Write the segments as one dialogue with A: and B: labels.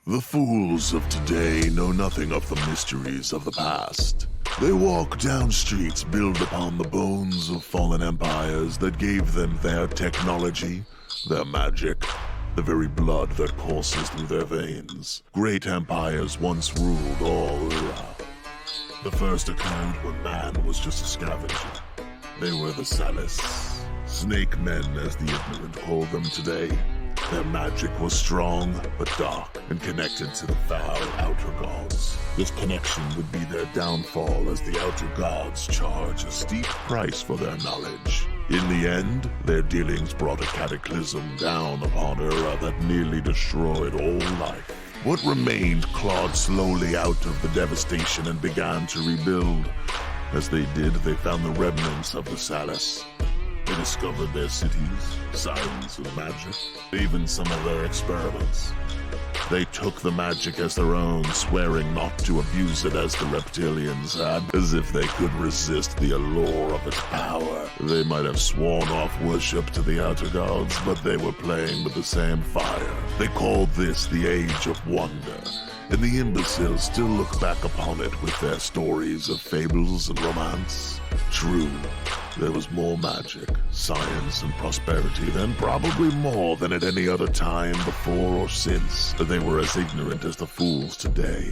A: The fools of today know nothing of the mysteries of the past. They walk down streets built upon the bones of fallen empires that gave them their technology, their magic, the very blood that courses through their veins. Great empires once ruled all around. The first occurred when man was just a scavenger. They were the Salis, snake men as the ignorant call them today. Their magic was strong, but dark, and connected to the foul outer gods. This connection would be their downfall as the outer gods charge a steep price for their knowledge. In the end, their dealings brought a cataclysm down upon Ura that nearly destroyed all life. What remained clawed slowly out of the devastation and began to rebuild. As they did, they found the remnants of the Salis. They discovered their cities, science and magic, even some of their experiments. They took the magic as their own, swearing not to abuse it as the reptilians had, as if they could resist the allure of its power. They might have sworn off worship to the outer gods, but they were playing with the same fire. They called this the Age of Wonder, and the imbeciles still look back upon it with their stories of fables and romance. True, there was more magic, science, and prosperity then, probably more than at any other time before or since, but they were as ignorant as the fools today.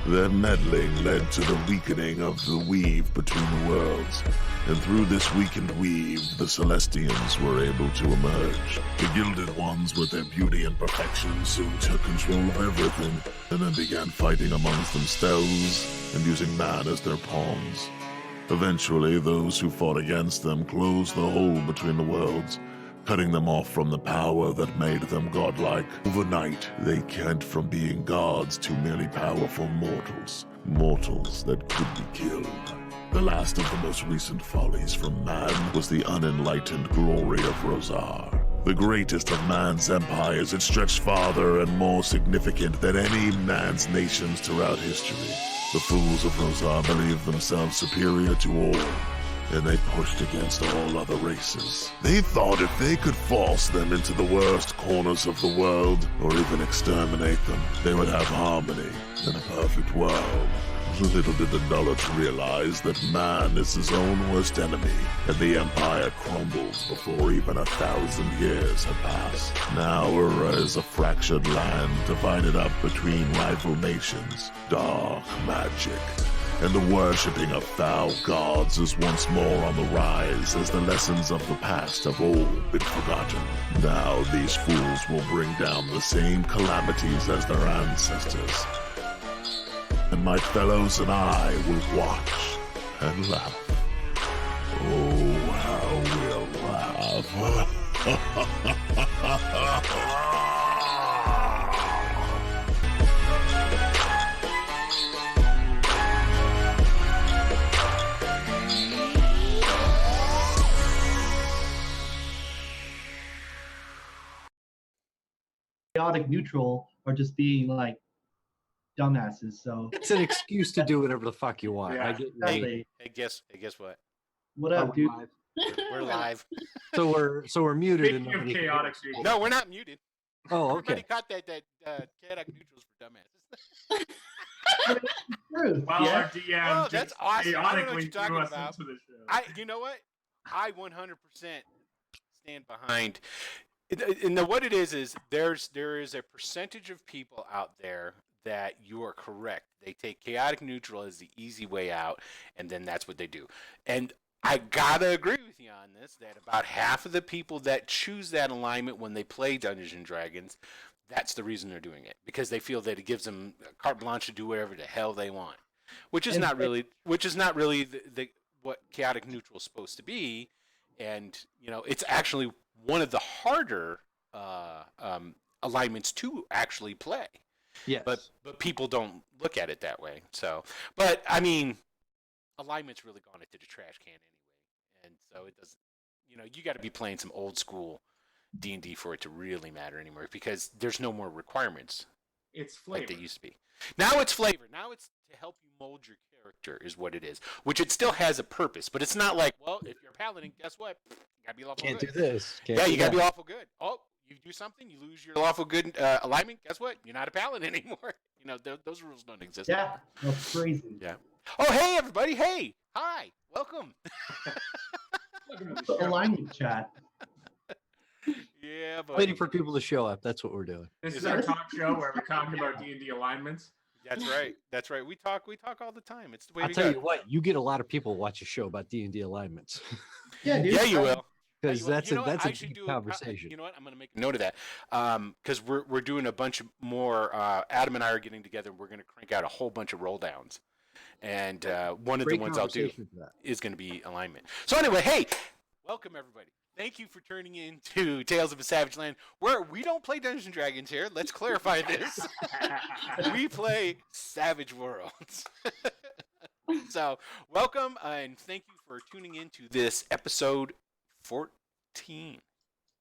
A: Their meddling led to the weakening of the weave between the worlds, and through this weakened weave, the Celestians were able to emerge. The Gilded Ones, with their beauty and perfection, soon took control of everything, and then began fighting amongst themselves and using man as their pawns. Eventually, those who fought against them closed the hole between the worlds, cutting them off from the power that made them godlike. Overnight, they went from being gods to merely powerful mortals. Mortals that could be killed. The last of the most recent follies from man was the unenlightened glory of Rosar. The greatest of man's empires, it stretched farther and more significant than any man's nations throughout history. The fools of Rosar believed themselves superior to all, and they pushed against all other races. They thought if they could force them into the worst corners of the world, or even exterminate them, they would have harmony in a perfect world. Little did the Dullards realize that man is his own worst enemy, and the empire crumbled before even 1,000 years had passed. Now Ura is a fractured land divided up between rival nations, dark magic, and the worshipping of foul gods is once more on the rise as the lessons of the past have all been forgotten. Now these fools will bring down the same calamities as their ancestors. And my fellows and I will watch and laugh. Oh, how we'll laugh.
B: Chaotic neutral are just being like dumbasses. So
C: it's an excuse to do whatever the fuck you want.
D: Yeah.
C: I get
B: Exactly.
E: Hey, guess what?
B: What up, dude?
E: We're live.
C: So we're muted.
D: Speaking of chaotic neutral.
E: No, we're not muted.
C: Oh,
E: Everybody
C: okay.
E: caught that chaotic neutrals for dumbasses.
B: Truth.
D: While
B: Yeah.
D: our DM
E: Oh, that's
D: just
E: awesome. I don't know what
D: chaotically
E: you're talking
D: threw us
E: about.
D: into the show.
E: You know what? I 100% stand behind. And what it is there is a percentage of people out there that you are correct. They take chaotic neutral as the easy way out, and then that's what they do. And I gotta agree with you on this, that about half of the people that choose that alignment when they play Dungeons and Dragons, that's the reason they're doing it, because they feel that it gives them carte blanche to do whatever the hell they want, which is not really the what chaotic neutral is supposed to be. And it's actually one of the harder alignments to actually play.
C: Yes.
E: But people don't look at it that way. So, but I mean, alignment's really gone into the trash can anyway, and so it doesn't. You got to be playing some old school D&D for it to really matter anymore, because there's no more requirements
D: It's flavor.
E: like they used to be. Now it's flavor. Now it's to help you mold your character, is what it is. Which it still has a purpose, but it's not like, well, if you're a paladin, guess what? You gotta be awful
C: Can't
E: good.
C: do this.
E: Yeah, you gotta be awful good. Oh, You do something, you lose your lawful good alignment. Guess what? You're not a paladin anymore. Those rules don't exist.
B: Yeah, that's crazy.
E: Yeah. Oh, hey everybody! Hey, hi, welcome.
D: Welcome to the
B: The
D: show.
B: alignment chat.
E: Yeah, but
C: Waiting for people to show up. That's what we're doing.
D: This is our talk show where we talk about D&D alignments.
E: that's right. That's right. We talk all the time. It's the way
C: I'll
E: we
C: tell
E: go.
C: you what, you get a lot of people watch a show about D&D alignments
B: Yeah, dude.
E: Yeah, you will.
C: because
E: You know
C: that's
E: what?
C: a
E: I should
C: deep
E: do
C: conversation.
E: You know what? I'm going to make a note of that because we're doing a bunch more. Adam and I are getting together. And we're going to crank out a whole bunch of roll downs, and one of the
C: Great
E: ones I'll do
C: conversation for that.
E: is going to be alignment. So anyway, hey, welcome everybody. Thank you for turning in to Tales of a Savage Land, where we don't play Dungeons and Dragons here. Let's clarify this. We play Savage Worlds. So, welcome and thank you for tuning in to this episode 14.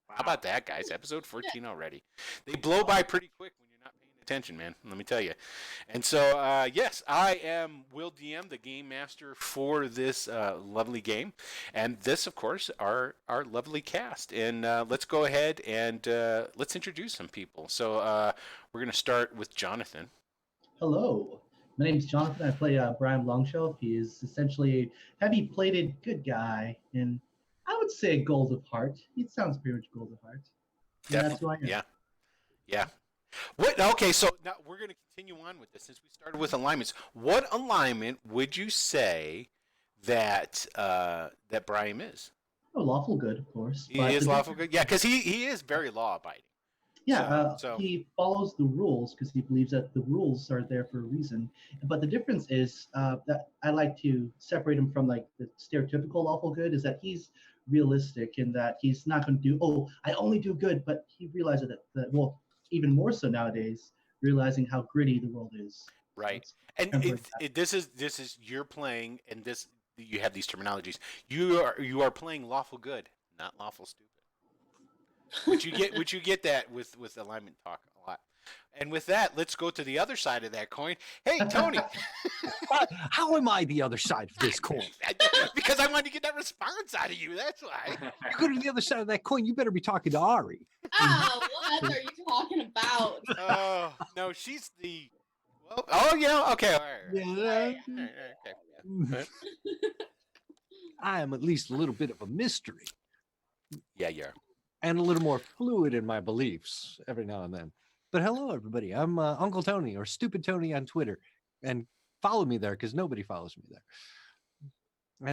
E: How about that, guys? Episode 14 already. They blow by pretty quick when you're not paying attention, man. Let me tell you. And so, yes, I am Will DM, the game master for this lovely game. And this, of course, our lovely cast. And let's go ahead and let's introduce some people. So, we're going to start with Jonathan.
B: Hello. My name's Jonathan. I play Brian Longshelf. He is essentially a heavy-plated good guy, and I would say Gold of Heart. He sounds pretty much Gold of Heart. And that's who I am.
E: Yeah. Yeah. What? Okay, so now we're going to continue on with this since we started with alignments. What alignment would you say that that Brian is?
B: Oh, lawful good, of course.
E: He
B: but
E: is
B: the
E: lawful good. Yeah, because he is very law abiding.
B: Yeah,
E: So-
B: he follows the rules because he believes that the rules are there for a reason. But the difference is that I like to separate him from like the stereotypical lawful good is that he's realistic in that he's not going to do, oh, I only do good, but he realizes that well, even more so nowadays, realizing how gritty the world is.
E: Right.
B: So
E: And
B: temperate
E: this is you're playing, and this you have these terminologies. You are playing lawful good, not lawful stupid. Which you get that with alignment talk a lot. And with that, let's go to the other side of that coin. Hey, Tony.
C: How am I the other side of this coin?
E: Because I wanted to get that response out of you. That's why.
C: You go to the other side of that coin, you better be talking to Ari.
F: Oh, what are you talking about?
E: Oh no, she's the. Well, oh yeah. Okay. All right.
C: Yeah.
E: All right, okay.
C: I am at least a little bit of a mystery
E: Yeah. Yeah.
C: and a little more fluid in my beliefs every now and then. But hello, everybody. I'm Uncle Tony or Stupid Tony on Twitter. And follow me there because nobody follows me there.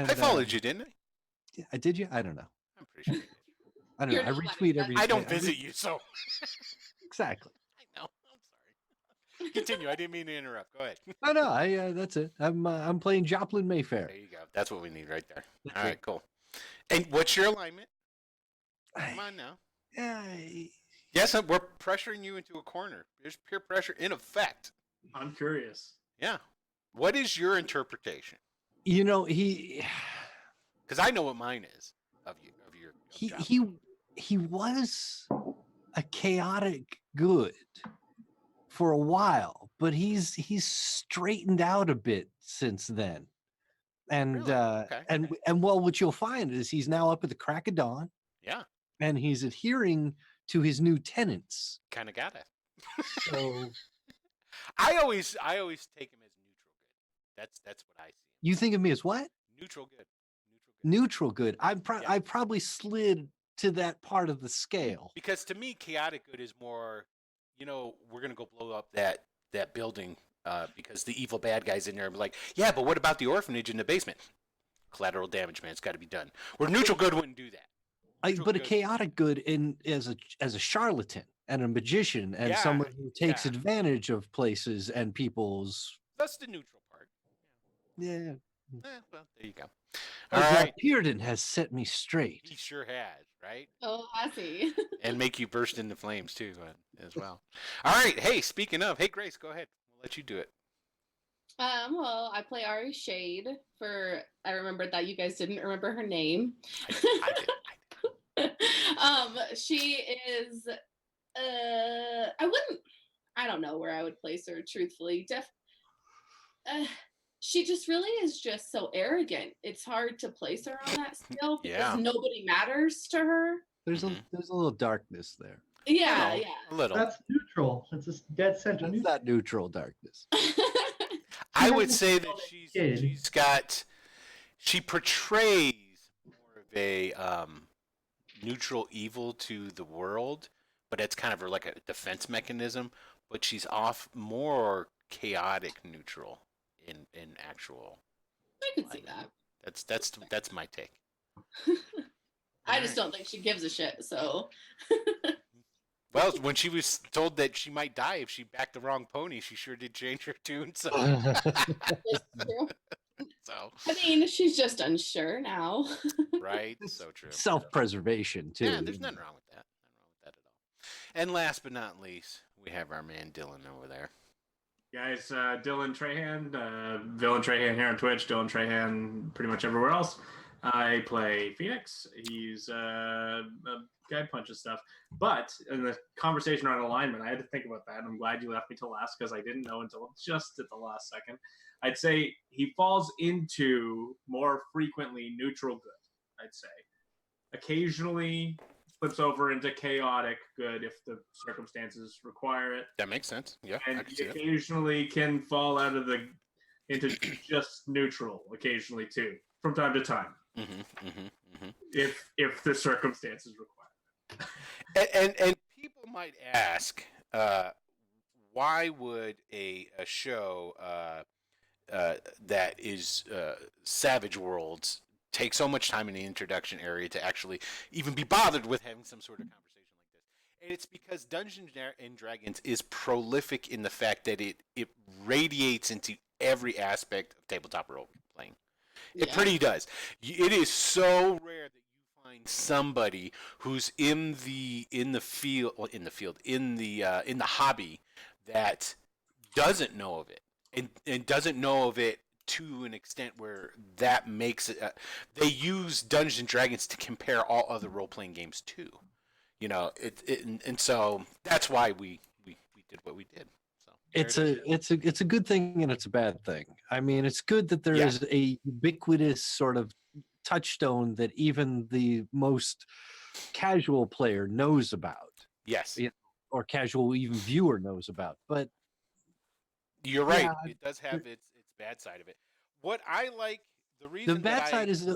C: And,
E: I followed you, didn't I?
C: Did you? I don't know.
E: I'm pretty sure. You did.
C: I don't know.
F: You're
C: I
F: not
C: retweet
F: letting
C: every.
E: I don't
C: I re-
E: visit you, so
C: Exactly.
E: I know. I'm sorry. Continue. I didn't mean to interrupt. Go ahead.
C: I know. That's it. I'm playing Joplin Mayfair.
E: There you go. That's what we need right there.
C: That's
E: All
C: it.
E: right, cool. And what's your alignment? Come on now. Yes, we're pressuring you into a corner. There's peer pressure in effect.
D: I'm curious.
E: Yeah. What is your interpretation?
C: You know,
E: Because I know what mine is of you of your job.
C: he was a chaotic good for a while, but he's straightened out a bit since then. And
E: Really? Okay,
C: and
E: okay.
C: and well, what you'll find is he's now up at the crack of dawn,
E: Yeah,
C: and he's adhering to his new tenants.
E: kind of got it.
C: So
E: I always take him as neutral good. That's what I see.
C: you think of me as what?
E: Neutral good.
C: Neutral good.
E: Yeah.
C: I probably slid to that part of the scale.
E: Because to me, chaotic good is more, we're gonna go blow up that building because the evil bad guy's in there and be like, yeah, but what about the orphanage in the basement? Collateral damage, man. It's got to be done. Where neutral good wouldn't do that. Neutral
C: But a
E: good-
C: chaotic good as a charlatan and a magician and
E: Yeah,
C: someone who takes
E: yeah.
C: advantage of places and people's.
E: That's the neutral part.
C: Yeah.
E: Well, there you go. All
C: Jack
E: right.
C: Pearden has set me straight.
E: He sure has, right?
F: Oh, I see.
E: And make you burst into flames too, as well. All right. Hey, speaking of, hey Grace, go ahead. We'll let you do it.
F: Well, I play Ari Shade I remembered that you guys didn't remember her name.
E: I did.
F: She is I don't know where I would place her, truthfully. She just really is just so arrogant. It's hard to place her on that scale because
E: Yeah.
F: nobody matters to her.
C: There's a little darkness there.
F: Yeah,
E: You know,
F: yeah.
E: a little.
B: That's neutral. That's a dead center
C: That's
B: neutral.
C: that neutral darkness.
E: I would
B: hasn't
E: say that
B: killed a kid.
E: she portrays more of a neutral evil to the world, but it's kind of like a defense mechanism. But she's off more chaotic neutral in actual.
F: I can see that.
E: That's my take.
F: I just don't think she gives a shit. So
E: Well, when she was told that she might die if she backed the wrong pony, she sure did change her tune. So,
F: it's true.
E: so
F: I mean, she's just unsure now.
E: right, so true.
C: Self-preservation too.
E: Yeah, there's nothing wrong with that. Nothing wrong with that at all. And last but not least, we have our man Dylan over there.
D: Guys, Dylan Trahan, Villain Trahan here on Twitch, Dylan Trahan pretty much everywhere else. I play Phoenix. He's a guy punches stuff. But in the conversation around alignment, I had to think about that. And I'm glad you left me till last because I didn't know until just at the last second. I'd say he falls into more frequently neutral good, I'd say. Occasionally flips over into chaotic good if the circumstances require it.
E: That makes sense. Yeah, I
D: And
E: can
D: he
E: see that.
D: occasionally can fall out of into just neutral occasionally too, from time to time, if the circumstances require.
E: And people might ask, why would a show that is Savage Worlds take so much time in the introduction area to actually even be bothered with having some sort of conversation like this? And it's because Dungeons and Dragons is prolific in the fact that it radiates into every aspect of tabletop role playing. It pretty does. It is so rare that you find somebody who's in the hobby that doesn't know of it and doesn't know of it to an extent where that makes it. They use Dungeons and Dragons to compare all other role playing games to. You know, and so that's why we did what we did.
C: It's a good thing and it's a bad thing. I mean, it's good that there is a ubiquitous sort of touchstone that even the most casual player knows about.
E: Yes.
C: Or casual even viewer knows about. But
E: you're right. It does have its bad side of it. What I like, the reason
C: the bad side is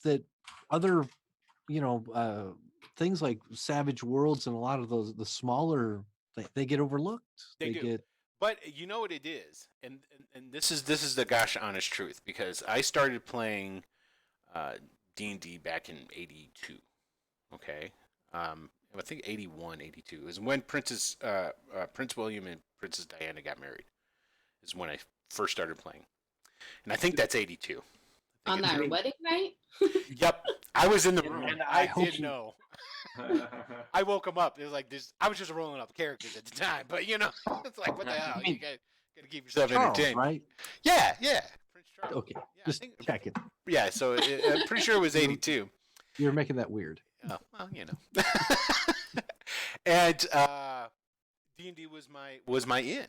C: that other, things like Savage Worlds and a lot of the smaller, they get overlooked.
E: They do. But you know what it is, and this is the gosh honest truth, because I started playing D&D back in '82. Okay, I think 81, 82 is when Prince William and Princess Diana got married. Is when I first started playing, and I think that's '82.
F: On that wedding night?
E: Yep, I was in the room. And I did know. I woke him up. It was like this. I was just rolling up characters at the time, but it's like, what the hell? You gotta keep yourself entertained,
C: right?
E: Yeah. Prince Charles.
C: Okay,
E: yeah,
C: just check it.
E: Yeah, so I'm pretty sure it was '82.
C: You're making that weird.
E: Oh, well, and D&D was my in.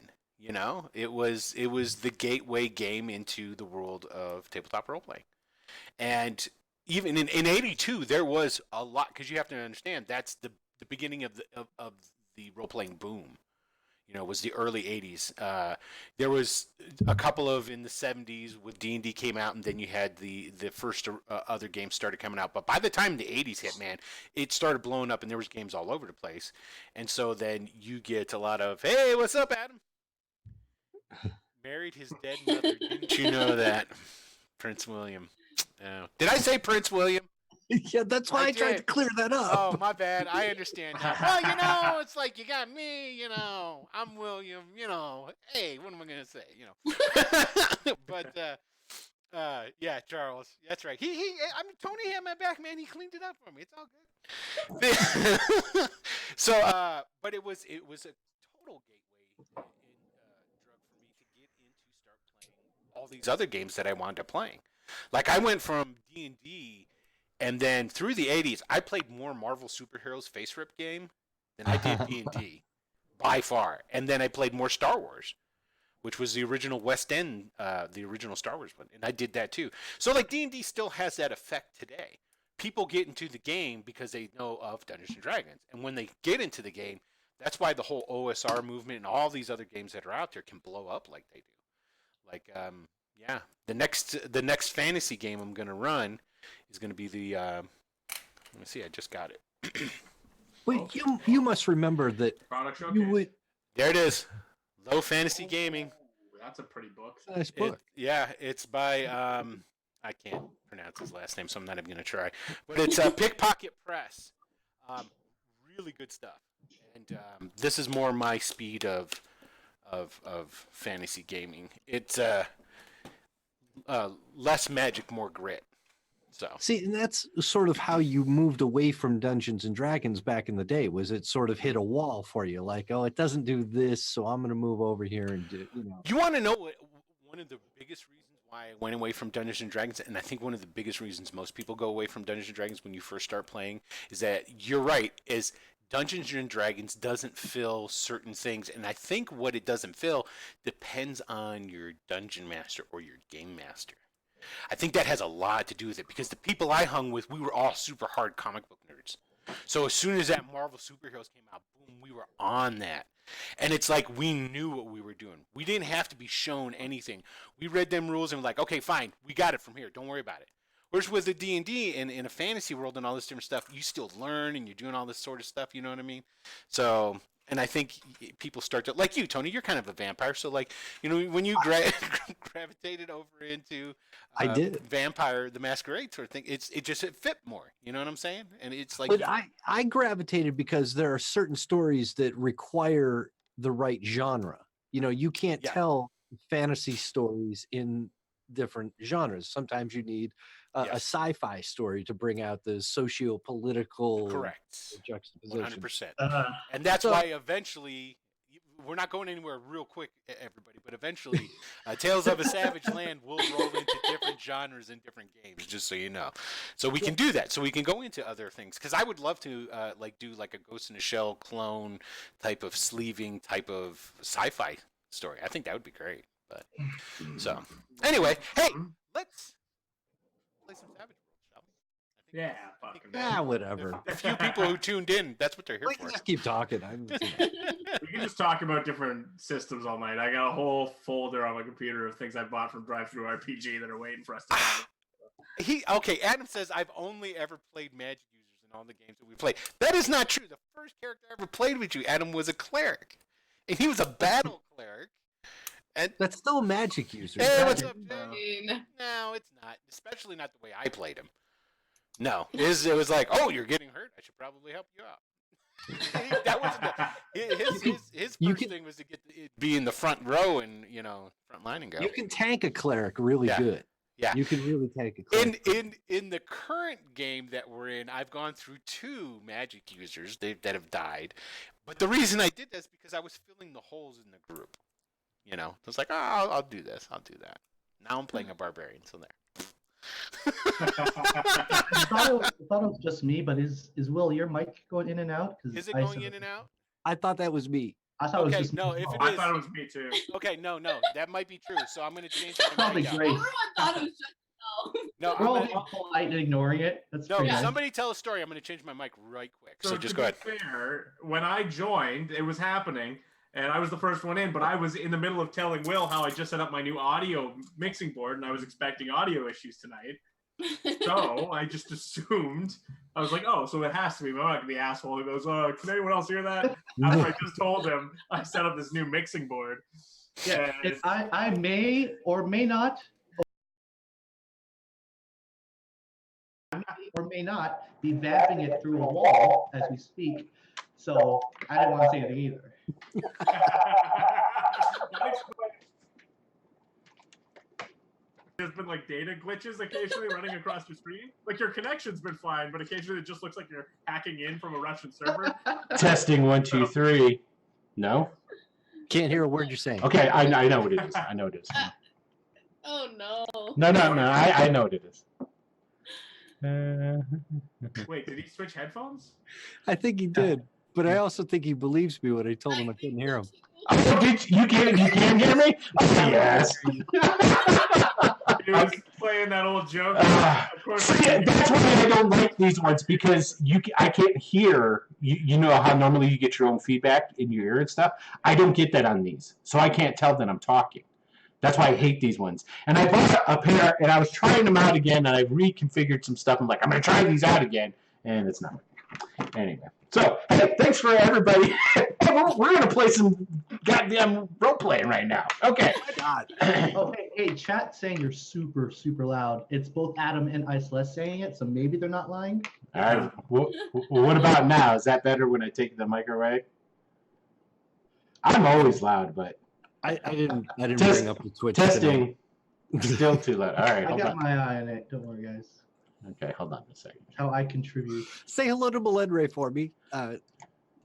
E: It was the gateway game into the world of tabletop role playing, and even in '82 there was a lot, because you have to understand that's the beginning of the role playing boom. Was the early '80s. There was a couple of in the '70s with D&D came out, and then you had the first other games started coming out. But by the time the '80s hit, man, it started blowing up, and there was games all over the place. And so then you get a lot of, hey, what's up, Adam? Married his dead mother. Didn't you know that? Prince William. Did I say Prince William?
C: Yeah, that's why I tried to clear that up.
E: Oh, my bad. I understand now. Well, it's like you got me, I'm William, hey, what am I going to say, But, yeah, Charles, that's right. Tony had my back, man. He cleaned it up for me. It's all good. So, but it was a total gateway drug for me to get into start playing all these other games that I wound up playing. Like, I went from D&D, and then through the '80s, I played more Marvel Superheroes Face Rip game than I did D&D, by far. And then I played more Star Wars, which was the original West End, the original Star Wars one, and I did that too. So like D&D still has that effect today. people get into the game because they know of Dungeons and Dragons, and when they get into the game, that's why the whole OSR movement and all these other games that are out there can blow up like they do. Like, yeah, the next fantasy game I'm gonna run is gonna be the. Let me see, I just got it.
C: But you must remember that
D: Product showcase.
C: you would.
E: There it is, Low Fantasy Gaming.
D: Ooh, that's a pretty book.
C: Nice book.
E: It's by I can't pronounce his last name, so I'm not even gonna try. But it's Pickpocket Press. Really good stuff. And this is more my speed of fantasy gaming. It's less magic, more grit. So
C: See, and that's sort of how you moved away from Dungeons and Dragons back in the day. Was it sort of hit a wall for you? Like, oh, it doesn't do this, so I'm going to move over here and do, you know.
E: you want to know what one of the biggest reasons why I went away from Dungeons and Dragons, and I think one of the biggest reasons most people go away from Dungeons and Dragons when you first start playing, is that you're right, is Dungeons and Dragons doesn't fill certain things, and I think what it doesn't fill depends on your dungeon master or your game master. I think that has a lot to do with it, because the people I hung with, we were all super hard comic book nerds. So as soon as that Marvel Superheroes came out, boom, we were on that. And it's like we knew what we were doing. We didn't have to be shown anything. We read them rules and were like, okay, fine, we got it from here. Don't worry about it. Whereas with the D&D and in a fantasy world and all this different stuff, you still learn and you're doing all this sort of stuff, you know what I mean? So, and I think people start to, like you, Tony, you're kind of a vampire. So like, you know, when you gravitated over into
C: I did.
E: Vampire the Masquerade sort of thing, it fit more, you know what I'm saying? And it's like,
C: But I gravitated because there are certain stories that require the right genre. You know, you can't
E: Yeah.
C: tell fantasy stories in different genres. Sometimes you need a
E: Yes.
C: sci-fi story to bring out the socio-political
E: correct.
C: juxtaposition.
E: 100%.
B: Uh,
E: And that's
C: So-
E: why eventually, we're not going anywhere real quick, everybody, but eventually, Tales of a Savage Land will roll into different genres in different games, just so you know. So we can do that. So we can go into other things. Because I would love to do like a Ghost in the Shell clone type of sleeving type of sci-fi story. I think that would be great. But so anyway, hey, let's play some Savage Worlds, shall we?
D: Yeah, fucking.
C: Whatever.
E: The few people who tuned in, that's what they're here
C: We
E: for.
C: can just keep talking.
D: We can just talk about different systems all night. I got a whole folder on my computer of things I bought from Drive-Thru RPG that are waiting for us to talk.
E: Okay, Adam says I've only ever played magic users in all the games that we played. That is not true. The first character I ever played with you, Adam, was a cleric. And he was a battle cleric. And
C: That's still a magic user.
E: hey, what's
B: Magic.
E: up, Jim?
F: Mean.
E: No, it's not. Especially not the way I played him. No. It was like, oh, you're getting hurt. I should probably help you out. That wasn't his
C: You
E: first
C: can-
E: thing was to be in the front row and, front line and go.
C: You can tank a cleric really
E: Yeah.
C: good.
E: Yeah.
C: You can really tank a cleric.
E: In the current game that we're in, I've gone through 2 magic users that have died. But the reason I did this is because I was filling the holes in the group. You know, it's like, oh, I'll do this, I'll do that. Now I'm playing a barbarian, so there.
B: I thought it was just me, but is Will your mic going in and out? 'Cause
E: Is it
B: I
E: going
B: said-
E: in and out?
C: I thought that was me.
B: I thought it was
E: Okay,
B: just
E: no,
B: me.
E: if it
D: I
E: is-
D: thought it was me too.
E: Okay, no, that might be true. So I'm going to change
B: Probably
E: my mic out.
B: great.
F: Everyone thought it was just
E: No,
B: We're all
E: I'm gonna,
B: polite and ignoring it. That's
E: no.
B: pretty nice.
E: Somebody tell a story. I'm going to change my mic right quick. So just
D: to
E: go ahead.
D: be fair, when I joined, it was happening, and I was the first one in. But I was in the middle of telling Will how I just set up my new audio mixing board, and I was expecting audio issues tonight. So I just assumed I was like, oh, so it has to be. But I'm not gonna be an asshole. He goes, can anyone else hear that? After I just told him I set up this new mixing board.
B: Yeah,
D: And-
B: I may or may not be vamping it through a wall as we speak. So I didn't want to say anything either.
D: There's been like data glitches occasionally running across your screen. Like your connection's been fine, but occasionally it just looks like you're hacking in from a Russian server.
G: Testing 1, 2, 3. No?
C: Can't hear a word you're saying.
G: Okay, I know what it is. I know what it is.
F: Oh no.
G: No, I know what it is.
D: Wait, did he switch headphones?
C: I think he did, but I also think he believes me when I told him I couldn't hear him.
G: Oh, you can hear me? Oh, yes.
D: He was playing that old joke. Of course,
G: See, that's why I don't like these ones because I can't hear. You know how normally you get your own feedback in your ear and stuff. I don't get that on these, so I can't tell that I'm talking. That's why I hate these ones. And I bought a pair, and I was trying them out again, and I reconfigured some stuff. I'm like, I'm going to try these out again, and it's not working. Anyway, so hey, thanks for everybody. We're going to play some goddamn role playing right now. Okay.
C: Oh my God.
B: Oh, hey, chat saying you're super, super loud. It's both Adam and Iceless saying it, so maybe they're not lying.
G: All right. What about now? Is that better when I take the mic away? I'm always loud, but
C: I didn't
G: Test-
C: bring up the Twitch.
G: testing. Still too loud. All right,
B: I
G: hold
B: got
G: on.
B: my eye on it. Don't worry, guys.
G: Okay, hold on a second.
B: How I contribute.
C: Say hello to Melenray for me.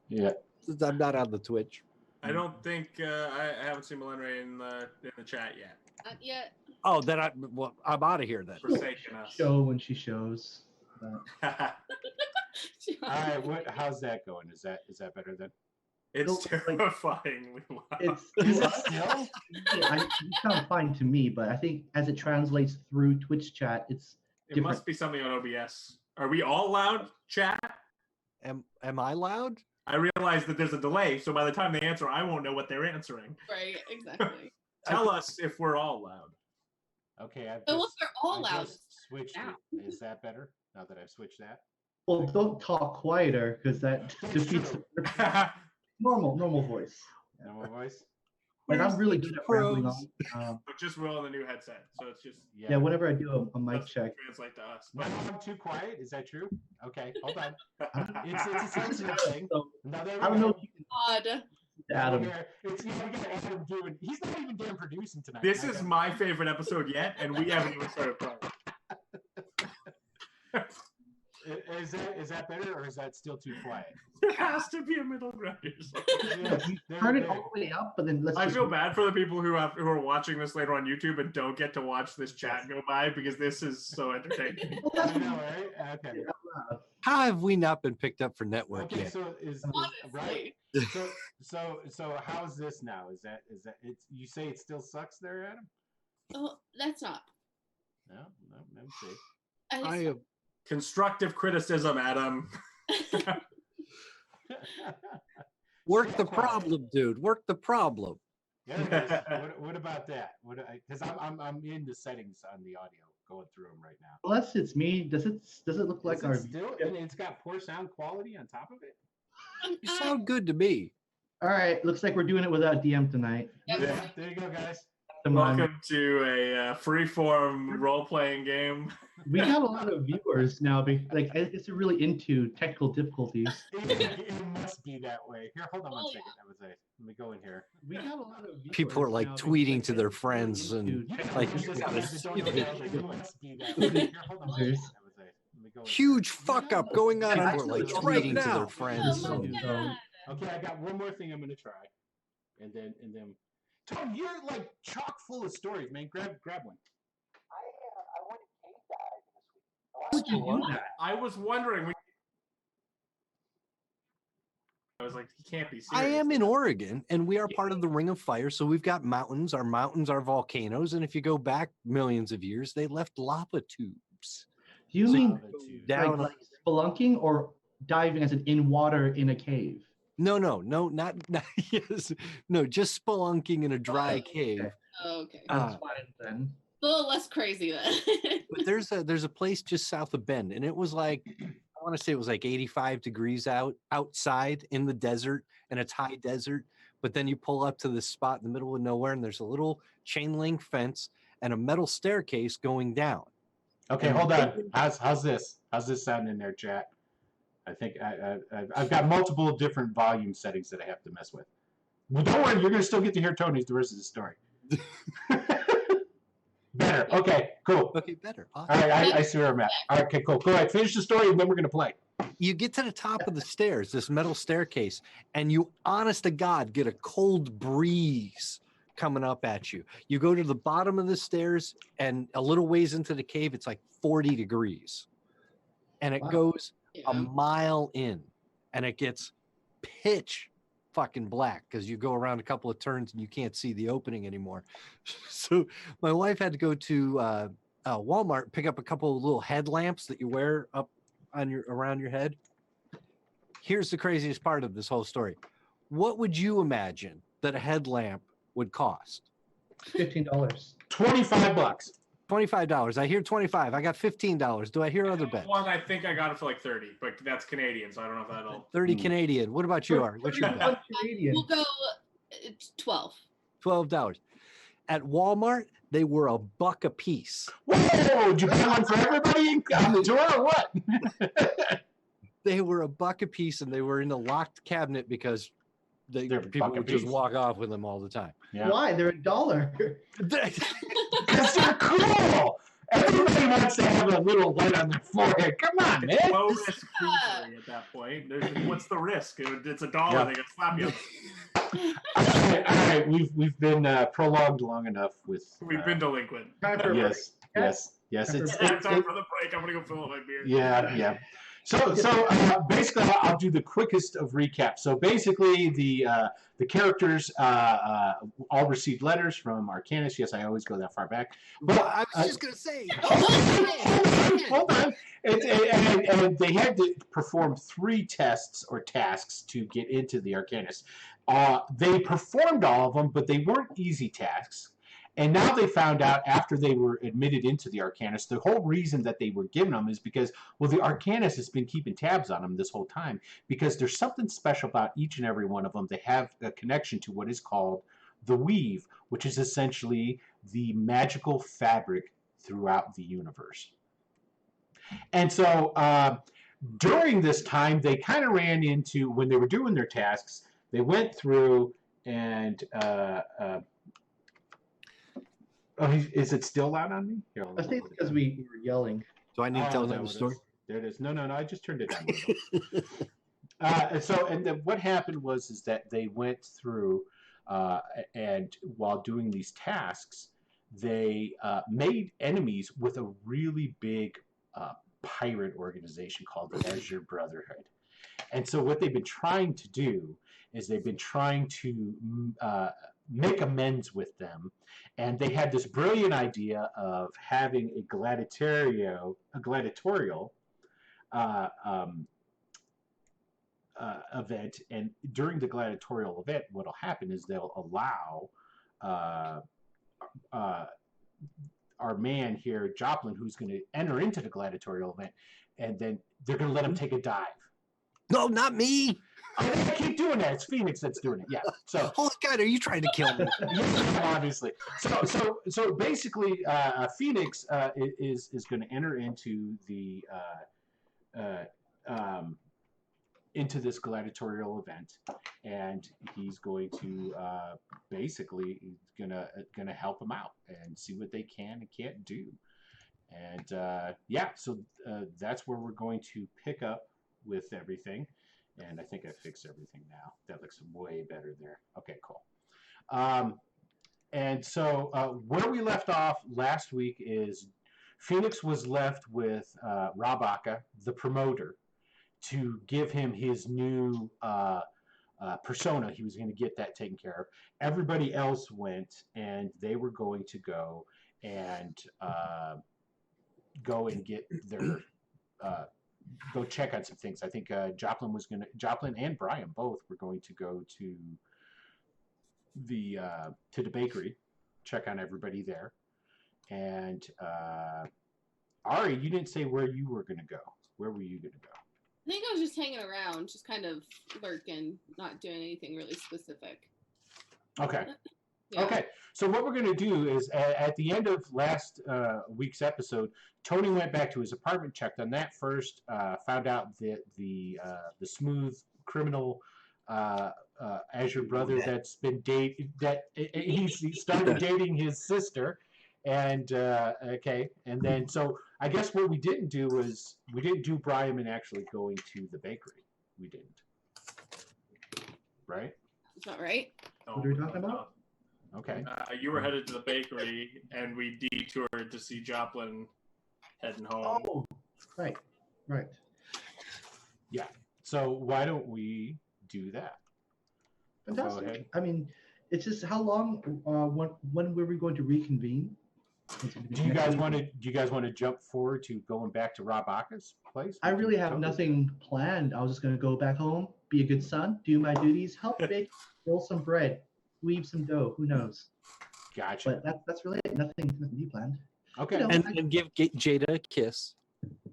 G: Yeah.
C: Since I'm not on the Twitch.
D: I don't think I haven't seen Melenray in the chat yet.
F: Not yet.
C: Oh, then I'm out of here then.
D: Forsaken us.
B: Show when she shows.
G: All right. How's that going? Is that better then?
D: It's
B: Like-
D: terrifyingly loud.
B: It's
G: still?
B: it sounds fine to me, but I think as it translates through Twitch chat, it's
D: It
B: different.
D: must be something on OBS. Are we all loud, chat?
C: Am I loud?
D: I realize that there's a delay, so by the time they answer, I won't know what they're answering.
F: Right, exactly.
D: Tell us if we're all loud.
G: Okay. I've
F: But
G: just,
F: look, they're all
G: I
F: loud.
G: just switched
F: Now.
G: it. Is that better now that I've switched that?
B: Well, don't talk quieter because that defeats normal voice.
G: No more voice?
B: Like I'm really good at rambling
C: Pros.
B: on.
D: But just roll the new headset, so it's just
B: Yeah, whenever I do a mic
D: doesn't
B: check,
D: translate to us.
G: No, I'm too quiet. Is that true? Okay, hold on. It's a sensitive thing.
B: so
G: No, there we
B: I don't know
G: go.
B: if you can
F: Odd.
B: Adam.
G: Yeah, we got Adam doing. He's not even damn producing tonight.
D: This
G: I
D: is
G: got-
D: my favorite episode yet, and we haven't even started playing.
G: Is that better or is that still too quiet?
D: There has to be a middle ground here. somewhere.
G: There-
B: Turn it
G: there-
B: all the way up, but then let's.
D: I
B: just-
D: feel bad for the people who are watching this later on YouTube and don't get to watch this chat go by because this is so entertaining.
G: I know, right? Okay.
C: How have we not been picked up for network
G: Okay,
C: yet?
G: so is right?
F: Honestly.
G: So how's this now? Is that it's you say it still sucks there, Adam?
F: Oh, that's not.
G: No, let me see.
F: I just,
C: I am
D: Constructive criticism, Adam.
C: work the problem, dude. Work the problem.
G: There it is. What about that? Because I'm in the settings on the audio, going through them right now.
B: Unless it's me, does it look like
G: Is
B: our
G: it still, and it's got poor sound quality on top of it.
C: You sound good to me.
B: All right, looks like we're doing it without DM tonight.
F: Yep.
G: Yeah, there you go, guys.
B: Come on.
D: Welcome to a freeform role-playing game.
B: We got a lot of viewers now. Like, I guess they're really into technical difficulties.
G: It must be that way. Here, hold on one
F: Oh,
G: second. That was let me go in here.
B: We got a lot of viewers
C: People are like
B: now
C: tweeting
B: because
C: to their
B: they're
C: friends
B: really
C: and
B: into
C: like,
B: technical
G: Just
C: it's
G: don't
B: difficulties.
G: know, like, it must be that way. Here, hold on one second.
B: Users.
G: That was let me go in
C: huge fuck up going on.
B: Yeah,
C: And we're like
B: actually,
C: tweeting
B: right
C: to their
F: Oh
B: now.
C: friends.
F: my
B: So-
F: God.
G: Okay, I got one more thing I'm gonna try, and then Tom, you're like chock full of stories, man. Grab one.
B: Why would you do that?
D: I was wondering. I was like, he can't be serious.
C: I am in Oregon, and we are part of the Ring of Fire. So we've got mountains. Our mountains are volcanoes, and if you go back millions of years, they left lava tubes
B: Do you
C: So-
B: mean
C: down.
B: like spelunking or diving as in water in a cave?
C: No, not yes, no, just spelunking in a dry cave.
F: Oh, okay.
C: Uh,
B: That's fine then.
F: A little less crazy then.
C: But there's a place just south of Bend, and it was like I want to say it was like 85 degrees outside in the desert, and it's high desert. But then you pull up to this spot in the middle of nowhere, and there's a little chain link fence and a metal staircase going down.
G: Okay, hold on. How's this? How's this sound in there, chat? I think I've got multiple different volume settings that I have to mess with. Well, don't worry, you're gonna still get to hear Tony's the rest of the story. Better. Okay, cool.
C: Okay, better. Awesome.
G: All right, I see where I'm at. All right, okay, cool. Go ahead, finish the story, and then we're gonna play.
C: You get to the top of the stairs, this metal staircase, and you, honest to God, get a cold breeze coming up at you. You go to the bottom of the stairs, and a little ways into the cave, it's like 40 degrees. And it
B: Wow.
C: goes a
F: Yeah.
C: mile in, and it gets pitch fucking black because you go around a couple of turns and you can't see the opening anymore. So my wife had to go to Walmart, pick up a couple of little headlamps that you wear up on your around your head. Here's the craziest part of this whole story. What would you imagine that a headlamp would cost?
B: $15.
G: $25.
C: $25. I hear 25. I got $15. Do I hear other bets?
D: One, I think I got it for like 30, but that's Canadian, so I don't know if that'll.
C: 30 Canadian. What about you, Ari? What's your bet?
B: Canadian.
F: We'll go 12.
C: $12. At Walmart, they were $1 a piece.
G: Whoa! Did you buy one for everybody on the tour or what?
C: They were $1 a piece, and they were in a locked cabinet because
G: They're
C: people
G: $1 a
C: would just
G: piece.
C: walk off with them all the time.
G: Yeah.
B: Why? They're $1.
G: Because they're cool. Everybody wants to have a little light on their forehead. Come on, man.
D: Low risk creature at that point. What's the risk? It's $1.
G: Yeah.
D: They can slap you.
G: All right. We've been prolonged long enough with.
D: We've been delinquent.
B: Time for a break.
G: Yes. It's
D: Time for the break. I'm gonna go fill up my beer.
G: yeah. So basically, I'll do the quickest of recaps. So basically, the characters all received letters from Arcanus. Yes, I always go that far back. But
C: I was just going to say.
G: hold on. And they had to perform 3 tests or tasks to get into the Arcanus. They performed all of them, but they weren't easy tasks. And now they found out after they were admitted into the Arcanus, the whole reason that they were given them is because, well, the Arcanus has been keeping tabs on them this whole time because there's something special about each and every one of them. They have a connection to what is called the weave, which is essentially the magical fabric throughout the universe. And so during this time, they kind of ran into, when they were doing their tasks, they went through and... Oh, is it still loud on me? Here,
B: I think it's because we were yelling.
C: Do I need to tell
G: there
C: them the
G: it is.
C: story?
G: There it is. No, I just turned it down a little. And then what happened is that they went through, and while doing these tasks, they made enemies with a really big pirate organization called the Azure Brotherhood. And so what they've been trying to do is they've been trying to make amends with them. And they had this brilliant idea of having a gladiatorial event. And during the gladiatorial event, what will happen is they'll allow our man here, Joplin, who's going to enter into the gladiatorial event, and then they're going to let him take a dive.
C: No, not me.
G: I keep doing that. It's Phoenix that's doing it. Yeah. So,
C: Holy God, are you trying to kill me?
G: yeah, obviously. So basically, Phoenix is going to enter into the into this gladiatorial event, and he's going to basically gonna help them out and see what they can and can't do. And so that's where we're going to pick up with everything. And I think I fixed everything now. That looks way better there. Okay, cool. And so where we left off last week is Phoenix was left with Rob Aka, the promoter, to give him his new persona. He was going to get that taken care of. Everybody else went, and they were going to go and get their go check on some things. I think Joplin and Brian both were going to go to the bakery, check on everybody there. And Ari, you didn't say where you were going to go. Where were you going to go?
F: I think I was just hanging around, just kind of lurking, not doing anything really specific.
G: Okay.
F: Yeah.
G: Okay. So what we're going to do is at the end of last week's episode, Tony went back to his apartment, checked on that first, found out that the smooth criminal Azure brother that's been he started dating his sister. And okay, and then so I guess what we didn't do was we didn't do Brian and actually going to the bakery. We didn't, right?
F: Is that right?
B: What are we talking about?
G: Okay.
D: You were headed to the bakery, and we detoured to see Joplin heading home.
B: Oh, right.
G: Yeah. So why don't we do that?
B: Fantastic.
G: ahead.
B: I mean, it's just how long? When were we going to reconvene?
G: Do you guys want to jump forward to going back to Rob Aka's place?
B: I really have nothing planned. I was just going to go back home, be a good son, do my duties, help bake, roll some bread, weave some dough. Who knows?
G: Gotcha.
B: But that's really it. Nothing to be planned.
G: Okay.
B: You know,
C: And give Jada a kiss.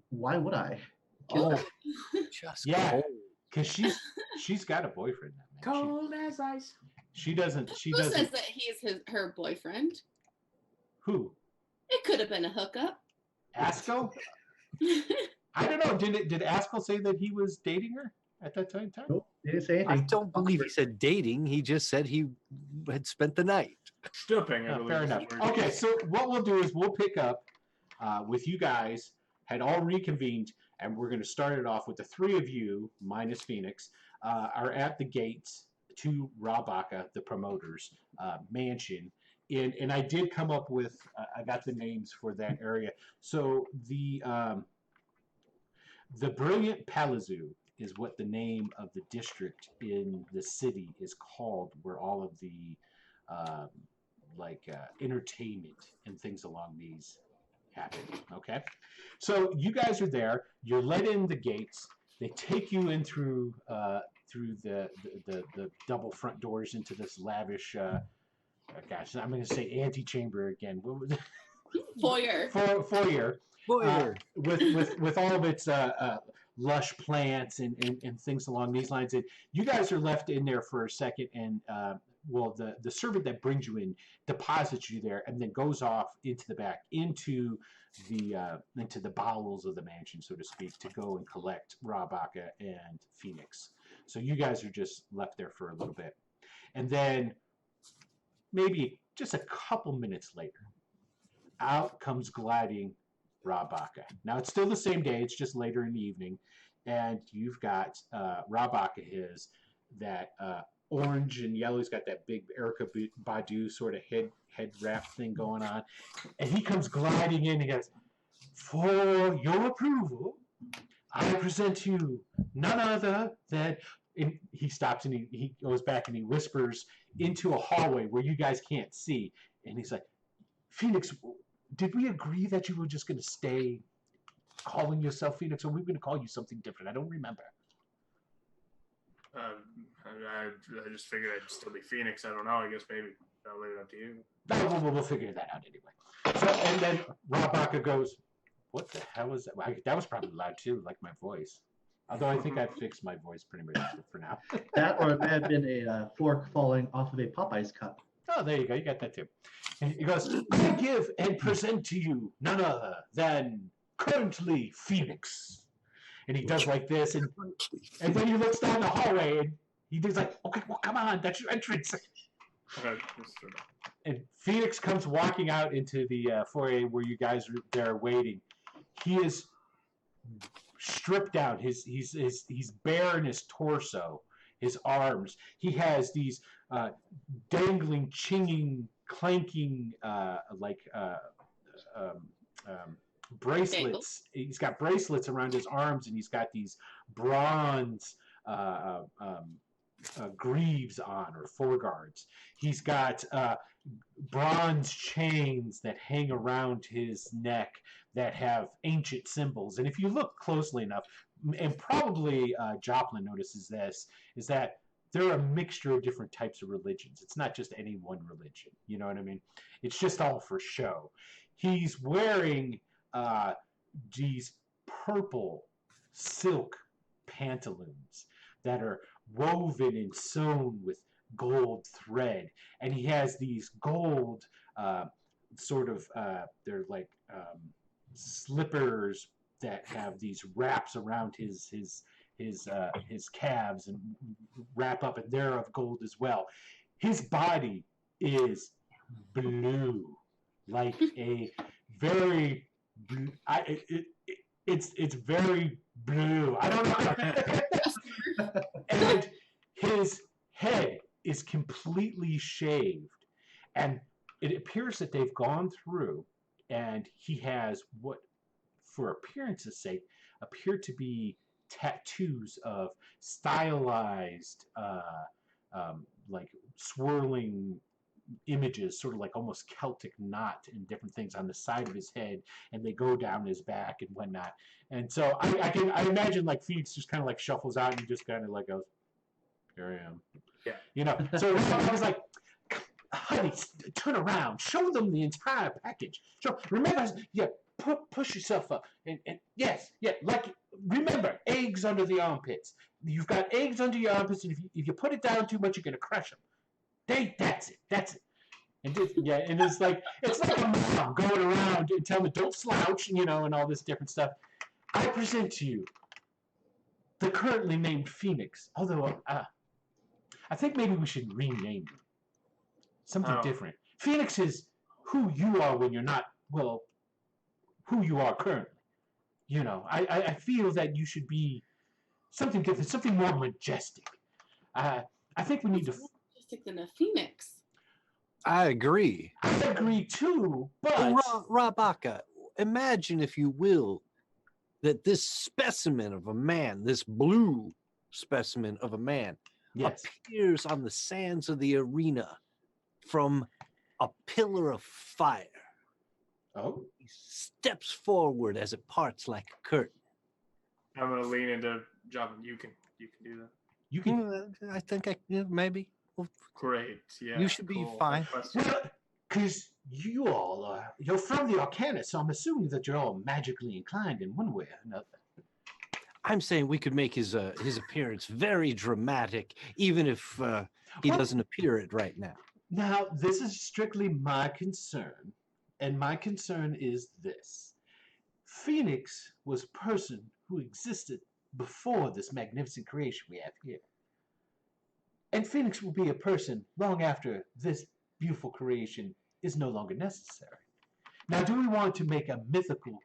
B: Why would I?
C: Oh, just
G: Yeah.
C: cold.
G: Because she's got a boyfriend now, man.
D: Cold as ice.
G: She doesn't.
F: Who says that he's her boyfriend?
G: Who?
F: It could have been a hookup.
G: Askell? I don't know. Did Askell say that he was dating her at that time?
B: Nope, they didn't say
C: I
B: anything.
C: don't believe he said dating. He just said he had spent the night.
D: Stooping, I
G: Oh,
D: believe.
G: fair
D: is the
G: enough.
D: word.
G: Okay, so what we'll do is we'll pick up with you guys had all reconvened, and we're going to start it off with the three of you, minus Phoenix, are at the gates to Rob Aka, the promoter's mansion. And I did come up with, I got the names for that area. So the Brilliant Palazzo is what the name of the district in the city is called, where all of the entertainment and things along these happen. Okay, so you guys are there. You're let in the gates. They take you in through the double front doors into this lavish. Gosh, I'm going to say antechamber again. What was it?
F: Foyer.
G: Foyer.
C: Boyer.
G: With all of its lush plants and things along these lines. And you guys are left in there for a second, and the servant that brings you in deposits you there, and then goes off into the back into the bowels of the mansion, so to speak, to go and collect Rob Aka and Phoenix. So you guys are just left there for a little bit, and then maybe just a couple minutes later, out comes gliding Rob Aka. Now it's still the same day, it's just later in the evening, and you've got Rob Aka that orange and yellow. He's got that big Erykah Badu sort of head wrap thing going on, and he comes gliding in. He goes, "For your approval, I present to you none other than." And he stops and he goes back and he whispers into a hallway where you guys can't see, and he's like, "Phoenix, did we agree that you were just going to stay calling yourself Phoenix, or were we going to call you something different? I don't remember."
D: I just figured I'd still be Phoenix. I don't know. I guess maybe I'll leave it up to you.
G: We'll figure that out anyway. So, and then Rob Aka goes, "What the hell was that?" That was probably loud too, like my voice. Although I think I've fixed my voice pretty much for now.
B: That, or it may have been a fork falling off of a Popeyes cup.
G: Oh, there you go. You got that too. And he goes, "I give and present to you none other than currently Phoenix." And he does like this, and then he looks down the hallway, and he does like, "Okay, well, come on, that's your entrance." And Phoenix comes walking out into the foyer where you guys are there waiting. He is stripped down. He's bare in his torso, his arms. He has these dangling, chinging, clanking, bracelets. He's got bracelets around his arms, and he's got these bronze greaves on, or foreguards. He's got bronze chains that hang around his neck that have ancient symbols. And if you look closely enough, and probably Joplin notices this, is that they're a mixture of different types of religions. It's not just any one religion. You know what I mean? It's just all for show. He's wearing these purple silk pantaloons that are woven and sewn with gold thread, and he has these gold they're like slippers that have these wraps around his calves and wrap up, and they're of gold as well. His body is blue, like a very blue. It's very blue. I don't know. And his head is completely shaved, and it appears that they've gone through, and he has what, for appearance's sake, appear to be tattoos of stylized like swirling images, sort of like almost Celtic knot and different things on the side of his head, and they go down his back and whatnot. And so I imagine like Phoenix just kind of like shuffles out and he just kind of like goes, "Here I am."
D: Yeah.
G: You know. So I was like, "Honey, turn around, show them the entire package. Show. Remember, yeah, push yourself up, and yes, yeah, like remember, eggs under the armpits. You've got eggs under your armpits, and if you put it down too much, you're gonna crush them. That's it. And it's like a mom going around and telling me don't slouch, and all this different stuff. I present to you the currently named Phoenix. Although I think maybe we should rename him something different. Phoenix is who you are when you're not who you are currently. I feel that you should be something different, something more majestic. I think we need to.
F: Majestic than a phoenix.
C: I agree.
G: I agree too, but
C: Rabaka, imagine, if you will, that this specimen of a man, this blue specimen of a man,
G: yes,
C: appears on the sands of the arena from a pillar of fire.
G: oh,
C: He steps forward as it parts like a curtain.
D: I'm gonna lean into John. You can do that.
G: you can.
C: I think maybe. Well,
D: Great. Yeah.
C: you should be
D: cool.
C: fine.
G: Because you're from the Arcana, so I'm assuming that you're all magically inclined in one way or another.
C: I'm saying we could make his appearance very dramatic, even if he doesn't appear it right now.
G: Now, this is strictly my concern, and my concern is this. Phoenix was a person who existed before this magnificent creation we have here. And Phoenix will be a person long after this beautiful creation is no longer necessary. Now, do we want to make a mythical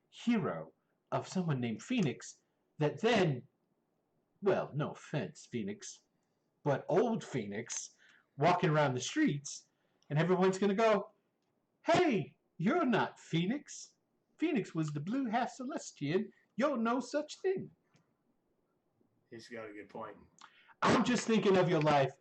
G: hero of someone named Phoenix that then, well, no offense, Phoenix, but old Phoenix walking around the streets and everyone's going to go, "Hey, you're not Phoenix. Phoenix was the blue half Celestian. You're no such thing."
D: He's got a good point.
G: I'm just thinking of your life,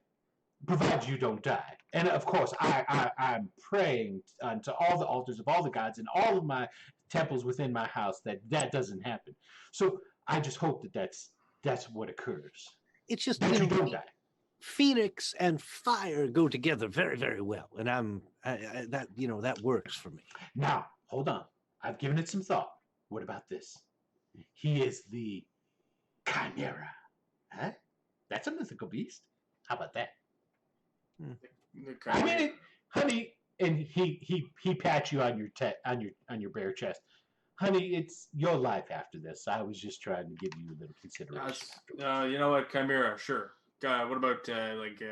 G: provided you don't die. And of course, I'm praying to all the altars of all the gods and all of my temples within my house that doesn't happen. So I just hope that's what occurs.
C: It's just
G: That you don't die.
C: Phoenix and fire go together very, very well, and that works for me.
G: Now, hold on. I've given it some thought. What about this? He is the Chimera. Huh? That's a mythical beast. How about that? I mean, honey, and he pats you on your bare chest. Honey, it's your life after this. I was just trying to give you a little consideration.
D: You know what, Chimera? Sure. What about Chimera?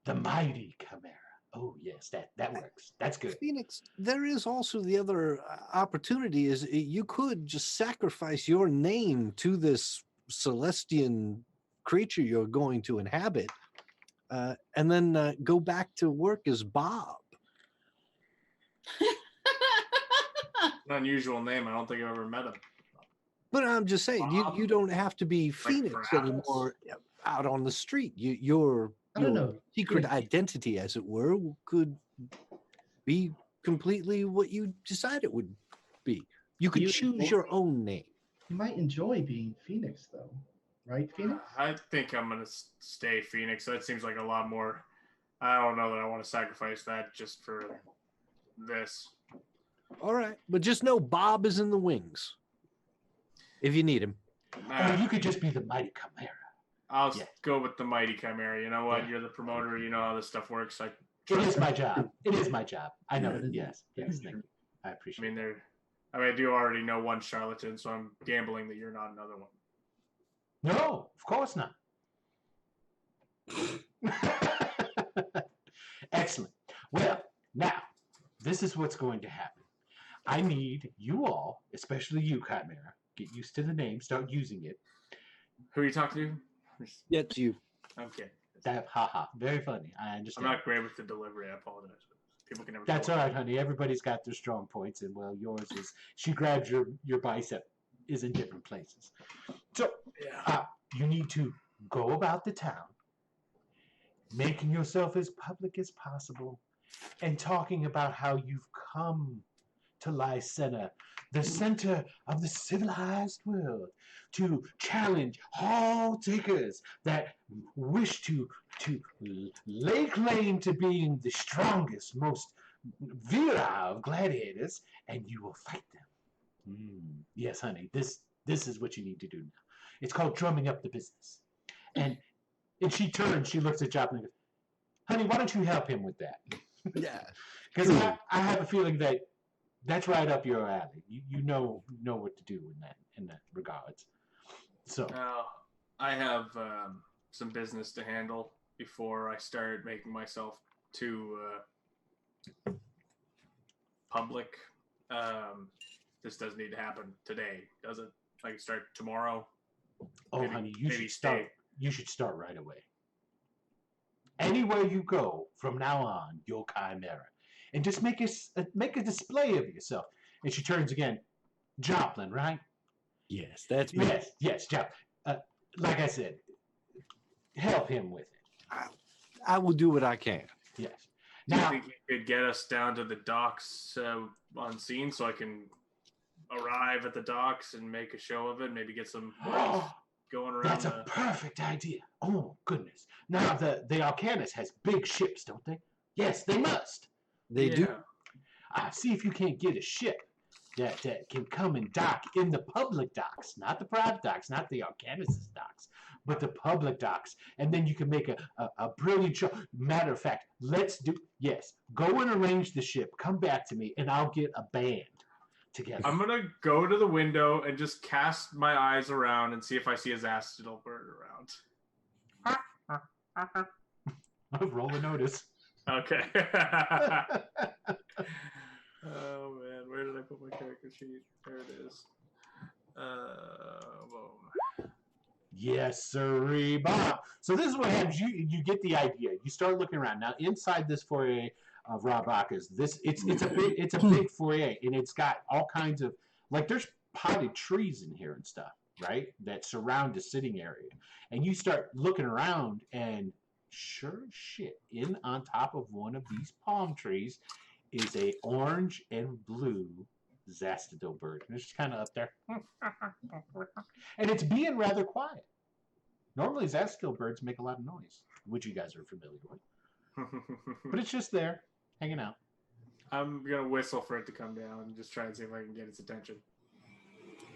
G: The Mighty Chimera. Oh yes, that works. That's good.
C: Phoenix, there is also the other opportunity is you could just sacrifice your name to this Celestian creature you're going to inhabit, and then go back to work as Bob.
D: An unusual name. I don't think I've ever met him.
C: But I'm just saying, you don't have to be Phoenix anymore out on the street. Your secret identity, as it were, could be completely what you decide it would be. You could choose your own name.
B: You might enjoy being Phoenix, though, right, Phoenix?
D: I think I'm gonna stay Phoenix. That seems like a lot more. I don't know that I want to sacrifice that just for this.
C: All right, but just know Bob is in the wings if you need him.
G: Or you could just be the Mighty Chimera.
D: I'll go with the Mighty Chimera. You know what? Yeah. You're the promoter. You know how this stuff works.
G: It is my job. It is my job. I know it. Yes. Thank you. I appreciate it.
D: I do already know one charlatan, so I'm gambling that you're not another one.
G: No, of course not. Excellent. Well, now, this is what's going to happen. I need you all, especially you, Chimera, get used to the name, start using it.
D: Who are you talking to?
C: Yeah, it's you.
D: Okay.
G: Very funny. I understand.
D: I'm not great with the delivery. I apologize. People can never.
G: That's all right, honey. Everybody's got their strong points, and well, yours is she grabs your bicep is in different places. So you need to go about the town, making yourself as public as possible, and talking about how you've come to Lycena, the center of the civilized world, to challenge all takers that wish to lay claim to being the strongest, most virile of gladiators, and you will fight them. Yes, honey, this is what you need to do now. It's called drumming up the business. And she turns, she looks at Joplin and goes, honey, why don't you help him with that?
C: Yeah.
G: Because I have a feeling that that's right up your alley. You know what to do in that regards. So
D: I have some business to handle before I start making myself too public. This does need to happen today, does it? I can start tomorrow.
G: Oh, honey, you should start. You should start right away. Anywhere you go from now on, you're Chimera, and just make a display of yourself. And she turns again, Joplin, right?
C: Yes, that's me.
G: Yes, Joplin. Like I said, help him with it.
C: I will do what I can.
G: Yes.
D: Do you
G: Now,
D: think you could get us down to the docks on scene so I can arrive at the docks and make a show of it? Maybe get some boys going around.
G: that's a perfect idea. Oh, goodness. Now, the Arcanus has big ships, don't they? Yes, they must.
C: They do.
G: See if you can't get a ship that can come and dock in the public docks, not the private docks, not the Arcanus' docks, but the public docks. And then you can make a brilliant show. Matter of fact, go and arrange the ship. Come back to me, and I'll get a band together.
D: I'm going to go to the window and just cast my eyes around and see if I see a Zastidal bird around.
G: Roll a notice.
D: Okay. Oh man, where did I put my character sheet? There it is. Boom.
G: Yes, sirree, Bob. So this is what happens. You get the idea. You start looking around. Now inside this foyer of Rabaka's, it's a big foyer, and it's got all kinds of, like, there's potted trees in here and stuff, right? That surround the sitting area. And you start looking around, and sure as shit, in on top of one of these palm trees is a orange and blue Zastidal bird. And it's just kind of up there. And it's being rather quiet. Normally Zastidal birds make a lot of noise, which you guys are familiar with. But it's just there, hanging out.
D: I'm going to whistle for it to come down and just try and see if I can get its attention.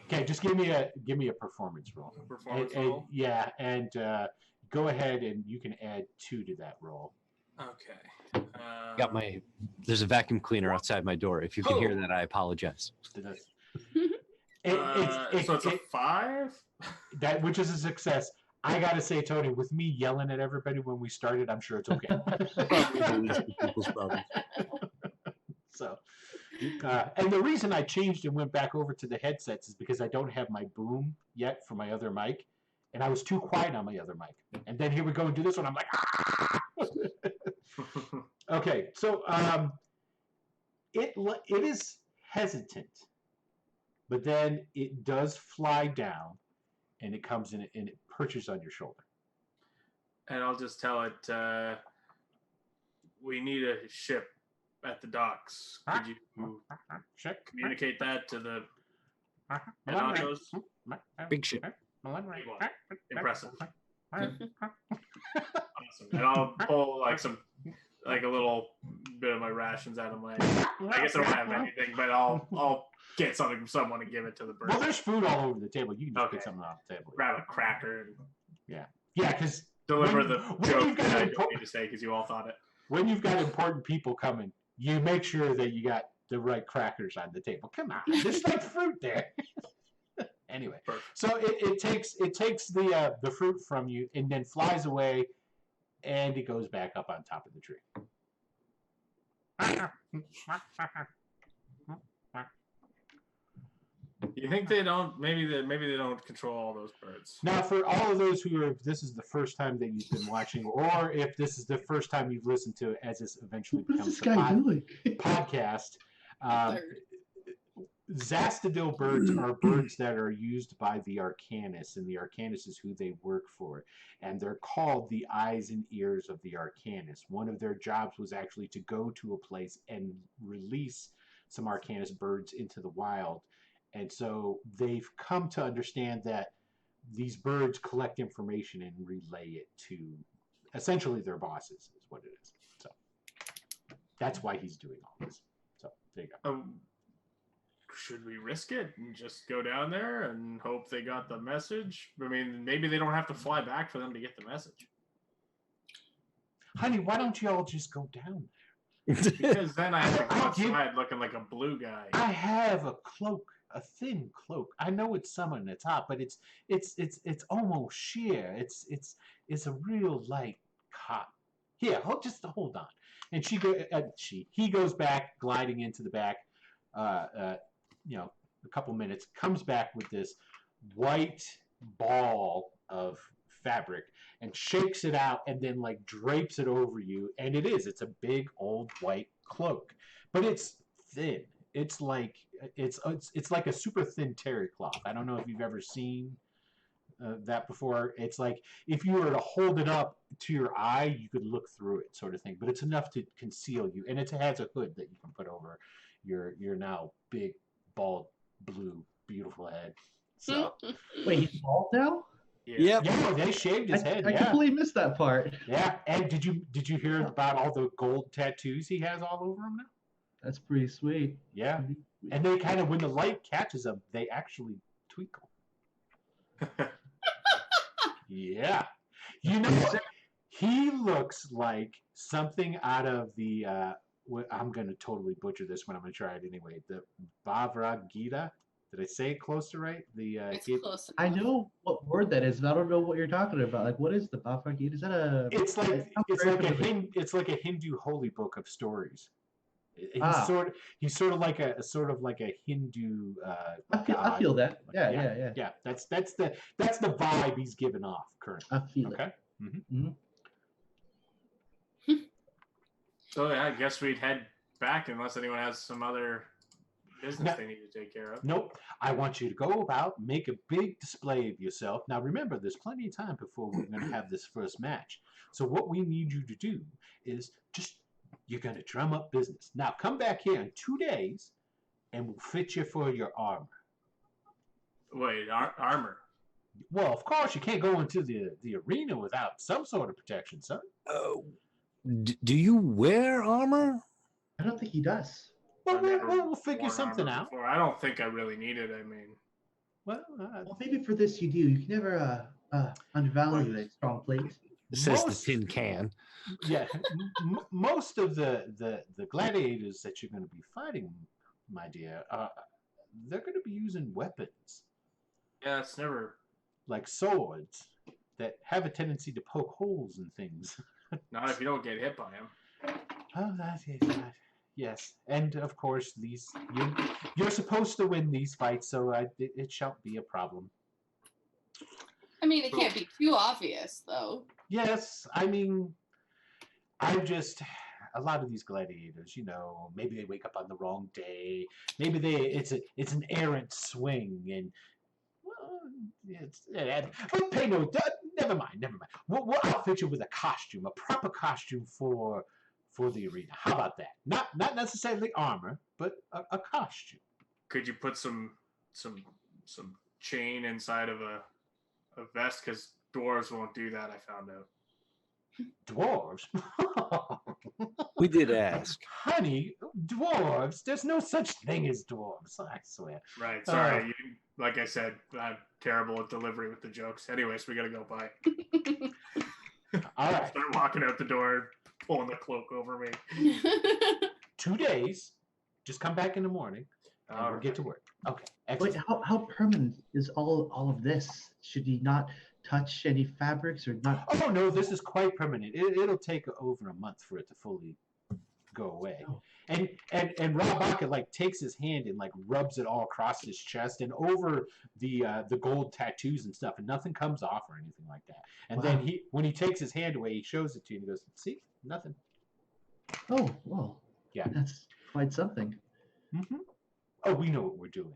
G: Okay, just give me a performance roll.
D: Roll?
G: Yeah, and go ahead and you can add 2 to that roll.
D: Okay.
C: There's a vacuum cleaner outside my door. If you can hear that, I apologize.
D: So it's a 5?
G: That, which is a success. I gotta say, Tony, with me yelling at everybody when we started, I'm sure it's okay. So, and the reason I changed and went back over to the headsets is because I don't have my boom yet for my other mic, and I was too quiet on my other mic. And then here we go and do this one. I'm like, ah! Okay, so it is hesitant, but then it does fly down, and it comes in and it perches on your shoulder.
D: And I'll just tell it, we need a ship at the docks. Could you communicate that to the head honchos?
C: Big ship.
D: Impressive. Awesome. And I'll pull like a little bit of my rations out of my. I guess I don't have anything, but I'll get something from someone and give it to the bird.
G: Well, there's food all over the table. You can just get something off the table.
D: Grab a cracker and
G: yeah, because
D: deliver the joke that I don't need to say because you all thought it.
G: When you've got important people coming, you make sure that you got the right crackers on the table. Come on, there's like fruit there. Anyway, so it takes the fruit from you and then flies away, and it goes back up on top of the tree.
D: You think they don't? Maybe they don't control all those birds.
G: Now, for all of those who are, if this is the first time that you've been watching, or if this is the first time you've listened to it, as this eventually becomes a podcast, Zastadil birds are birds that are used by the Arcanus, and the Arcanus is who they work for. And they're called the eyes and ears of the Arcanus. One of their jobs was actually to go to a place and release some Arcanus birds into the wild. And so they've come to understand that these birds collect information and relay it to essentially their bosses, is what it is. So that's why he's doing all this. So there you go.
D: Should we risk it and just go down there and hope they got the message? I mean, maybe they don't have to fly back for them to get the message.
G: Honey, why don't you all just go down
D: Because then I have to go
G: I'll give-
D: outside looking like a blue guy.
G: there? I have a cloak, a thin cloak. I know it's summer in the top, but it's almost sheer. It's a real light cotton. Here, hold on. And he goes back, gliding into the back. A couple minutes, comes back with this white ball of fabric and shakes it out and then like drapes it over you. And it's a big old white cloak, but it's thin. It's like like a super thin terry cloth. I don't know if you've ever seen that before. It's like if you were to hold it up to your eye, you could look through it, sort of thing. But it's enough to conceal you, and it has a hood that you can put over your now big, bald, blue, beautiful head. So
B: Wait, he's bald now?
C: Yep.
G: yeah, they shaved his head.
B: I
G: Yeah,
B: completely missed that part.
G: yeah. And did you hear about all the gold tattoos he has all over him now?
B: That's pretty sweet.
G: Yeah, and they kind of, when the light catches them, they actually twinkle. Yeah, you know what? He looks like something out of the. I'm going to totally butcher this, but I'm going to try it anyway. The Bhagavad Gita. Did I say it close to right?
F: It's close
B: I
F: enough.
B: know what word that is, but I don't know what you're talking about. Like, what is the Bhagavad Gita? Is that a?
G: It's like
B: I'm
G: it's like a Hindu holy book of stories. He's
B: Ah.
G: sort of like a Hindu.
B: I
G: god.
B: feel that. Yeah.
G: Yeah. That's the vibe he's giving off currently.
B: I feel
G: Okay.
D: So I guess we'd head back unless anyone has some other business
G: No.
D: they need to take care of.
G: Nope. I want you to go about, make a big display of yourself. Now remember, there's plenty of time before we're going to have this first match. So what we need you to do is you're going to drum up business. Now come back here in 2 days, and we'll fit you for your armor.
D: Wait, armor.
G: Well, of course, you can't go into the arena without some sort of protection, son.
C: Do you wear armor?
B: I don't think he does.
G: Well,
D: I've never
G: we'll figure
D: worn
G: something
D: armor
G: out.
D: before. I don't think I really need it. I mean,
G: Well,
B: Well, maybe for this you do. You can never undervalue a strong plate.
C: Says the
G: Most-
C: tin can.
G: yeah, most of the gladiators that you're going to be fighting, my dear, they're going to be using weapons
D: yeah, it's never.
G: like swords that have a tendency to poke holes in things.
D: Not if you don't get hit by him.
G: Oh, that is right. Yes, and of course you're supposed to win these fights, so it shan't be a problem.
F: I mean, it can't be too obvious, though.
G: Yes, I mean, a lot of these gladiators, maybe they wake up on the wrong day. Maybe it's an errant swing, and never mind. We'll outfit you with a costume, a proper costume for the arena. How about that? Not necessarily armor, but a costume.
D: Could you put some chain inside of a vest? Because dwarves won't do that. I found out.
G: Dwarves?
C: We did ask.
G: Honey, dwarves? There's no such thing as dwarves, I swear.
D: Right. Sorry. Like I said, I'm terrible at delivery with the jokes. Anyways, we gotta go by.
G: All right.
D: Start walking out the door, pulling the cloak over me.
G: 2 days. Just come back in the morning, and
D: All
G: we'll get to work. Okay.
B: Wait,
G: Excellent.
B: how permanent is all of this? Should he not touch any fabrics or not?
G: Oh no, this is quite permanent. It'll take over a month for it to fully go away.
B: Oh.
G: And Rob Baca takes his hand and rubs it all across his chest and over the gold tattoos and stuff, and nothing comes off or anything like that. And
B: Wow.
G: then when he takes his hand away, he shows it to you and he goes, "See, nothing."
B: Oh, well,
G: Yeah.
B: that's quite something.
G: Mm-hmm. Oh, we know what we're doing.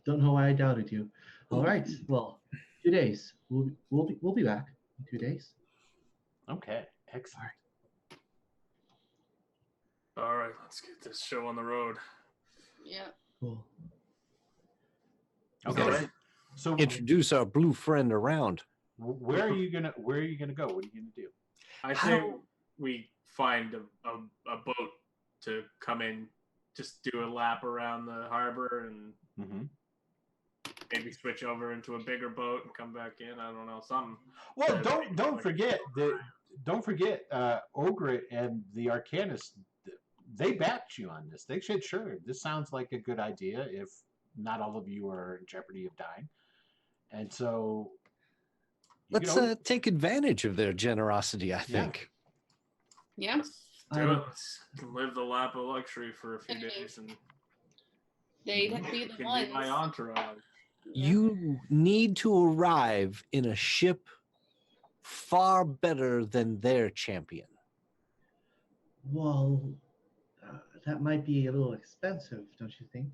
B: Don't know why I doubted you. All right. Well, 2 days. We'll be back in 2 days.
G: Okay, excellent.
D: All right, let's get this show on the road.
F: Yeah.
B: Cool.
G: Okay.
D: Okay.
G: So
C: Introduce our blue friend around.
G: where are you gonna go? What are you gonna do?
D: I say we find a boat to come in, just do a lap around the harbor, and
G: Mm-hmm.
D: maybe switch over into a bigger boat and come back in. I don't know, something.
G: Well,
D: Yeah,
G: don't forget Ogre and the Arcanist. They backed you on this. They said, sure, this sounds like a good idea if not all of you are in jeopardy of dying. And so
C: Let's take advantage of their generosity, I think.
F: Yeah.
D: Let's do it. Let's live the lap of luxury for a few days, and
F: They'd be the
D: can
F: ones.
D: be my entourage.
C: You need to arrive in a ship far better than their champion.
B: Well, that might be a little expensive, don't you think?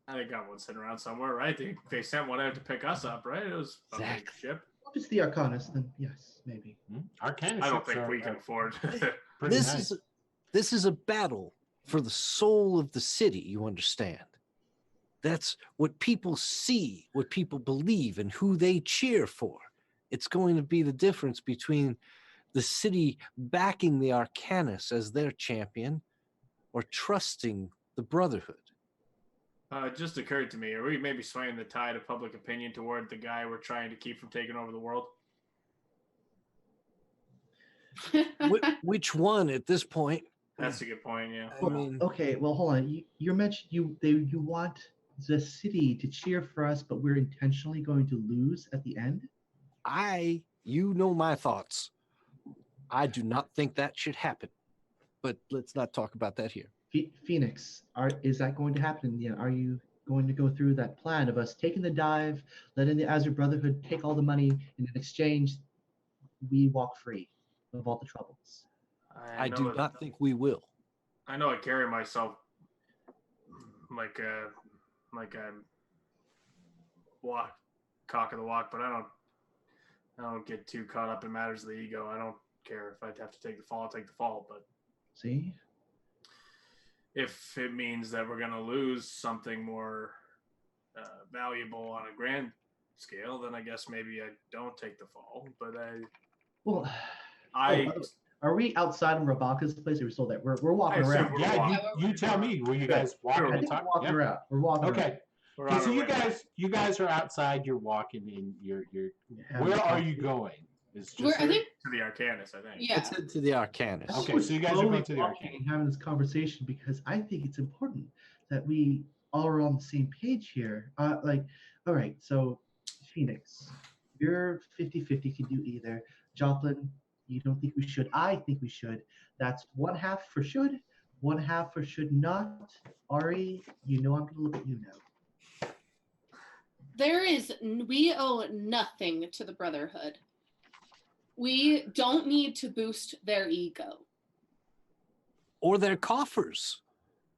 D: I think got one sitting around somewhere, right? They sent one out to pick us up, right? It was a big
C: Exactly.
D: ship.
B: If it's the Arcanist, then yes, maybe.
G: Arcanist.
D: I don't think we can afford.
G: Pretty
C: This
G: nice.
C: this is a battle for the soul of the city, you understand? That's what people see, what people believe, and who they cheer for. It's going to be the difference between the city backing the Arcanus as their champion or trusting the Brotherhood.
D: It just occurred to me, are we maybe swaying the tide of public opinion toward the guy we're trying to keep from taking over the world?
C: Which one at this point?
D: That's a good point, yeah.
C: I mean,
B: Okay, well, hold on. You mentioned you want the city to cheer for us, but we're intentionally going to lose at the end.
C: you know my thoughts. I do not think that should happen, but let's not talk about that here.
B: Phoenix, is that going to happen? Yeah, are you going to go through that plan of us taking the dive, letting the Azure Brotherhood take all the money, and in exchange, we walk free of all the troubles?
C: I do not think we will.
D: I know I carry myself like a cock of the walk, but I don't get too caught up in matters of the ego. I don't care if I'd have to take the fall, I'll take the fall. But
B: See,
D: if it means that we're going to lose something more valuable on a grand scale, then I guess maybe I don't take the fall. But
B: are we outside of Rabaka's place? Or are we still there? We're walking
D: I assume
B: around.
D: we're
G: Yeah,
D: walking.
G: you tell me. Were you guys walking
B: I
G: and
B: think we're
G: talking?
B: walking
G: Yeah.
B: around. We're walking around.
G: Okay.
D: We're
G: Okay,
D: on
G: so
D: our way.
G: you guys are outside. You're walking, and you're. Where are you going? It's just
F: I think,
D: To the Arcanus, I think.
F: yeah.
C: Let's head to the Arcanus.
G: Okay, so you guys are
B: Slowly
G: going to the
B: walking
G: Arcanus.
B: and having this conversation because I think it's important that we all are on the same page here. All right, so Phoenix, you're 50-50, can do either. Joplin, you don't think we should. I think we should. That's one half for should, one half for should not. Ari, you know I'm going to look at you now.
F: We owe nothing to the Brotherhood. We don't need to boost their ego.
C: Or their coffers.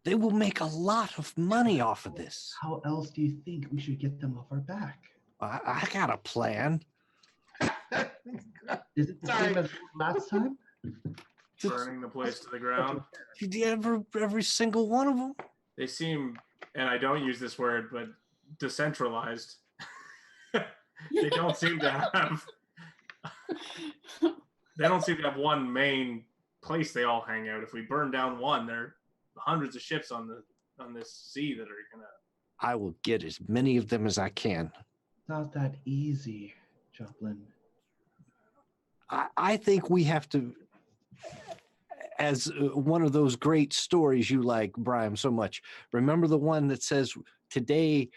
C: They will make a lot of money off of this.
B: How else do you think we should get them off our back?
C: I got a plan.
B: Is it the same as last time?
D: Burning the place to the ground.
C: Every single one of them.
D: They seem, and I don't use this word, but decentralized. They don't seem to have. They don't seem to have one main place they all hang out. If we burn down one, there are hundreds of ships on this sea that are gonna.
C: I will get as many of them as I can.
B: Not that easy, Joplin.
C: I think we have to, as one of those great stories you like, Brian, so much. Remember the one that says, "Today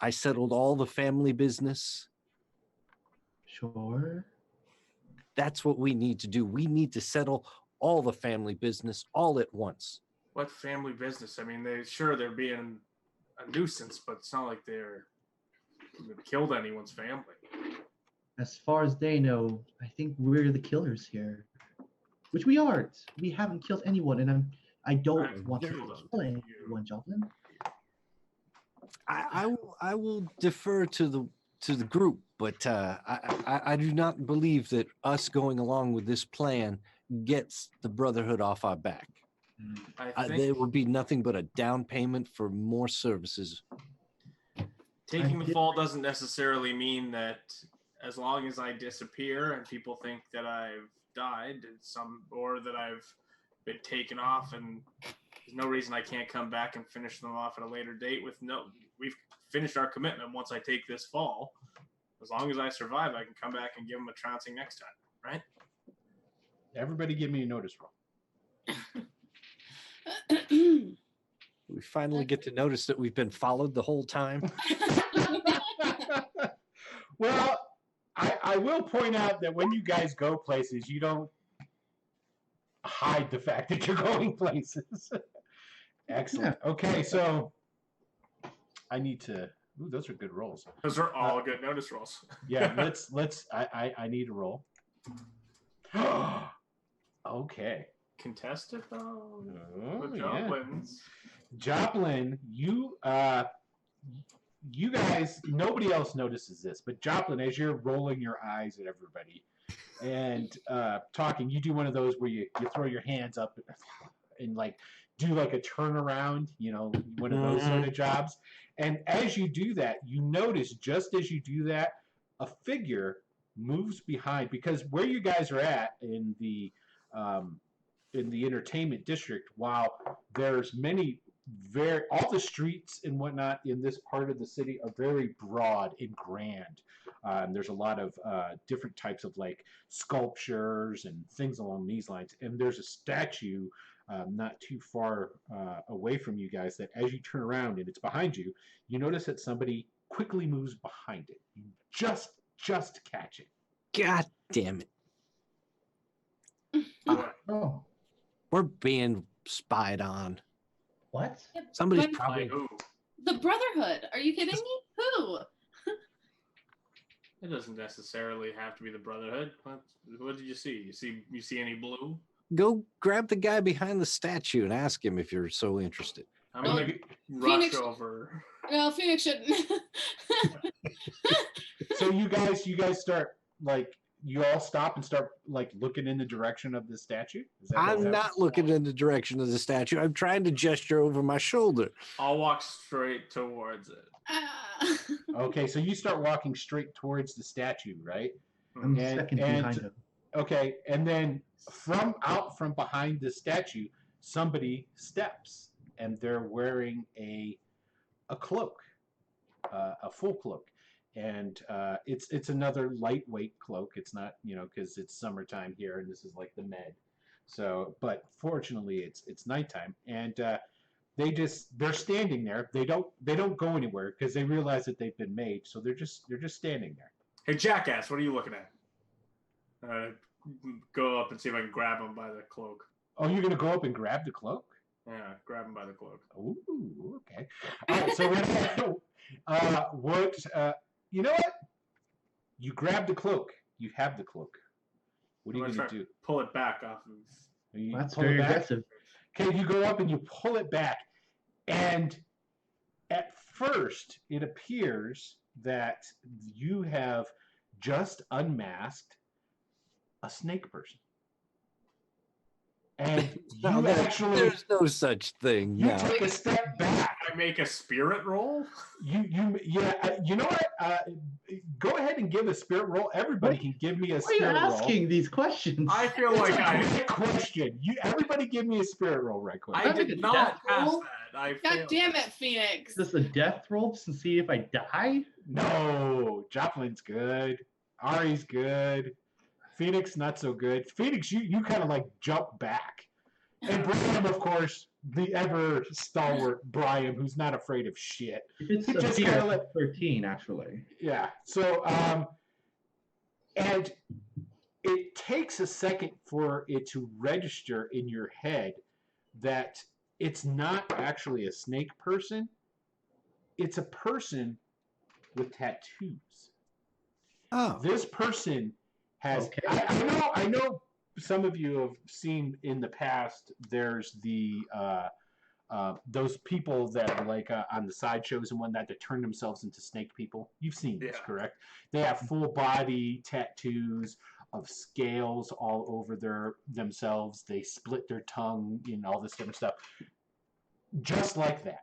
C: I settled all the family business."
B: Sure.
C: That's what we need to do. We need to settle all the family business all at once.
D: What family business? I mean, they're being a nuisance, but it's not like they're killed anyone's family.
B: As far as they know, I think we're the killers here. Which we aren't. We haven't killed anyone, and I don't
D: I've
B: want to
D: killed him.
B: kill anyone, Joplin.
C: I will defer to the group, but I do not believe that us going along with this plan gets the Brotherhood off our back.
D: I think
C: There will be nothing but a down payment for more services.
D: taking the fall doesn't necessarily mean that as long as I disappear and people think that I've died, or that I've been taken off, and there's no reason I can't come back and finish them off at a later date. We've finished our commitment once I take this fall. As long as I survive, I can come back and give them a trouncing next time, right?
G: Everybody give me a notice roll.
C: We finally get to notice that we've been followed the whole time.
G: Well, I will point out that when you guys go places, you don't hide the fact that you're going places. Excellent. Okay, so I need to. Ooh, those are good rolls.
D: Those are all good notice rolls.
G: Yeah, let's. I need a roll. Okay.
D: Contested though.
G: Oh,
D: With
G: yeah.
D: Joplins.
G: Joplin, you guys, nobody else notices this, but Joplin, as you're rolling your eyes at everybody and talking, you do one of those where you throw your hands up and like do like a turnaround, one of those sort of jobs. And as you do that, you notice just as you do that, a figure moves behind, because where you guys are at in the entertainment district, while there's all the streets and whatnot in this part of the city are very broad and grand. There's a lot of different types of like sculptures and things along these lines. And there's a statue not too far away from you guys that as you turn around and it's behind you, you notice that somebody quickly moves behind it. You just catch it.
C: God damn it.
B: Oh,
C: We're being spied on.
B: what?
C: Somebody's
F: But-
C: probably.
D: Like who?
F: The Brotherhood. Are you kidding me? Who?
D: It doesn't necessarily have to be the Brotherhood. What did you see? You see any blue?
C: Go grab the guy behind the statue and ask him if you're so interested.
D: I'm
F: Well,
D: gonna rush
F: Phoenix-
D: over.
F: Well, Phoenix shouldn't.
G: So you guys start like you all stop and start like looking in the direction of the statue.
C: I'm not looking in the direction of the statue. I'm trying to gesture over my shoulder.
D: I'll walk straight towards it.
F: Ah.
G: Okay, so you start walking straight towards the statue, right?
B: I'm
G: And-
B: second
G: and-
B: behind him.
G: Okay, and then from behind the statue, somebody steps, and they're wearing a cloak, a full cloak, and it's another lightweight cloak. It's not because it's summertime here, and this is like the Med. So, but fortunately, it's nighttime, and they're standing there. They don't go anywhere because they realize that they've been made. So they're just standing there.
D: Hey, jackass! What are you looking at? Go up and see if I can grab him by the cloak.
G: Oh, you're gonna go up and grab the cloak?
D: Yeah, grab him by the cloak.
G: Ooh, okay. All right, so you know what? You grab the cloak. You have the cloak. What are you
D: I'm
G: going
D: gonna
G: to do?
D: Pull it back off of.
G: You
B: That's
G: pull it
B: very
G: back?
B: aggressive.
G: Okay, you go up and you pull it back. And at first, it appears that you have just unmasked a snake person. And
C: No,
G: you actually
C: there's no such thing.
G: you
C: No.
G: take a step back.
D: I make a spirit roll.
G: You know what? Go ahead and give a spirit roll. Everybody can give me a
B: Why are you
G: spirit roll.
B: asking these questions?
D: I feel
G: It's
D: like
G: a great question. Everybody give me a spirit roll right quick.
D: I
B: I make
D: did
B: a
D: not
B: death
D: pass
B: roll?
D: that. I
F: God
D: failed
F: damn
D: that.
F: it, Phoenix.
B: Is this a death roll to see if I die?
G: No, Joplin's good. Ari's good. Phoenix not so good. Phoenix, you kind of like jump back. And Brian, of course, the ever stalwart Brian, who's not afraid of shit.
B: If it's
G: He
B: a
G: just
B: fear,
G: kinda
B: it's 13, actually.
G: Yeah. So, and it takes a second for it to register in your head that it's not actually a snake person. It's a person with tattoos.
C: Oh,
G: This person has.
B: Okay.
G: I know. some of you have seen in the past, there's the those people that are like on the sideshows and whatnot that turn themselves into snake people. You've seen this,
D: Yeah.
G: correct? They have full body tattoos of scales all over themselves. They split their tongue and all this different stuff. Just like that.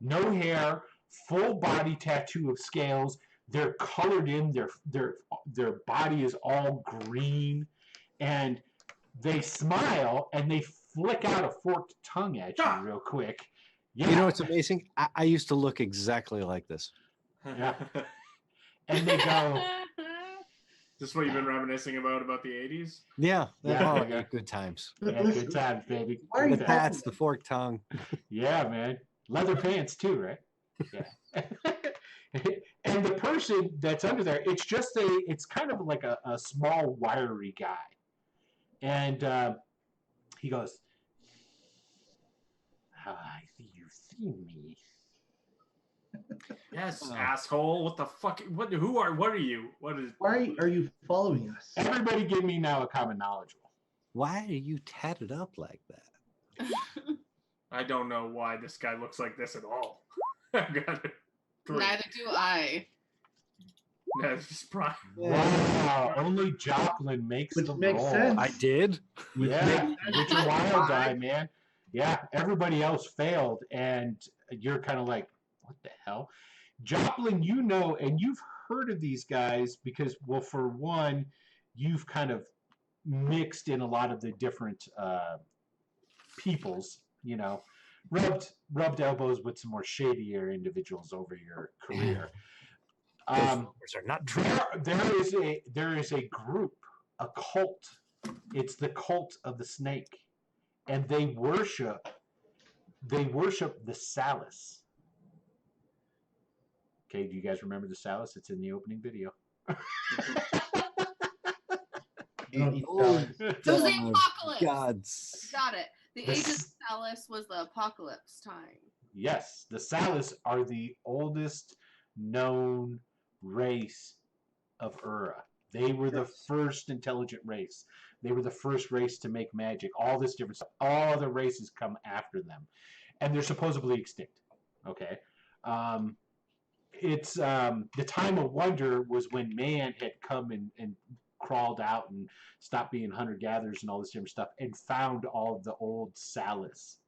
G: No hair, full body tattoo of scales. They're colored in. Their body is all green, and they smile and they flick out a forked tongue at you real quick. Yeah.
C: You know what's amazing? I used to look exactly like this.
G: Yeah. And they go,
D: This is what you've been reminiscing about the 80s?
C: Yeah.
G: Yeah.
C: Oh, yeah, good times.
G: yeah, good times, baby.
B: Why are you
C: The
G: Good
B: calling
G: times.
C: tats, the forked tongue.
G: Yeah, man. Leather pants too, right? Yeah. And the person that's under there, it's kind of like a small, wiry guy. And he goes, I see you've seen me.
D: Yes,
C: Oh.
D: asshole. What the fuck? What are you? What is
B: Why are you following us?
G: Everybody give me now a common knowledge roll.
C: Why are you tatted up like that?
D: I don't know why this guy looks like this at all. I got it.
F: Neither do I.
D: That's just pride.
G: Wow, only Joplin makes
B: Which
G: the
B: makes
G: roll.
B: sense.
C: I did.
G: Yeah, with your wild eye, man. Yeah, everybody else failed, and you're kind of like, what the hell? Joplin, you know, and you've heard of these guys because, well, for one, you've kind of mixed in a lot of the different peoples, you know, rubbed elbows with some more shadier individuals over your career.
C: Those rumors are not true.
G: There is a group, a cult. It's the cult of the snake, and they worship the Salus. Okay, do you guys remember the Salus? It's in the opening video.
B: You don't eat
C: Oh,
B: salads.
F: It was the
C: Oh,
F: apocalypse.
C: Gods.
F: Got it. The
G: The
F: age of
G: s-
F: Salus was the apocalypse time.
G: Yes, the Salus are the oldest known race of Ura. They were the first intelligent race. They were the first race to make magic. All this different stuff. All other races come after them, and they're supposedly extinct. Okay, it's the time of wonder was when man had come and crawled out and stopped being hunter-gatherers and all this different stuff and found all of the old Salus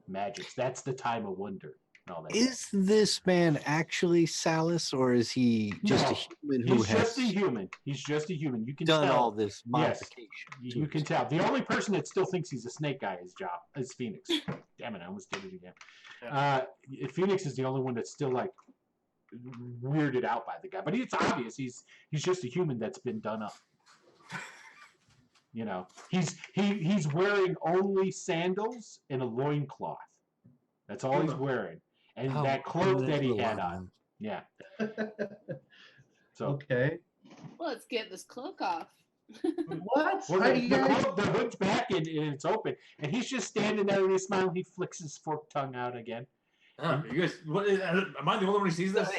G: magics. That's the time of wonder and all that stuff.
C: Is this man actually Salus, or is he just
G: No,
C: a human who
G: He's
C: has
G: just a human. He's just a human. You can
C: done
G: tell.
C: all this modification? to
G: You can
C: himself?
G: tell. The only person that still thinks he's a snake guy is Phoenix. Damn it, I almost did it again. Phoenix is the only one that's still like weirded out by the guy, but it's obvious he's just a human that's been done up. You know, he's wearing only sandals and a loincloth. That's all he's wearing, and
C: Oh,
G: that cloak
C: that's
G: that he
C: a
G: had
C: lot,
G: on.
C: man.
G: Yeah. So.
B: Okay.
F: Let's get this cloak off.
B: What?
G: Well,
B: Are
G: the,
B: you
G: the,
B: guys-
G: hood, the hood's back and it's open, and he's just standing there and he's smiling. He flicks his forked tongue out again.
D: You guys, what is, am I the only one who sees this?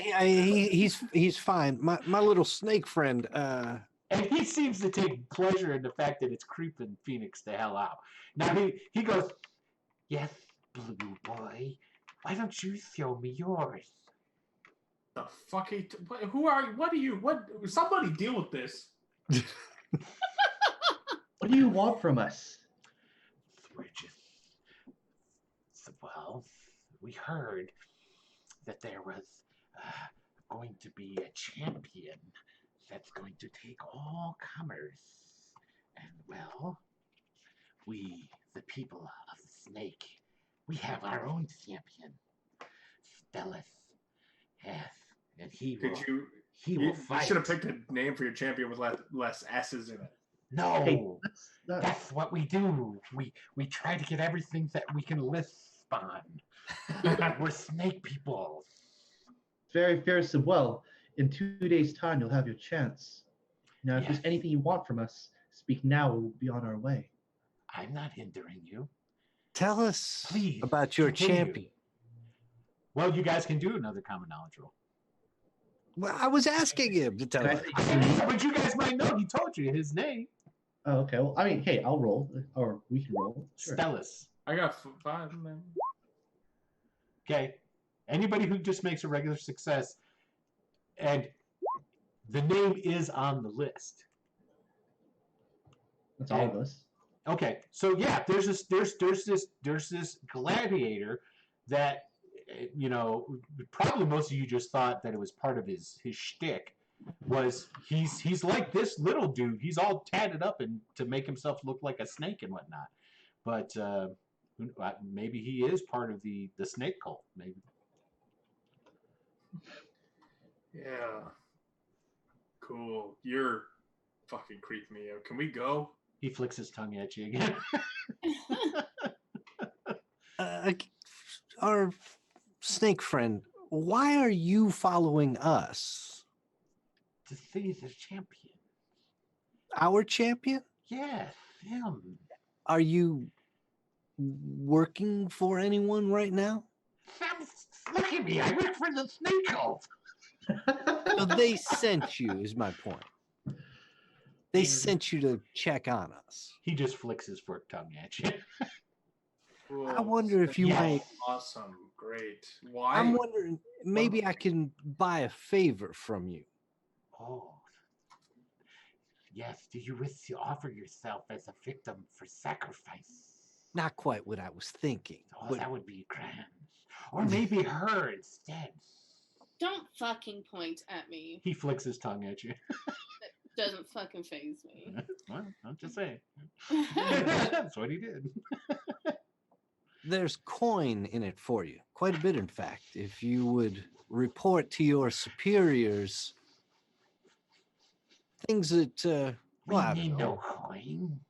C: He's fine. My little snake friend.
G: And he seems to take pleasure in the fact that it's creeping Phoenix the hell out. Now he goes, yes, blue boy, why don't you show me yours?
D: The fuck? Who are you? What are you? What? Somebody deal with this.
B: What do you want from us?
G: We're just, well, we heard that there was going to be a champion that's going to take all comers. And, well, we, the people of the snake, we have our own champion, Stellus. Yes, and he will, he will
D: You
G: fight.
D: should have picked a name for your champion with less S's in it.
G: No,
B: Hey, that's
G: that's what we do. We try to get everything that we can lisp on. We're snake people.
B: very fair. So, well, in 2 days' time, you'll have your chance. Now, if
G: Yes.
B: there's anything you want from us, speak now. We'll be on our way.
G: I'm not hindering you.
C: Tell us
G: Please,
C: about your
G: continue.
C: champion.
G: Well, you guys can do another common knowledge roll.
C: Well, I was asking him to tell
B: Can I
C: us.
B: say-
G: But you guys might know. He told you his name.
B: Oh, okay. Well, I mean, hey, I'll roll, or we can roll. Sure.
G: Stellus.
D: I got 5, man.
G: Okay. Anybody who just makes a regular success, and the name is on the list.
B: That's all of us.
G: Okay, so yeah, there's this gladiator that probably most of you just thought that it was part of his shtick. Was he's like this little dude? He's all tatted up and to make himself look like a snake and whatnot. But maybe he is part of the snake cult. Maybe.
D: Yeah. Cool. You're fucking creeping me out. Can we go?
G: He flicks his tongue at you again.
C: Our snake friend, why are you following us?
G: To see the champion.
C: Our champion?
G: Yes, him.
C: Are you working for anyone right now?
G: Look at me. I work for the snake cult.
C: So they sent you, is my point. They sent you to check on us.
G: He just flicks his forked tongue at you.
D: Cool.
C: I wonder if you might.
D: Awesome. Great. Why?
C: I'm wondering, maybe I can buy a favor from you.
G: Oh. Yes, do you wish to offer yourself as a victim for sacrifice?
C: Not quite what I was thinking.
G: Oh,
C: but
G: that would be grand. Or maybe her instead.
F: Don't fucking point at me.
G: He flicks his tongue at you.
F: Doesn't fucking faze me.
G: Well, I'm just saying. That's what he did.
C: there's coin in it for you. Quite a bit, in fact. If you would report to your superiors things that,
G: We
C: well, I don't
G: need
C: know.
G: no coin.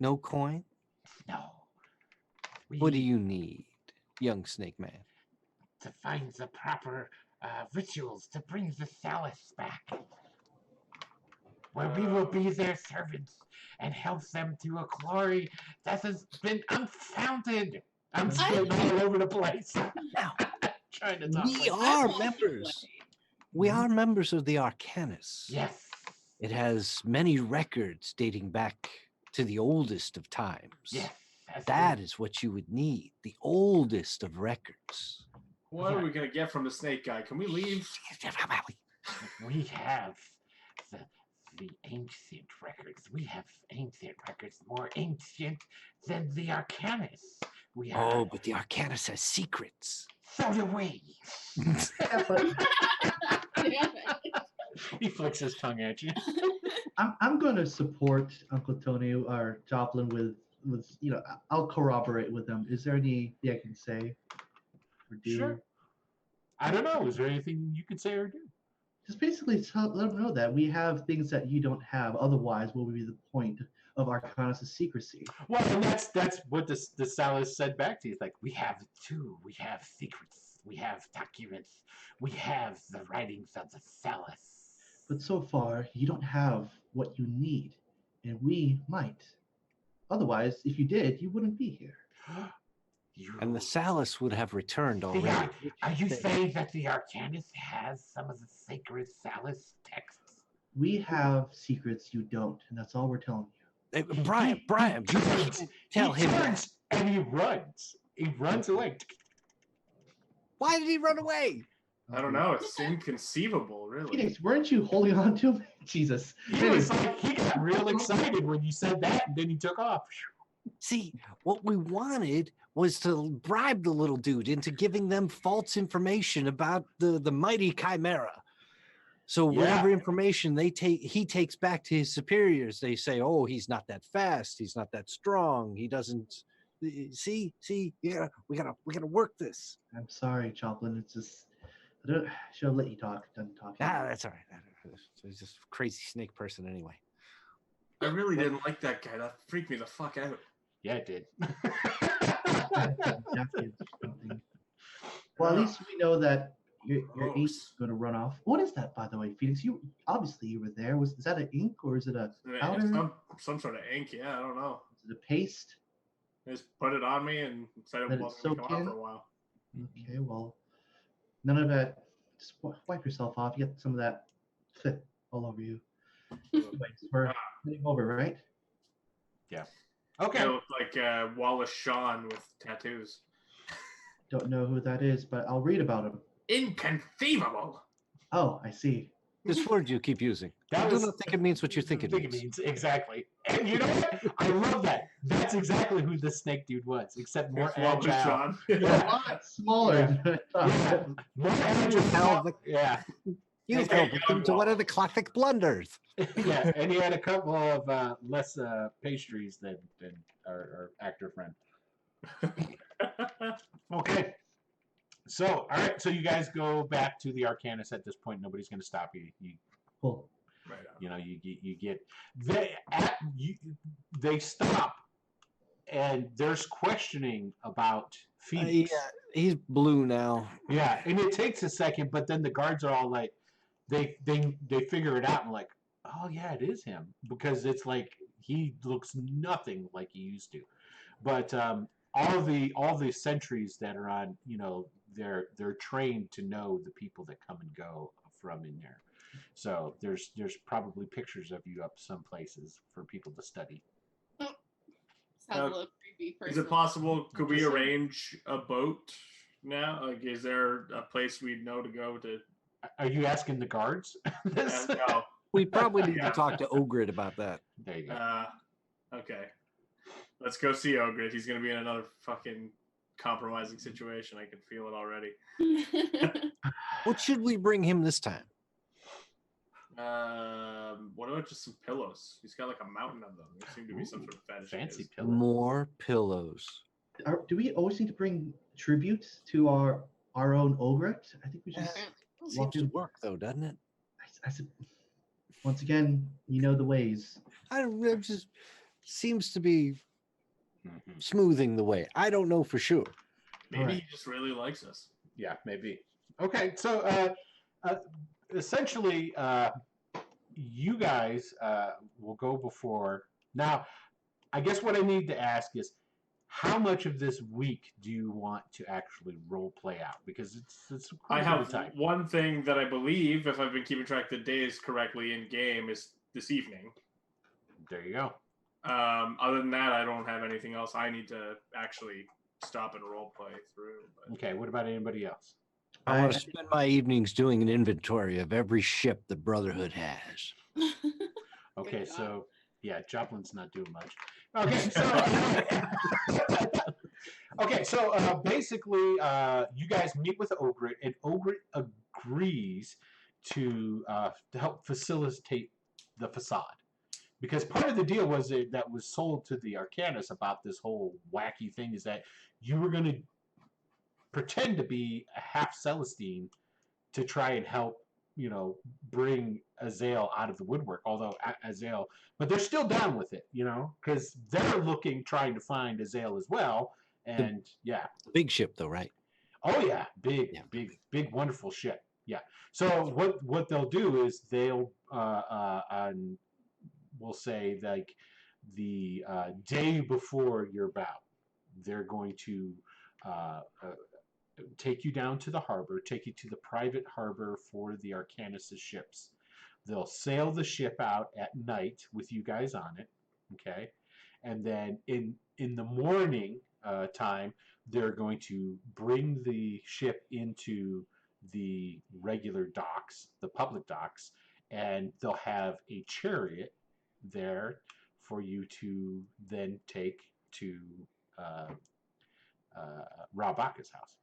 C: No coin?
G: No.
C: What do you need, young snake man?
G: To find the proper rituals to bring the Salus back. Where we will be their servants and help them to a glory that has been unfounded. I'm spilling all over the place.
C: Now,
G: Trying to talk
C: we
G: like
C: are
F: that.
C: members. We are members of the Arcanus.
G: Yes.
C: It has many records dating back to the oldest of times.
G: Yes.
C: That is what you would need. The oldest of records.
D: What are we going to get from the snake guy? Can we leave?
G: We have the ancient records. We have ancient records more ancient than the Arcanus. We have,
C: Oh, but the Arcanus has secrets.
G: so do we. He flicks his tongue at you.
B: I'm going to support Uncle Tony or Joplin with I'll corroborate with them. Is there anything I can say or do?
G: Sure. I don't know. Is there anything you could say or do?
B: Just basically let them know that we have things that you don't have. Otherwise, what would be the point of Arcanus' secrecy?
G: Well, and that's what the Salus said back to you. It's like, we have too. We have secrets. We have documents. We have the writings of the Salus.
B: But so far, you don't have what you need, and we might. Otherwise, if you did, you wouldn't be here.
C: And the Salus would have returned already.
G: Are you saying that the Arcanus has some of the sacred Salus texts?
B: We have secrets you don't, and that's all we're telling you.
C: Brian, you can't tell him that.
G: And he runs. He runs away.
C: Why did he run away?
D: I don't know. It's inconceivable, really.
B: Phoenix, weren't you holding on to him? Jesus.
G: He was like, he got real excited when you said that, and then he took off.
C: See, what we wanted was to bribe the little dude into giving them false information about the Mighty Chimera. So whatever information he takes back to his superiors. They say, "Oh, he's not that fast. He's not that strong. He doesn't see. Yeah, we gotta work this."
B: I'm sorry, Joplin. It's just I should have let you talk. Done talking.
C: That's all right. He's just a crazy snake person anyway.
D: I really didn't like that guy. That freaked me the fuck out.
G: Yeah, it did.
B: Well, at least we know that your
D: Gross.
B: ink's going to run off. What is that, by the way, Phoenix? You were there. Is that an ink or is it a powder?
D: Some sort of ink. Yeah, I don't know.
B: Is it a paste?
D: They just put it on me and said it
B: Let it
D: wasn't going to
B: soak
D: come out
B: in?
D: for a while.
B: Okay, well, none of that. Just wipe yourself off. You get some of that all over you. Anyways, we're heading over, right?
G: Okay.
D: They look like Wallace Shawn with tattoos.
B: Don't know who that is, but I'll read about him.
D: Inconceivable.
B: Oh, I see.
C: This word you keep using.
G: That
C: I do
G: was-
C: not think it means what you think it means.
G: Exactly. And you know what? I love that. That's exactly who this snake dude was, except more
D: It's Wallace
G: agile.
D: Shawn.
B: A lot smaller
G: Yeah.
B: than I thought.
G: More agile. Yeah.
C: You
G: Okay,
C: fell victim to one of the classic blunders.
G: Yeah. And he had a couple of less pastries than our actor friend. Okay. So, all right. So you guys go back to the Arcanus at this point. Nobody's going to stop you.
B: Cool.
D: Right on.
G: You know, you get they stop, and there's questioning about Phoenix.
C: Yeah, he's blue now.
G: Yeah, and it takes a second, but then the guards are all like, they figure it out and like, oh yeah, it is him, because it's like he looks nothing like he used to. But all the sentries that are on, you know, they're trained to know the people that come and go from in there. So there's probably pictures of you up some places for people to study.
F: Sounds a little creepy.
D: Is
F: Personally.
D: it possible? Could we arrange a boat now? Like, is there a place we'd know to go to?
G: Are you asking the guards? This?
D: No.
C: We probably need
D: Yeah.
C: to talk to Ogrid about that.
G: There you go.
D: Okay. Let's go see Ogre. He's gonna be in another fucking compromising situation. I can feel it already.
C: What should we bring him this time?
D: What about just some pillows? He's got like a mountain of them. There seem to be some sort of fetish. of
G: Fancy
D: his.
G: pillow.
C: More pillows.
B: Do we always need to bring tribute to our own ogre? I think we just.
C: Seems to work though, doesn't it?
B: I said, once again, you know the ways.
C: I don't know. It just seems to be
G: Mhm.
C: smoothing the way. I don't know for sure.
D: Maybe
B: Alright.
D: he just really likes us.
G: Yeah, maybe. Okay, so essentially, you guys will go before. Now, I guess what I need to ask is, how much of this week do you want to actually role play out? Because it's quite
D: I
G: a bit of
D: have
G: time.
D: one thing that I believe, if I've been keeping track of the days correctly in game, is this evening.
G: There you go.
D: Other than that, I don't have anything else I need to actually stop and role play through. But
G: Okay, what about anybody else?
C: I want to spend my evenings doing an inventory of every ship the Brotherhood has.
G: Okay,
F: Good job.
G: so yeah, Joplin's not doing much. Okay, so basically, you guys meet with Ogre, and Ogre agrees to help facilitate the facade, because part of the deal was that was sold to the Arcanus about this whole wacky thing is that you were going to pretend to be a half Celestine to try and help, you know, bring Azael out of the woodwork. Although Azael, but they're still down with it, you know, because they're trying to find Azael as well. And yeah,
C: The big ship, though, right?
G: oh yeah, big,
C: Yeah.
G: big, wonderful ship. Yeah. So what they'll do is they'll we'll say like the day before your bout, they're going to take you down to the harbor, take you to the private harbor for the Arcanus' ships. They'll sail the ship out at night with you guys on it, okay? And then in the morning time, they're going to bring the ship into the regular docks, the public docks, and they'll have a chariot there for you to then take to Rabaka's house.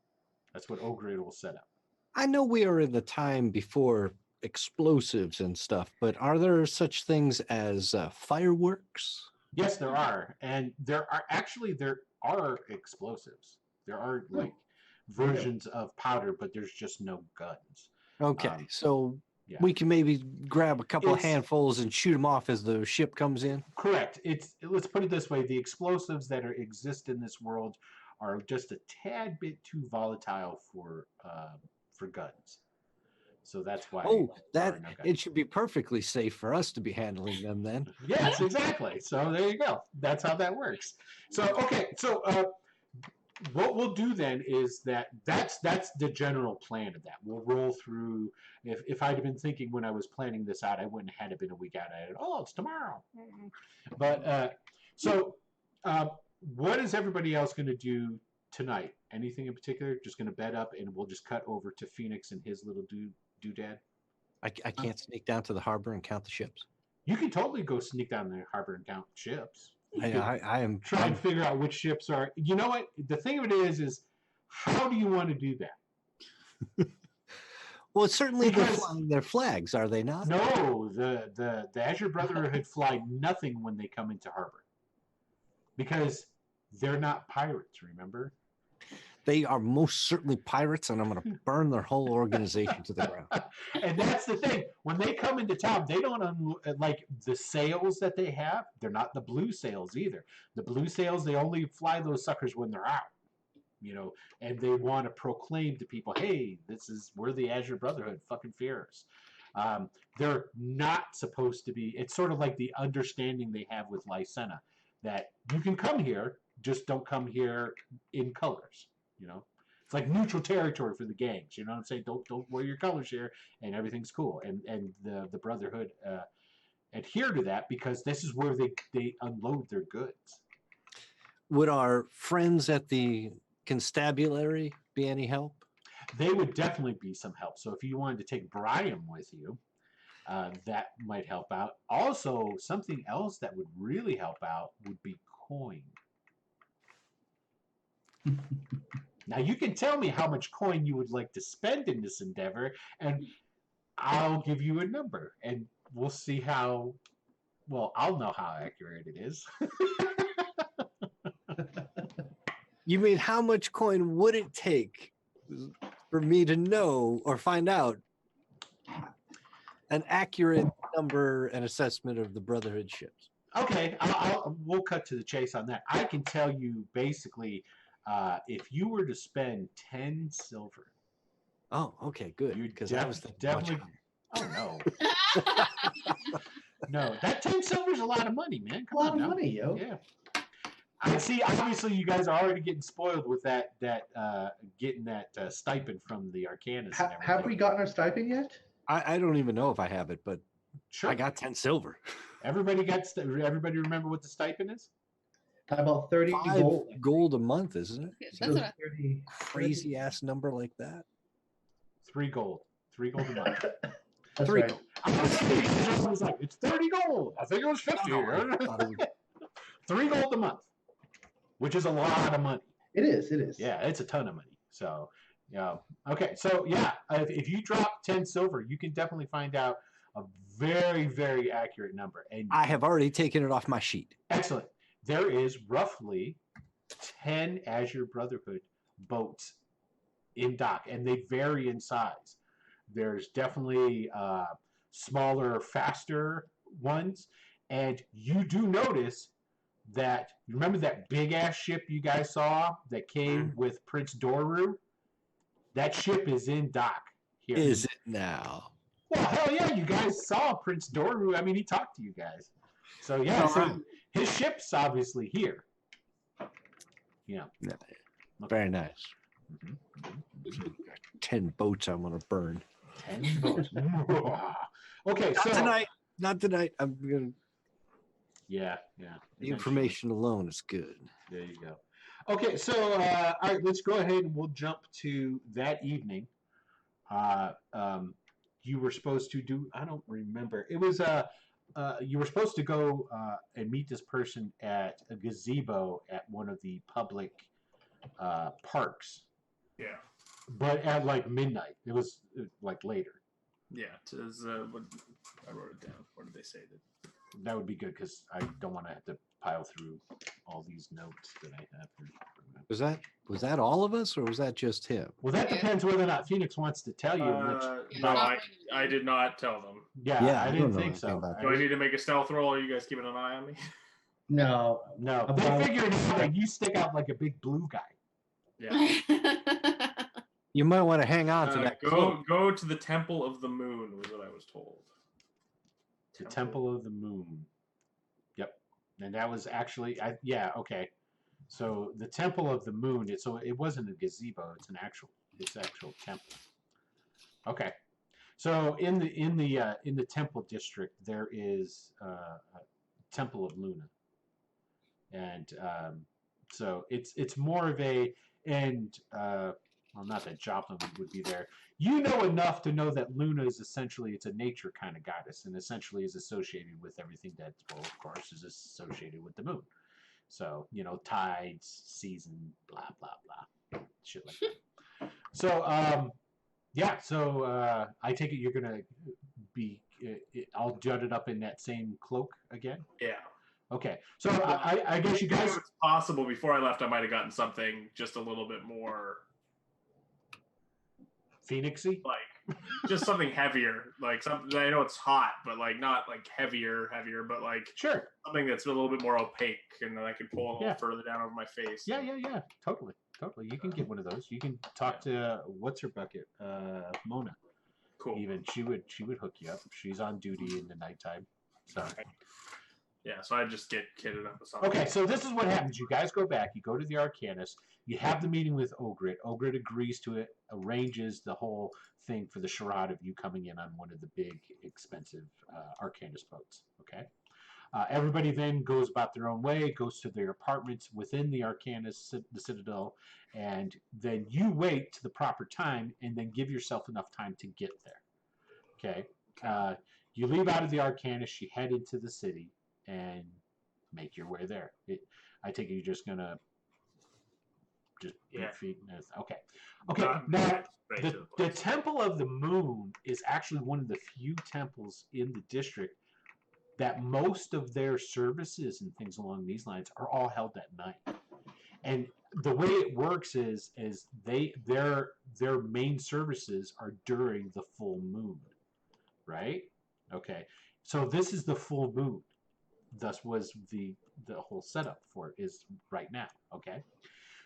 G: That's what Ogrid will set up.
C: I know we are in the time before explosives and stuff, but are there such things as fireworks?
G: Yes, there are, and there are explosives. There are like versions of powder, but there's just no guns.
C: Okay, so
G: yeah.
C: we can maybe grab a couple of
G: It's-
C: handfuls and shoot them off as the ship comes in.
G: Correct. Let's put it this way: the explosives that exist in this world are just a tad bit too volatile for guns. So that's why.
C: Oh,
G: there are no guns.
C: it should be perfectly safe for us to be handling them then.
G: Yes, exactly. So there you go. That's how that works. So okay, so what we'll do then is that's the general plan of that. We'll roll through. If I'd have been thinking when I was planning this out, I wouldn't have had it been a week out. It's tomorrow. But what is everybody else going to do tonight? Anything in particular? Just going to bed up, and we'll just cut over to Phoenix and his little doodad.
C: I can't sneak down to the harbor and count the ships.
G: You can totally go sneak down the harbor and count ships.
C: I am
G: Try and figure out which ships are. You know what? The thing of it is how do you want to do that?
C: Well, certainly they're
G: Because-
C: flying their flags, are they not?
G: No, the Azure Brotherhood fly nothing when they come into harbor because they're not pirates. Remember?
C: They are most certainly pirates, and I'm going to burn their whole organization to the ground.
G: And that's the thing. When they come into town, they don't like the sails that they have. They're not the blue sails either. The blue sails, they only fly those suckers when they're out. And they want to proclaim to people, hey, we're the Azure Brotherhood, fucking fears. They're not supposed to be. It's sort of like the understanding they have with Lysenna, that you can come here, just don't come here in colors. It's like neutral territory for the gangs. You know what I'm saying? Don't wear your colors here, and everything's cool. And the Brotherhood adhere to that because this is where they unload their goods.
C: Would our friends at the constabulary be any help?
G: They would definitely be some help. So if you wanted to take Brian with you, that might help out. Also, something else that would really help out would be coin. Now, you can tell me how much coin you would like to spend in this endeavor, and I'll give you a number, and we'll see I'll know how accurate it is.
C: You mean how much coin would it take for me to know or find out an accurate number and assessment of the Brotherhood ships?
G: Okay, we'll cut to the chase on that. I can tell you basically, if you were to spend 10 silver.
C: Oh, okay, good.
G: You
C: Because I was thinking much
G: definitely.
C: higher.
G: Oh no. No, that 10 silver is a lot of money, man. Come
B: A lot
G: on
B: of
G: now.
B: money, yo.
G: Yeah. I see. Obviously, you guys are already getting spoiled with that getting that stipend from the Arcanus. And everything.
B: Have we gotten our stipend yet?
C: I don't even know if I have it, but
G: Sure.
C: I got 10 silver.
G: Everybody everybody remember what the stipend is?
B: About 30
C: 5
B: gold.
C: gold a month, isn't it?
F: That's what I,
B: 30,
C: Crazy ass number like that.
G: 3 gold. 3 gold a month.
B: That's
C: 3
B: right.
C: gold.
G: I was like, it's 30 gold. I think it was 50.
C: No, I thought it was-
G: 3 gold a month, which is a lot of money.
B: It is. It is.
G: Yeah, it's a ton of money. So, yeah. Okay, so yeah, if you drop 10 silver, you can definitely find out a very, very accurate number. And
C: I have already taken it off my sheet.
G: excellent. There is roughly 10 Azure Brotherhood boats in dock, and they vary in size. There's definitely smaller, faster ones, and you do notice that. Remember that big ass ship you guys saw that came with Prince Doru? That ship is in dock here.
C: Is it now?
G: Well, hell yeah, you guys saw Prince Doru. I mean, he talked to you guys. So yeah, so his ship's obviously here. Yeah.
C: Very nice.
G: Mm-hmm.
C: 10 boats I'm going to burn.
G: 10 boats. Okay,
C: Not
G: so
C: tonight. Not tonight. I'm going to.
G: yeah.
C: The information alone is good.
G: There you go. Okay, so all right, let's go ahead and we'll jump to that evening. You were supposed to do. I don't remember. It was you were supposed to go and meet this person at a gazebo at one of the public parks,
D: Yeah.
G: but at like midnight. It was like later.
D: Yeah. It is, what, I wrote it down. What did they say?
G: That would be good because I don't want to have to pile through all these notes that I have.
C: Was that all of us, or was that just him?
G: Well, that
F: Yeah.
G: depends whether or not Phoenix wants to tell you.
D: No, I did not tell them.
G: Yeah,
C: Yeah,
G: I
C: I
G: didn't
C: don't know
G: think so.
C: anything about
D: Do I need to make a stealth roll? Are you guys keeping an eye on me?
B: No.
G: No,
B: About-
G: they figured out that you stick out like a big blue guy.
D: Yeah.
C: You might want to hang on to that. cloak.
D: Go to the Temple of the Moon was what I was told.
G: The Temple of the Moon. Yep, and that was actually, yeah, okay. So the Temple of the Moon. It wasn't a gazebo. It's actual temple. Okay. So in the temple district there is a Temple of Luna, and so it's more of a well, not that Joplin would be there. You know enough to know that Luna is essentially it's a nature kind of goddess, and essentially is associated with everything that, well, of course, is associated with the moon. So tides, season, blah blah blah, shit like that. So yeah, so I take it you're gonna be all jutted up in that same cloak again.
D: Yeah.
G: Okay, so I guess you guys.
D: If it's possible, before I left, I might have gotten something just a little bit more
G: Phoenixy,
D: like just something heavier, like something. I know it's hot, but like not like heavier, but like
G: sure,
D: something that's a little bit more opaque and that I can pull a little
G: Yeah.
D: further down over my face.
G: yeah, totally. You can get one of those. You can talk to what's her bucket, Mona.
D: Cool.
G: Even she would hook you up. She's on duty in the nighttime. So.
D: Yeah, so I just get kitted up with something.
G: Okay, so this is what happens. You guys go back. You go to the Arcanist. You have the meeting with Ogret. Ogret agrees to it, arranges the whole thing for the charade of you coming in on one of the big, expensive Arcanist boats. Okay? Everybody then goes about their own way, goes to their apartments within the Arcanist, the Citadel, and then you wait to the proper time and then give yourself enough time to get there. Okay? You leave out of the Arcanist. You head into the city and make your way there. I take it you're just gonna just put your feet in this. Okay. Now the Temple of the Moon is actually one of the few temples in the district that most of their services and things along these lines are all held at night. And the way it works is their main services are during the full moon, right? Okay. So this is the full moon. Thus was the whole setup for it is right now. Okay,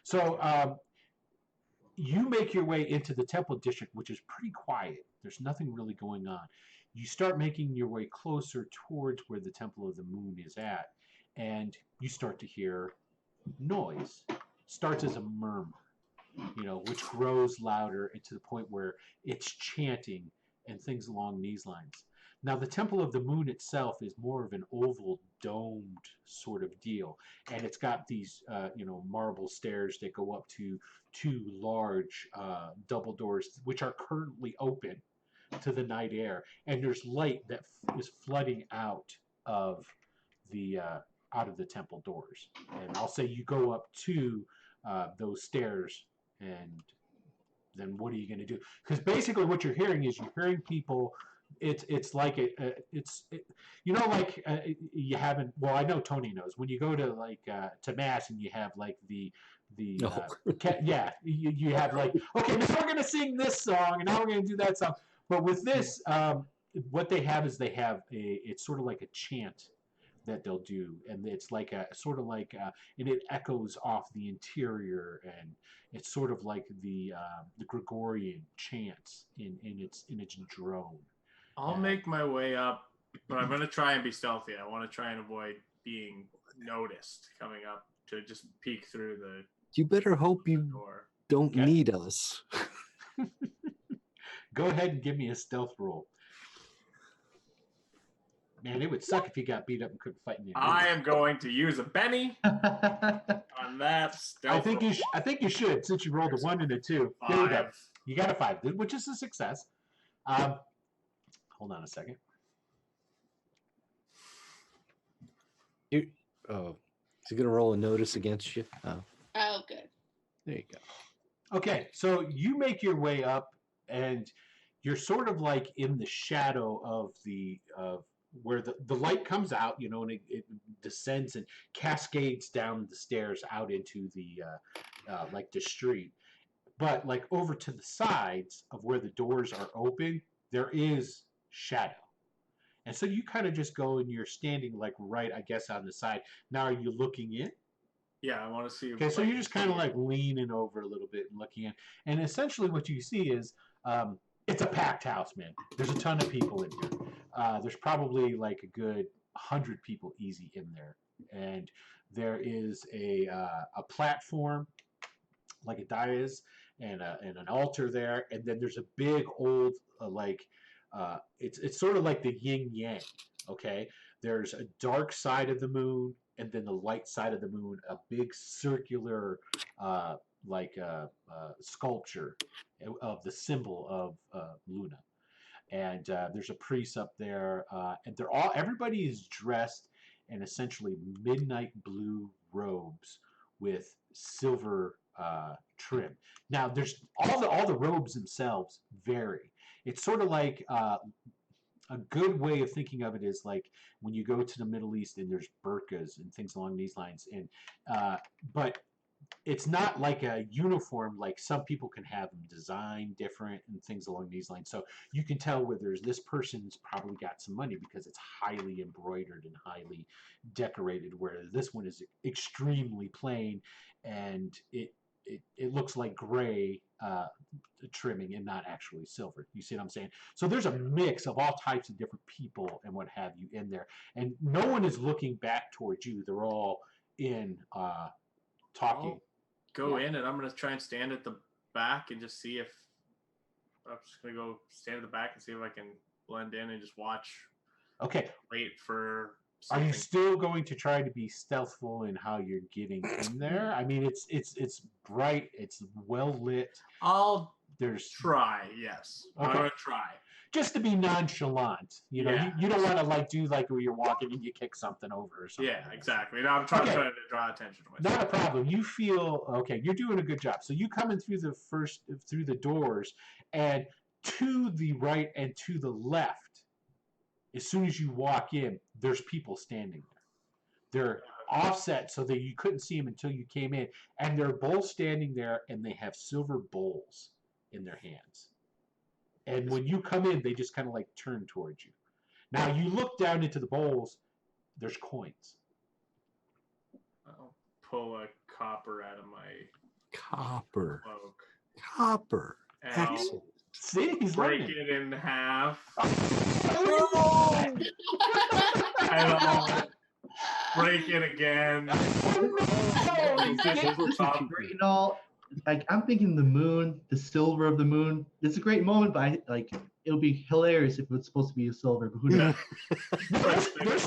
G: so you make your way into the temple district, which is pretty quiet. There's nothing really going on. You start making your way closer towards where the Temple of the Moon is at, and you start to hear noise. It starts as a murmur, which grows louder and to the point where it's chanting and things along these lines. Now, the Temple of the Moon itself is more of an oval, domed sort of deal, and it's got these, marble stairs that go up to two large double doors, which are currently open to the night air, and there's light that is flooding out of the temple doors. And I'll say you go up to those stairs, and then what are you going to do? Because basically, what you're hearing is people. It's like you haven't. Well, I know Tony knows when you go to to mass and you have like you have like, okay, now we're gonna sing this song and now we're gonna do that song. But with this, what they have is it's sort of like a chant that they'll do, and it's like and it echoes off the interior, and it's sort of like the Gregorian chants in its drone.
D: I'll make my way up, but I'm going to try and be stealthy. I want to try and avoid being noticed coming up to just peek through the
C: You better hope you
D: door.
C: don't need us.
G: Go ahead and give me a stealth roll. Man, it would suck if you got beat up and couldn't fight in the
D: I am going to use a Benny on that stealth.
G: I think you should, since you rolled a 1 and a 2. There you go. You got a 5, which is a success. Hold on a second.
C: Is he gonna roll a notice against you?
F: Oh, good.
C: There you go.
G: Okay, so you make your way up, and you're sort of like in the shadow of where the light comes out, and it descends and cascades down the stairs out into the the street. But like over to the sides of where the doors are open, there is shadow. And so you kind of just go and you're standing like right, I guess, on the side. Now, are you looking in?
D: Yeah, I want to see.
G: Okay, so you're just kind of like leaning over a little bit and looking in. And essentially what you see is it's a packed house, man. There's a ton of people in here. There's probably like a good 100 people easy in there. And There is a platform, like a dais, and an altar there, and then there's a big old it's sort of like the yin yang. Okay, there's a dark side of the moon, and then the light side of the moon, a big circular sculpture of the symbol of Luna. And there's a priest up there, and everybody is dressed in essentially midnight blue robes with silver trim. Now, there's all the robes themselves vary. It's sort of like a good way of thinking of it is like when you go to the Middle East and there's burqas and things along these lines, and but it's not like a uniform. Like some people can have them designed different and things along these lines. So you can tell whether this person's probably got some money because it's highly embroidered and highly decorated, whereas this one is extremely plain, and it looks like gray trimming and not actually silver. You see what I'm saying? So there's a mix of all types of different people and what have you in there, and no one is looking back towards you. They're all in talking.
D: I'll go in, and I'm gonna try and stand at the back and just see if I'm just gonna go stand at the back and see if I can blend in and just watch.
G: Okay.
D: Wait for.
G: Are you
D: something.
G: still going to try to be stealthful in how you're getting in there? I mean, it's bright, it's well lit. There's
D: Try, yes.
G: Okay.
D: I'm gonna try.
G: Just to be nonchalant, you know.
D: Yeah.
G: You don't want to like do like where you're walking and you kick something over or something.
D: Yeah, exactly. No, I'm trying to draw attention to myself.
G: Not a problem. You feel okay. You're doing a good job. So you come in through the doors, and to the right and to the left. As soon as you walk in, there's people standing there. They're offset so that you couldn't see them until you came in, and they're both standing there, and they have silver bowls in their hands. And when you come in, they just kind of like turn towards you. Now you look down into the bowls. There's coins.
D: I'll pull a copper out of my
C: Copper.
D: cloak.
C: Copper.
D: And I'll
C: Excellent.
G: See, he's
D: break
G: learning.
D: it in half.
G: Oh,
D: And I'll break it again.
B: You know, like I'm thinking the moon, the silver of the moon. It's a great moment, but it'll be hilarious if it's supposed to be a silver. But who knows?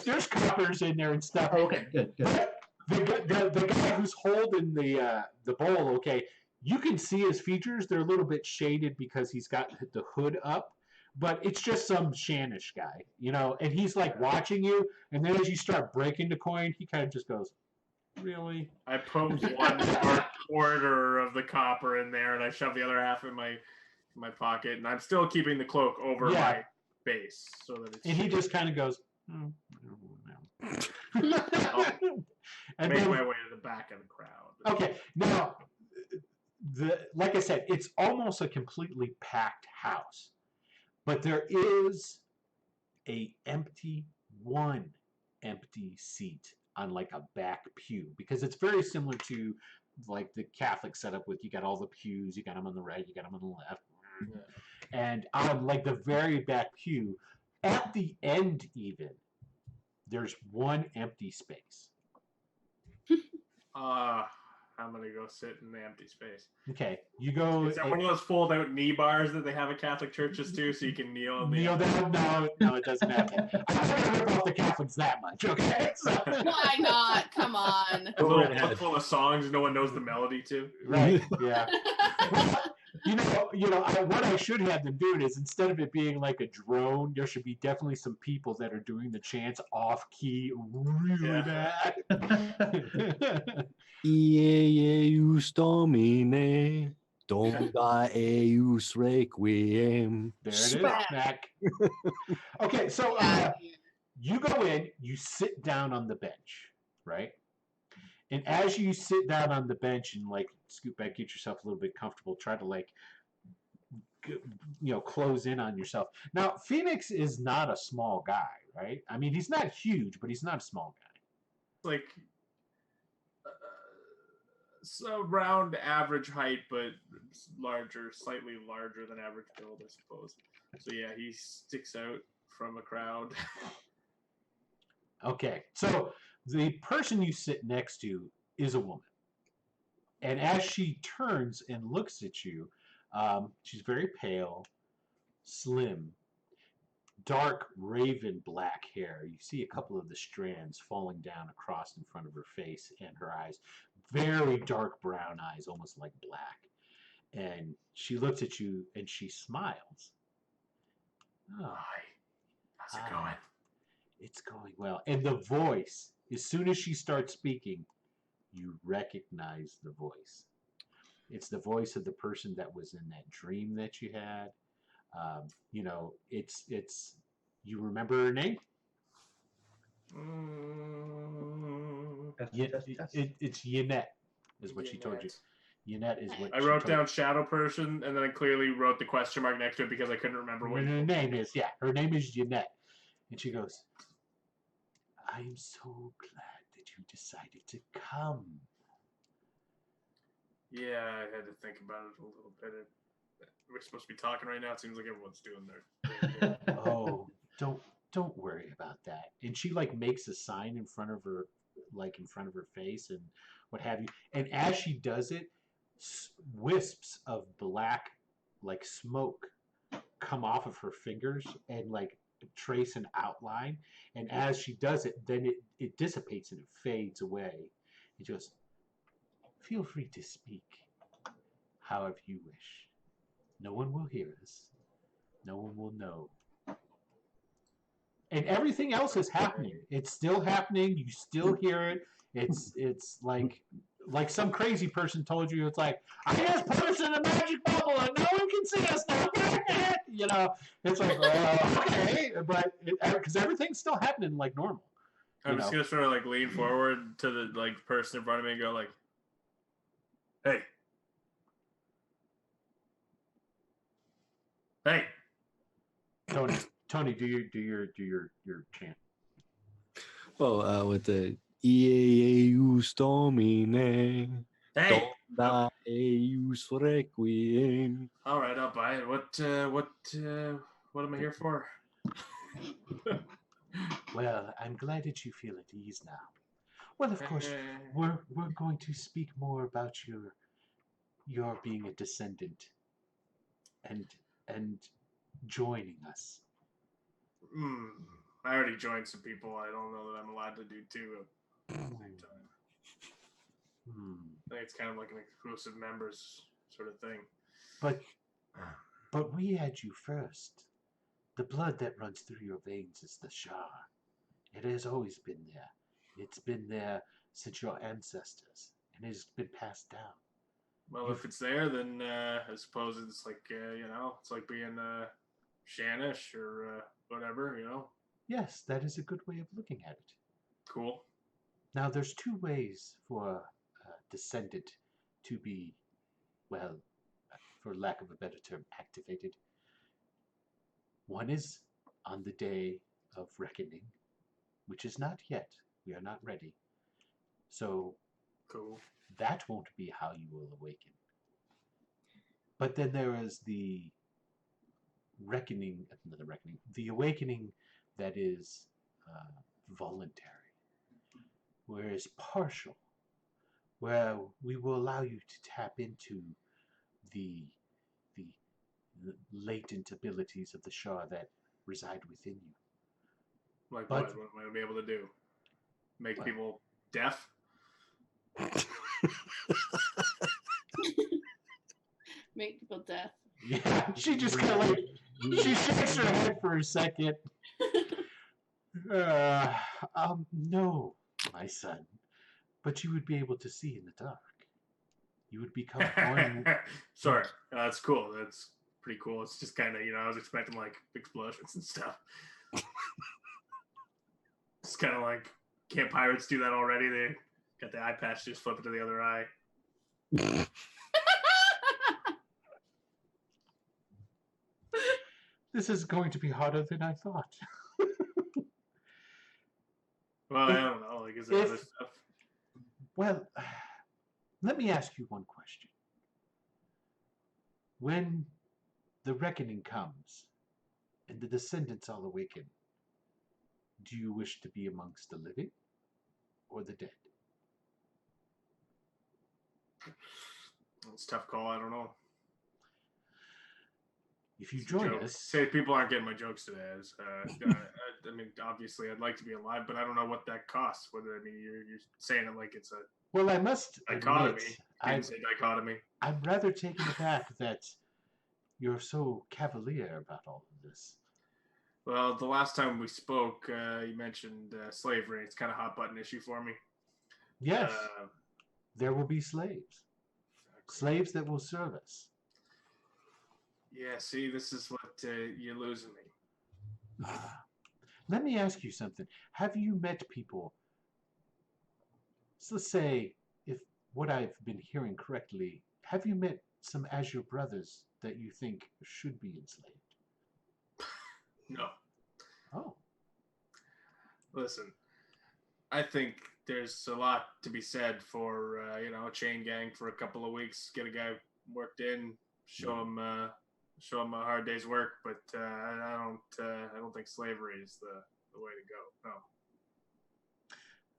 G: there's coppers in there and stuff.
B: Oh, okay, good.
G: The guy who's holding the bowl, okay, you can see his features. They're a little bit shaded because he's got the hood up, but it's just some Shanish guy, you know, and he's like watching you, and then as you start breaking the coin, he kind of just goes, really?
D: I poked one quarter of the copper in there, and I shoved the other half in my pocket, and I'm still keeping the cloak over my base so that it's.
G: And he just kind of goes, oh, and
D: make
G: then,
D: my way to the back of the crowd.
G: okay, now, like I said, it's almost a completely packed house, but there is one empty seat on like a back pew, because it's very similar to like the Catholic setup with you got all the pews, you got them on the right, you got them on the left, and on like the very back pew, at the end even, there's one empty space.
D: I'm gonna go sit in the empty space.
G: Okay, you go.
D: Is that one of those fold-out knee bars that they have at Catholic churches too, so you can kneel?
G: Kneel down? No, it doesn't happen. I'm not gonna rip off the Catholics that much, okay? So,
F: Why not? Come on.
D: a little book full of songs no one knows the melody to.
G: right? Yeah. What I should have them doing is, instead of it being like a drone, there should be definitely some people that are doing the chants off key, really bad.
C: Ieus Domine, Domina eius requiem.
G: There it is, Mac. Okay, so you go in, you sit down on the bench, right? And as you sit down on the bench and like scoot back, get yourself a little bit comfortable, try to like, close in on yourself. Now, Phoenix is not a small guy, right? I mean, he's not huge, but he's not a small guy.
D: Like so around average height, but larger, slightly larger than average build, I suppose. So yeah, he sticks out from a crowd.
G: Okay, so The person you sit next to is a woman. And as she turns and looks at you, she's very pale, slim, dark raven black hair. You see a couple of the strands falling down across in front of her face and her eyes. Very dark brown eyes, almost like black. And she looks at you and she smiles. Oh,
D: Hi. How's it
G: hi.
D: going?
G: It's going well. And the voice, as soon as she starts speaking, you recognize the voice. It's the voice of the person that was in that dream that you had. You know, it's. You remember her name? It's Yannette, is what she told you. Yannette is what
D: I wrote down shadow person, and then I clearly wrote the question mark next to it because I couldn't remember what
G: her name is. Yeah, her name is Yannette, and she goes, "I'm so glad that you decided to come."
D: Yeah, I had to think about it a little bit. We're supposed to be talking right now. It seems like everyone's doing their.
G: Oh, don't worry about that. And she like makes a sign in front of her, like in front of her face and what have you. And as she does it, wisps of black, like smoke, come off of her fingers and like trace an outline. And as she does it, then it dissipates and it fades away. It just feel free to speak however you wish. No one will hear us. No one will know. And everything else is happening. It's still happening. You still hear it. It's like some crazy person told you. It's like, I just put us in a magic bubble and no one can see us now. You know, it's like, okay, but because everything's still happening like normal.
D: I'm just gonna sort of like lean forward to the like person in front of me and go like, "Hey, hey."
G: Tony, do your chant.
C: Well, with the Eus Domine,
D: Hey.
C: Dona Eus Requiem.
D: All right, I'll buy it. What am I here for?
G: Well, I'm glad that you feel at ease now. Well, of course, we're going to speak more about your being a descendant and joining us.
D: I already joined some people. I don't know that I'm allowed to do two at the same time. I think it's kind of like an exclusive members sort of thing.
G: But we had you first. The blood that runs through your veins is the Shah. It has always been there. It's been there since your ancestors, and it has been passed down.
D: Well, if it's there, then I suppose it's like it's like being Shanish or whatever, you know.
G: Yes, that is a good way of looking at it.
D: Cool.
G: Now, there's two ways for a descendant to be, well, for lack of a better term, activated. One is on the day of reckoning, which is not yet. We are not ready. So,
D: cool.
G: That won't be how you will awaken. But then there is the the awakening that is voluntary, whereas partial, where we will allow you to tap into the latent abilities of the Shah that reside within you.
D: Like what? What am I be able to do? Make people deaf?
F: Make people deaf.
G: Yeah, she just kind of like, she shakes her head for a second. No, my son. But you would be able to see in the dark. You would become one.
D: Sorry, that's cool. That's pretty cool. It's just kind of, I was expecting like explosions and stuff. It's kind of like, can't pirates do that already? They got the eye patch, just flip it to the other eye.
G: This is going to be harder than I thought.
D: Well, I don't know. Like, is there other stuff?
G: Well, let me ask you one question. When the reckoning comes and the descendants all awaken, do you wish to be amongst the living or the dead?
D: It's a tough call. I don't know.
G: If you
D: It's a
G: join
D: joke.
G: us,
D: Say people aren't getting my jokes today. I mean, obviously, I'd like to be alive, but I don't know what that costs. Whether I mean, you're saying it like it's a
G: well, I must
D: dichotomy.
G: admit,
D: Didn't say dichotomy.
G: I'm rather taken aback that you're so cavalier about all of this.
D: Well, the last time we spoke, you mentioned slavery. It's kind of a hot button issue for me.
G: Yes, there will be slaves. Slaves that will serve us.
D: Yeah, see, this is what you're losing me.
G: Let me ask you something. Have you met people? So let's say, if what I've been hearing correctly, have you met some Azure brothers that you think should be enslaved?
D: No.
G: Oh.
D: Listen, I think there's a lot to be said for a chain gang for a couple of weeks, get a guy worked in, show him a hard day's work, but I don't think slavery is the way to go.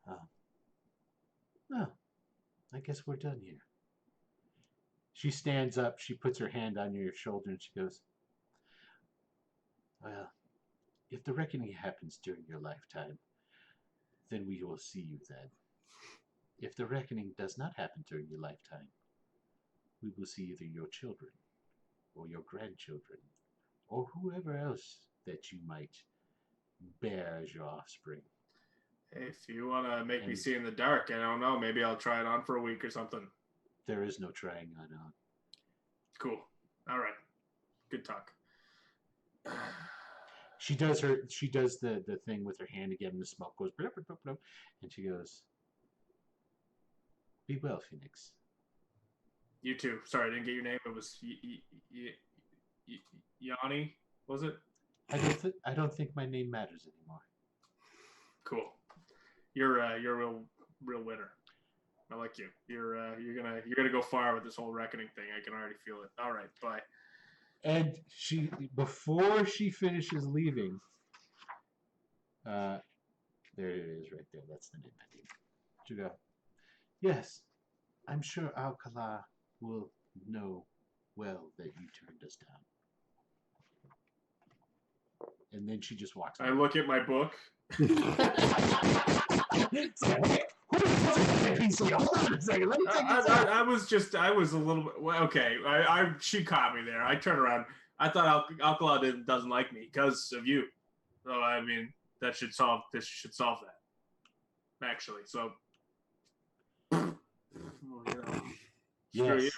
D: No.
G: Well, I guess we're done here. She stands up, she puts her hand on your shoulder, and she goes, well, if the reckoning happens during your lifetime, then we will see you then. If the reckoning does not happen during your lifetime, we will see either your children or your grandchildren or whoever else that you might bear as your offspring.
D: If you want to make me see in the dark, I don't know. Maybe I'll try it on for a week or something.
G: There is no trying on.
D: Cool. All right. Good talk.
G: She does the thing with her hand again, and the smoke goes, blah, blah, blah, blah, and she goes, be well, Phoenix.
D: You too. Sorry, I didn't get your name. It was Yanni, was it?
G: I don't think my name matters anymore.
D: Cool. You're a real winner. I like you. You're gonna go far with this whole reckoning thing. I can already feel it. All right, bye.
G: And before she finishes leaving, there it is right there. That's the name I need. She go, yes, I'm sure Alcala will know well that you turned us down. And then she just walks away.
D: I look at my book. I was a little bit okay. She caught me there. I turned around. I thought Alcala doesn't like me because of you. So I mean, this should solve that. Actually, so screw you.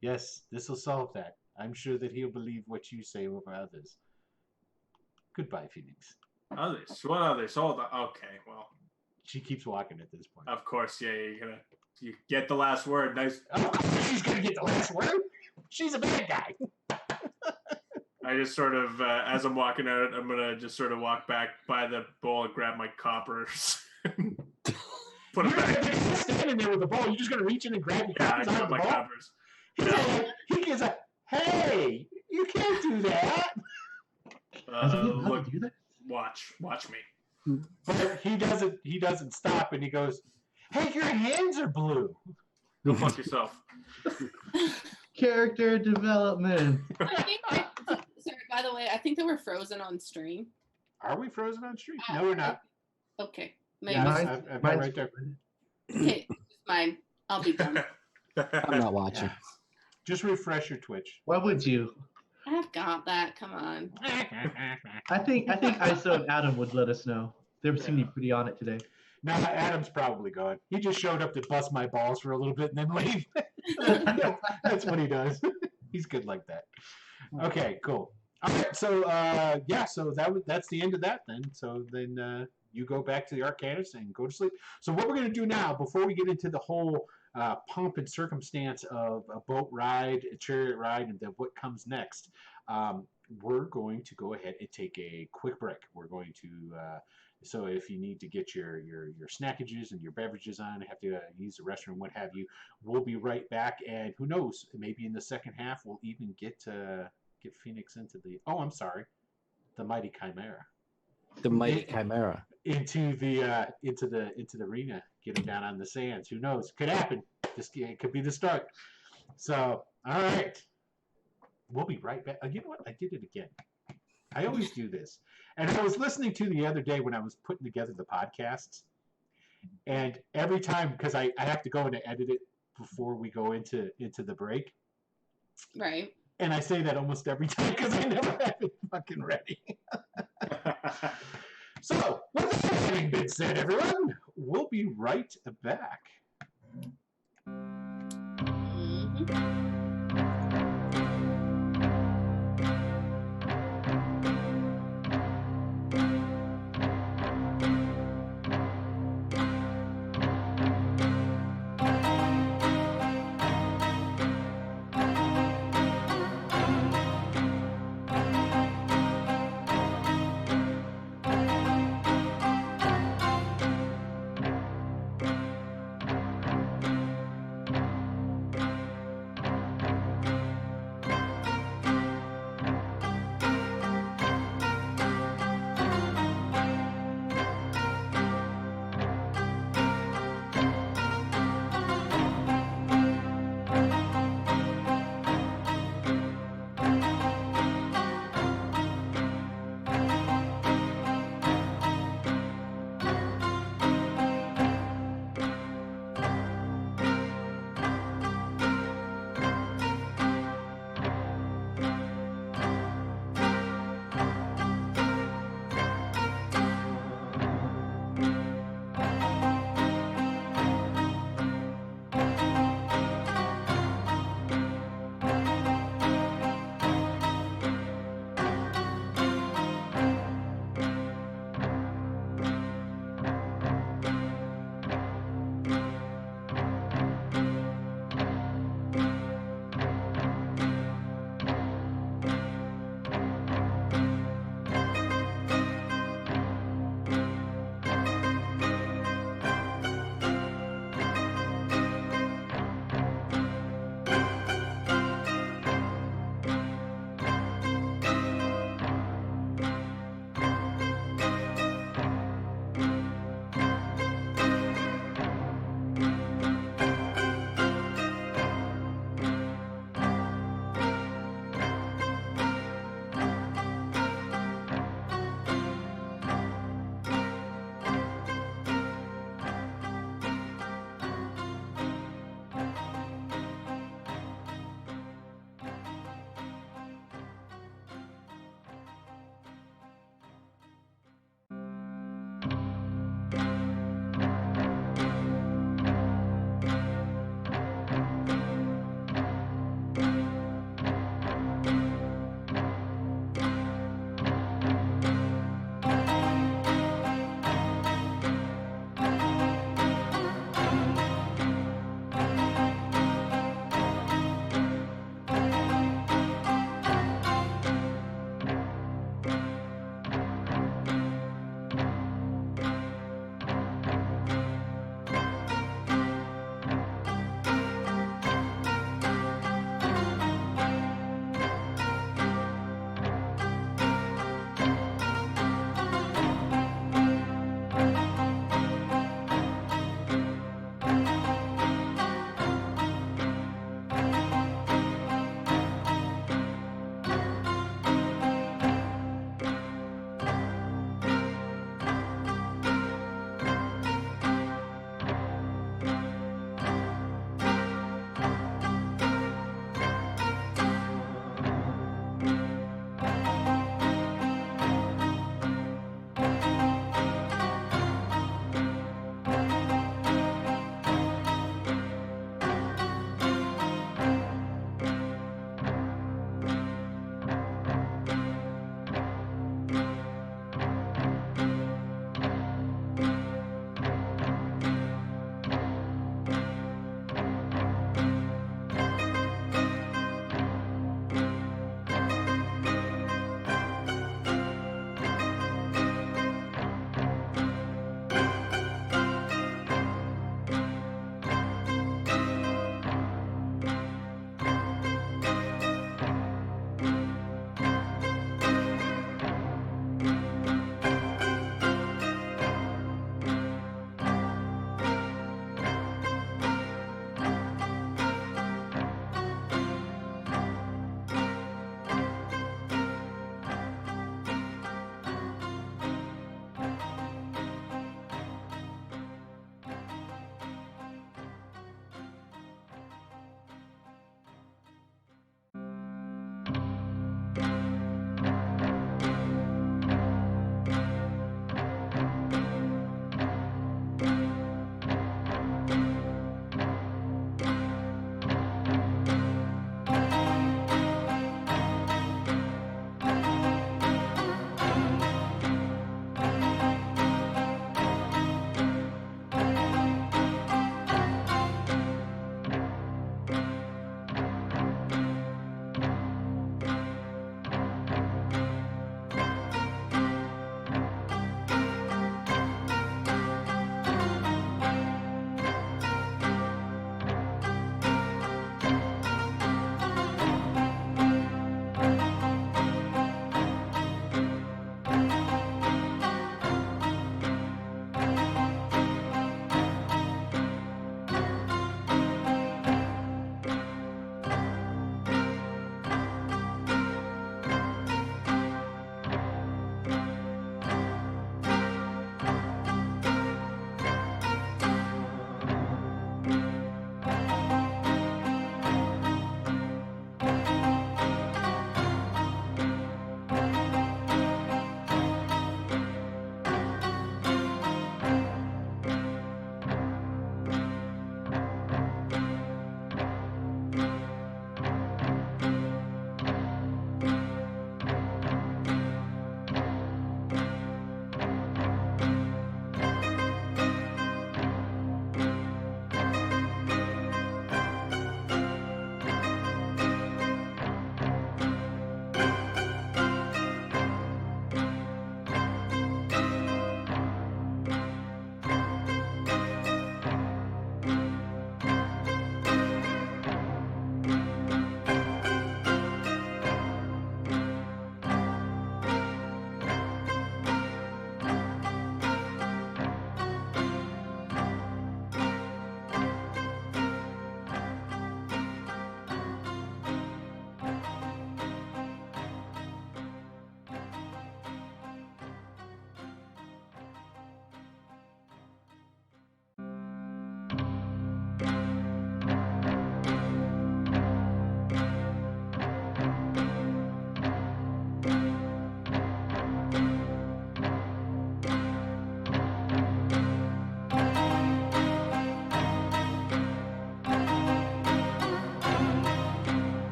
G: Yes, this will solve that. I'm sure that he'll believe what you say over others. Goodbye, Phoenix.
D: Others? What others? Hold on. Okay, well.
G: She keeps walking at this point.
D: Of course, yeah. You get the last word. Nice.
G: Oh, she's gonna get the last word. She's a bad guy.
D: I just sort of, as I'm walking out, I'm gonna just sort of walk back by the bowl and grab my coppers. Put it back.
G: You're standing there with the bowl. You're just gonna reach in and grab your coppers out of the bowl.
D: Coppers.
G: He gives a, hey, you can't do that.
D: Look, watch me.
G: But he doesn't stop, and he goes, hey, your hands are blue.
D: Go fuck yourself.
B: Character development.
F: Sorry, by the way, I think they were frozen on stream.
G: Are we frozen on stream? No, we're not.
F: Okay. Maybe.
G: Yeah, I've got right there.
F: Okay, mine. I'll be done.
C: I'm not watching.
G: Yeah. Just refresh your Twitch.
B: Why would you?
F: I've got that. Come on.
B: I think ISO and Adam would let us know. They seem to be pretty on it today.
G: No, Adam's probably gone. He just showed up to bust my balls for a little bit and then leave. That's what he does. He's good like that. Okay, cool. All right, so so that's the end of that then. So then you go back to the Arcanus and go to sleep. So what we're going to do now, before we get into the whole pomp and circumstance of a boat ride, a chariot ride, and then what comes next, we're going to go ahead and take a quick break. We're going to so if you need to get your snackages and your beverages on, have to use the restroom, what have you, we'll be right back. And who knows, maybe in the second half we'll even get Phoenix into the the Mighty Chimera.
C: The Mighty Chimera.
G: into the arena, get him down on the sands. Who knows? Could happen. It could be the start. So, all right, we'll be right back. You know what? I did it again. I always do this. And I was listening to the other day when I was putting together the podcasts, and every time, because I have to go in and edit it before we go into the break.
F: Right.
G: And I say that almost every time because I never have it fucking ready. So, with that having been said, everyone, we'll be right back.
F: Mhm.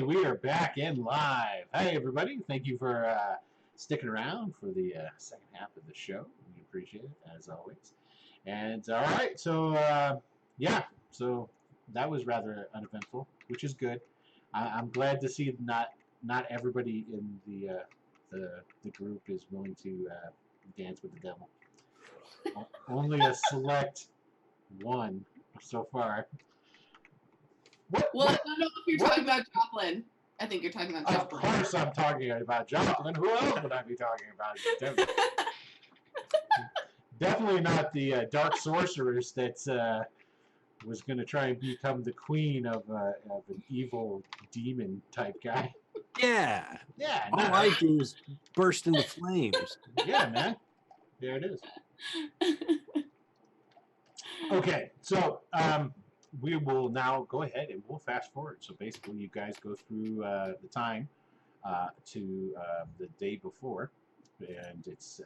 G: we are back and live. Hi, everybody. Thank you for sticking around for the second half of the show. We appreciate it, as always. And all right, so so that was rather uneventful, which is good. I'm glad to see not everybody in the group is willing to dance with the devil. Only a select one so far.
F: Well, I don't know if you're talking about Joplin. I think you're talking about
G: Of
F: Joplin.
G: course I'm talking about Joplin. Who else would I be talking about? Definitely not the dark sorceress that was going to try and become the queen of an evil demon type guy.
C: Yeah.
G: Yeah.
C: All I do is burst into flames.
G: Yeah, man. There it is. Okay, so we will now go ahead and we'll fast forward. So basically, you guys go through the time to the day before, and it's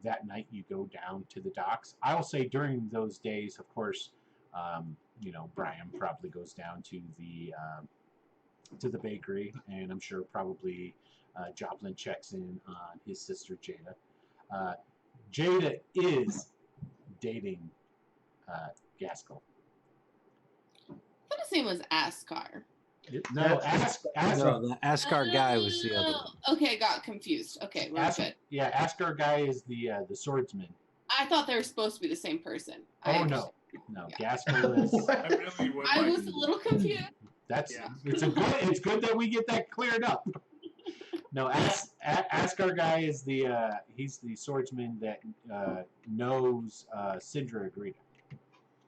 G: that night you go down to the docks. I'll say during those days, of course, Brian probably goes down to the bakery, and I'm sure probably Joplin checks in on his sister Jada. Jada is dating Gaskell.
F: I thought his name was Askar.
G: No,
C: No, the Askar guy was the other one.
F: Okay, got confused. Okay, we're good.
G: Yeah, Askar guy is the swordsman.
F: I thought they were supposed to be the same person.
G: Oh no, Gaskell is.
D: I really would
F: I
D: like
F: was a little confused.
G: It's good that we get that cleared up. No, Askar guy is he's the swordsman that knows Sindra Agrita.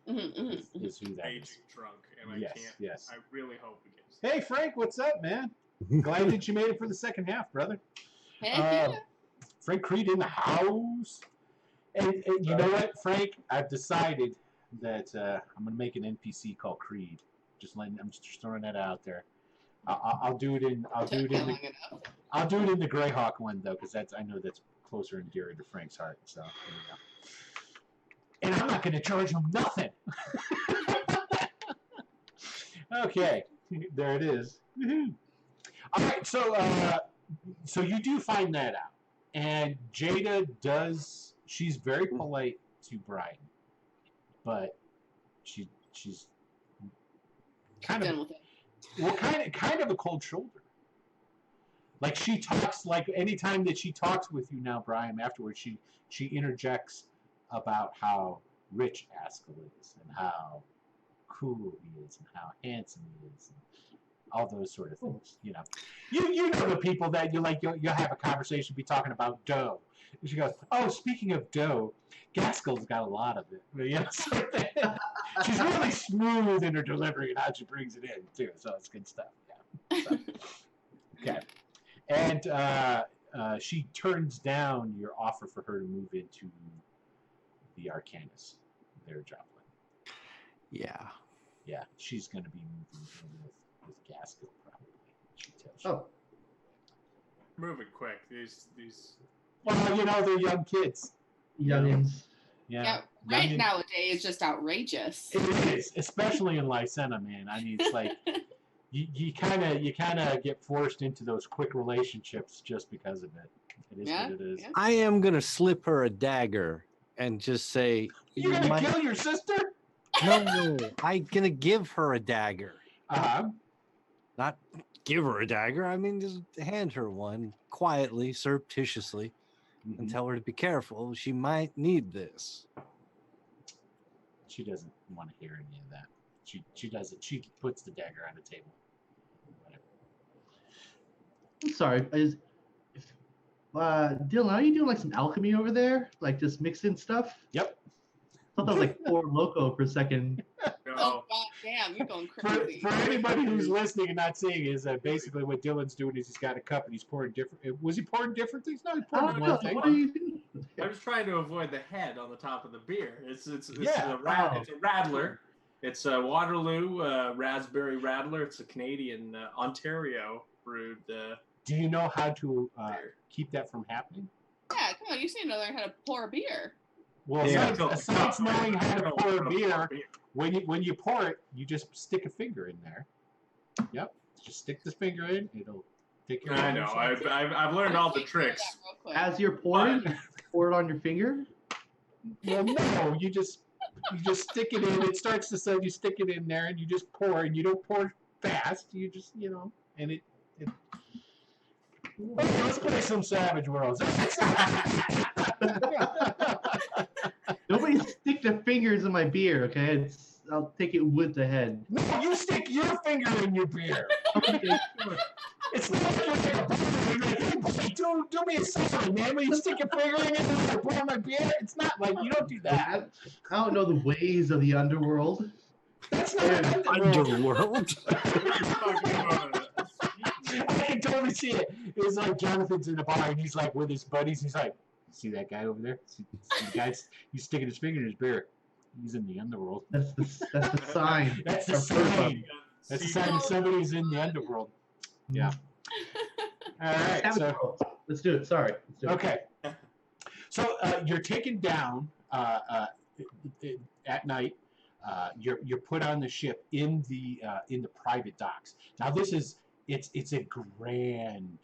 G: Is who that is.
D: Drunk, and
G: Yes.
D: I really hope we get.
G: Hey Frank, what's up, man? Glad that you made it for the second half, brother.
F: Heck yeah.
G: Frank Creed in the house. And you know what, Frank? I've decided that I'm gonna make an NPC called Creed. I'm just throwing that out there. I'll do it in the Greyhawk one though, because I know that's closer and dearer to Frank's heart. So there you go. And I'm not going to charge him nothing. Okay, there it is. All right, so you do find that out, and Jada does. She's very polite to Brian, but she's kind of a cold shoulder. Like she talks, like anytime that she talks with you now, Brian, afterwards she interjects about how rich Askell is and how cool he is and how handsome he is and all those sort of things. You know the people that you'll have a conversation, be talking about dough. And she goes, "Oh, speaking of dough, Gaskell's got a lot of it." She's really smooth in her delivery and how she brings it in too. So it's good stuff. Yeah. So, okay. And she turns down your offer for her to move into the Arcanus, there, Joplin. Yeah, she's going to be moving in with Gaskell probably. She tells you.
B: Oh,
D: Moving quick. These.
G: Well, they're young kids.
B: youngins.
F: Yeah, right nowadays is just outrageous.
G: It is, especially in Lysenna, man. I mean, it's like you kind of get forced into those quick relationships just because of it. It is what it is.
F: Yeah.
C: I am going to slip her a dagger and just say,
G: You're going to kill your sister?
C: No, I'm going to give her a dagger. Not give her a dagger. I mean, just hand her one quietly, surreptitiously, and tell her to be careful. She might need this.
G: She doesn't want to hear any of that. She doesn't. She puts the dagger on the table.
B: I'm sorry. Dylan, are you doing like some alchemy over there? Like just mixing stuff?
G: Yep.
B: I thought that was like Four Loko for a second.
F: Oh, god damn, you're going crazy.
G: For anybody who's listening and not seeing, is basically what Dylan's doing is he's got a cup and he's pouring different. Was he pouring different things? No, he poured one thing.
B: What are you doing?
D: I was trying to avoid the head on the top of the beer. It's a Radler. It's a Waterloo Raspberry Radler. It's a Canadian Ontario brewed.
G: Do you know how to keep that from happening?
F: Yeah, come on, you just need to learn how to pour beer.
G: Well, aside from knowing how to pour beer, when you pour it, you just stick a finger in there. Yep. just stick this finger in. It'll take care of
D: I know. I've learned all the tricks.
B: As you're pouring, pour it on your finger.
G: Well, no, you just stick it in. It starts to suck. You stick it in there, and you just pour. And you don't pour fast. You just and it. Okay, let's play some Savage Worlds.
B: Nobody stick their fingers in my beer, okay? I'll take it with the head.
G: No, you stick your finger in your beer.
B: Okay, sure.
G: It's not like a hey, do me a solid, man. When you stick your finger in it and pour my beer, it's not like you don't do that.
B: I don't know the ways of the underworld.
G: That's not
C: Underworld.
G: I can totally see it. It was like Jonathan's in the bar and he's like with his buddies. He's like, see that guy over there? See the guy? He's sticking his finger in his beer. He's in the underworld.
B: That's the sign.
G: That's the sign. That's the sign that somebody's in the underworld. Yeah. All right. So
B: let's do it. Sorry. Let's do it.
G: okay. So you're taken down at night. You're put on the ship in the private docks. Now this is it's a grand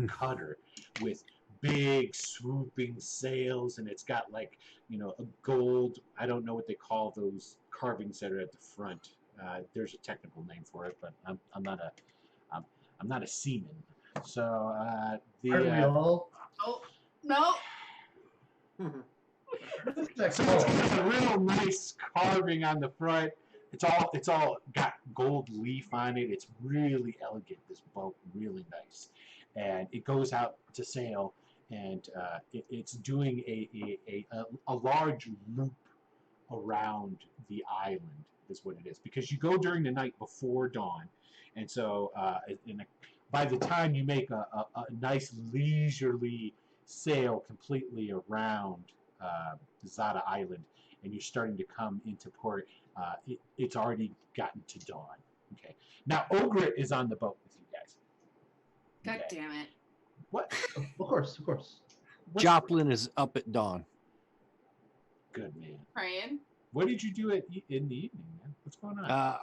G: cutter with big swooping sails, and it's got like a gold. I don't know what they call those carvings that are at the front. There's a technical name for it, but I'm not a seaman. So
B: Aren't we all?
F: Oh no.
B: What is that
G: So
B: called?
G: it's got a real nice carving on the front. It's all got gold leaf on it. It's really elegant. This boat, really nice, and it goes out to sail, and it's doing a large loop around the island. Is what it is, because you go during the night before dawn, and so by the time you make a nice leisurely sail completely around Zata Island, and you're starting to come into port, it's already gotten to dawn. Okay. Now Ogret is on the boat with you guys.
F: God
G: Okay.
F: damn it.
G: What?
B: Of course.
G: What's-
C: Joplin is up at dawn.
G: Good man.
F: Praying.
G: What did you do in the evening, man? What's going on?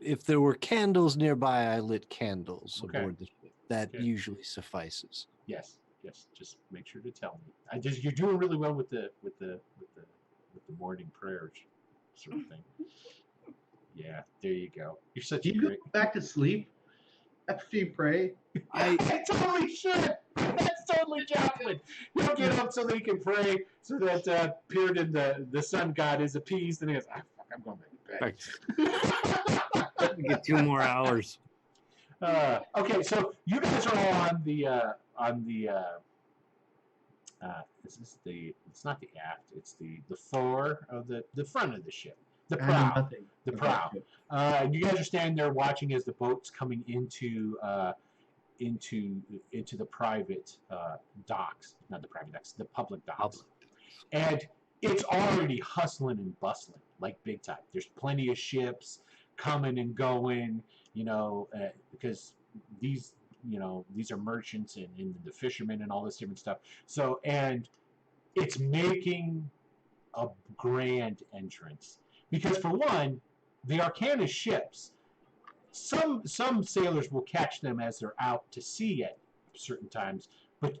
C: If there were candles nearby, I lit candles
G: Okay.
C: aboard the ship. That
G: Okay.
C: usually suffices.
G: Yes. Just make sure to tell me. You're doing really well with the morning prayers sort of thing. Yeah, there you go. You're such
B: Do
G: a
B: you go
G: great.
B: back to sleep after you pray?
G: I totally should. That's totally Joplin. He'll get up so that he can pray, so that Pyrrhon, the sun god, is appeased, and he goes, fuck, I'm going back to bed.
C: Get 2 more hours.
G: Okay, so you guys are all on the is this the? It's not the aft. It's the fore of the front of the ship. The
B: I know
G: prow.
B: nothing.
G: The
B: Okay,
G: prow.
B: good.
G: You guys are standing there watching as the boat's coming into the private docks, not the private docks, the public docks. And it's already hustling and bustling, like big time. There's plenty of ships coming and going, because these are merchants and the fishermen and all this different stuff. So, and it's making a grand entrance. Because for one, the Arcana ships, some sailors will catch them as they're out to sea at certain times, but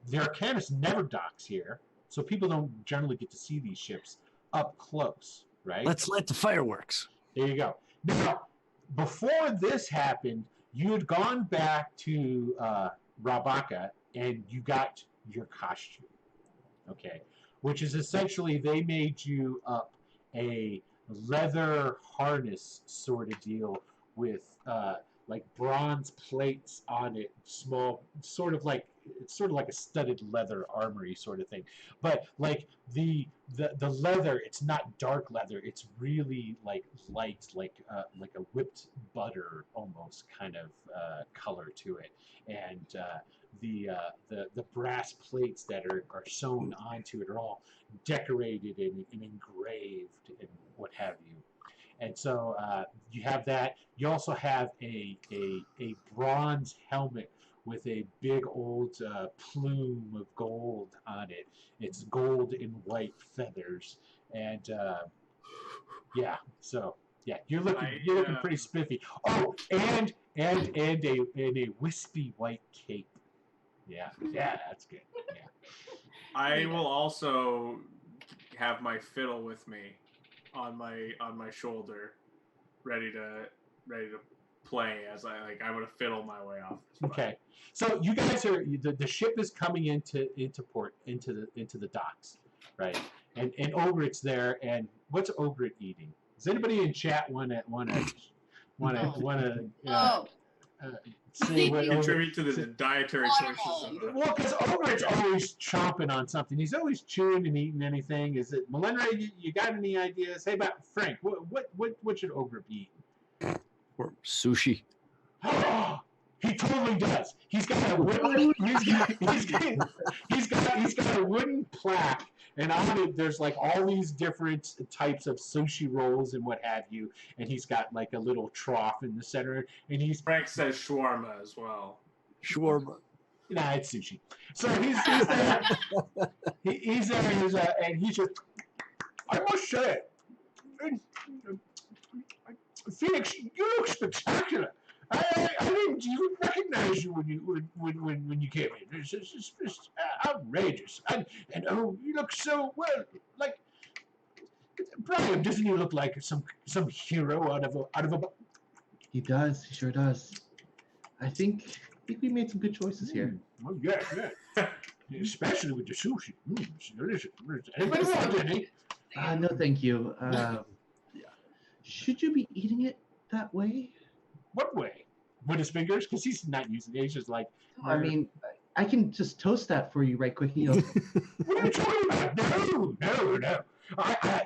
G: the Arcanus never docks here, so people don't generally get to see these ships up close, right?
C: Let's light the fireworks.
G: There you go. Now, before this happened, you had gone back to Rabaka and you got your costume, okay? Which is essentially they made you up a leather harness sort of deal with like bronze plates on it, small, it's sort of like a studded leather armory sort of thing. But like the leather, it's not dark leather. It's really like light, like a whipped butter almost kind of color to it, and the brass plates that are sewn onto it are all decorated and engraved and what have you. And so you have that. You also have a bronze helmet with a big old plume of gold on it. It's gold and white feathers, and yeah. So Yeah, you're looking pretty spiffy. Oh, and a wispy white cape. Yeah, that's good. Yeah.
D: I will also have my fiddle with me on my shoulder, ready to play as I would fiddle my way off this ride.
G: Okay, so you guys are the ship is coming into port into the docks, right? And Ogret's there, and what's Ogret eating? Does anybody in chat want to say what
D: Contribute to the dietary choices of
G: well, because Ogret's always chomping on something. He's always chewing and eating anything. Is it Melinra? You got any ideas? Hey, about Frank, what should Ogret be eating?
C: Or sushi.
G: He totally does. He's got a wooden. He's got a wooden plaque, and on it there's like all these different types of sushi rolls and what have you. And he's got like a little trough in the center, and
D: Frank says shawarma as well.
C: Shawarma.
G: Nah, it's sushi. So he's there. He's there, and he's just. I must say, Phoenix, you look spectacular. I didn't even recognize you when you came in. It's just outrageous. And oh, you look so well. Like Brian, doesn't he look like some hero out of a?
B: He does. He sure does. I think we made some good choices here.
G: Oh yeah. Especially with the sushi. It's delicious. Anybody want any?
B: No, thank you. Should you be eating it that way?
G: What way? With his fingers? Because he's not using it. He's just like.
B: I mean, I can just toast that for you right quick.
G: What are you talking about? No.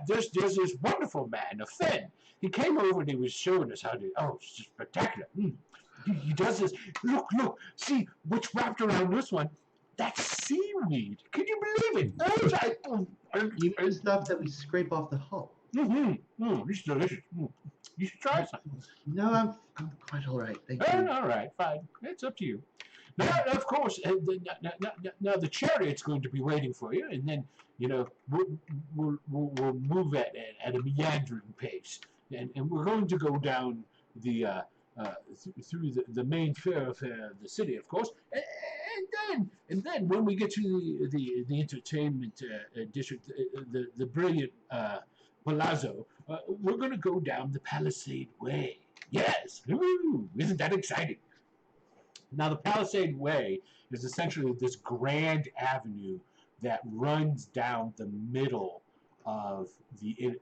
G: There's this wonderful man, a Finn. He came over and he was showing us how to. Oh, it's just spectacular. He does this. Look. See what's wrapped around this one? That's seaweed. Can you believe it?
B: You mean stuff that we scrape off the hull?
G: It's delicious. You should try some.
B: No, I'm quite all right. Thank you.
G: All right, fine. It's up to you. Now, of course, now the chariot's going to be waiting for you, and then we'll move at a meandering pace, and we're going to go down the through the main thoroughfare of the city, of course, and then when we get to the entertainment district, the brilliant Palazzo, we're going to go down the Palisade Way. Yes, isn't that exciting? Now, the Palisade Way is essentially this grand avenue that runs down the middle of the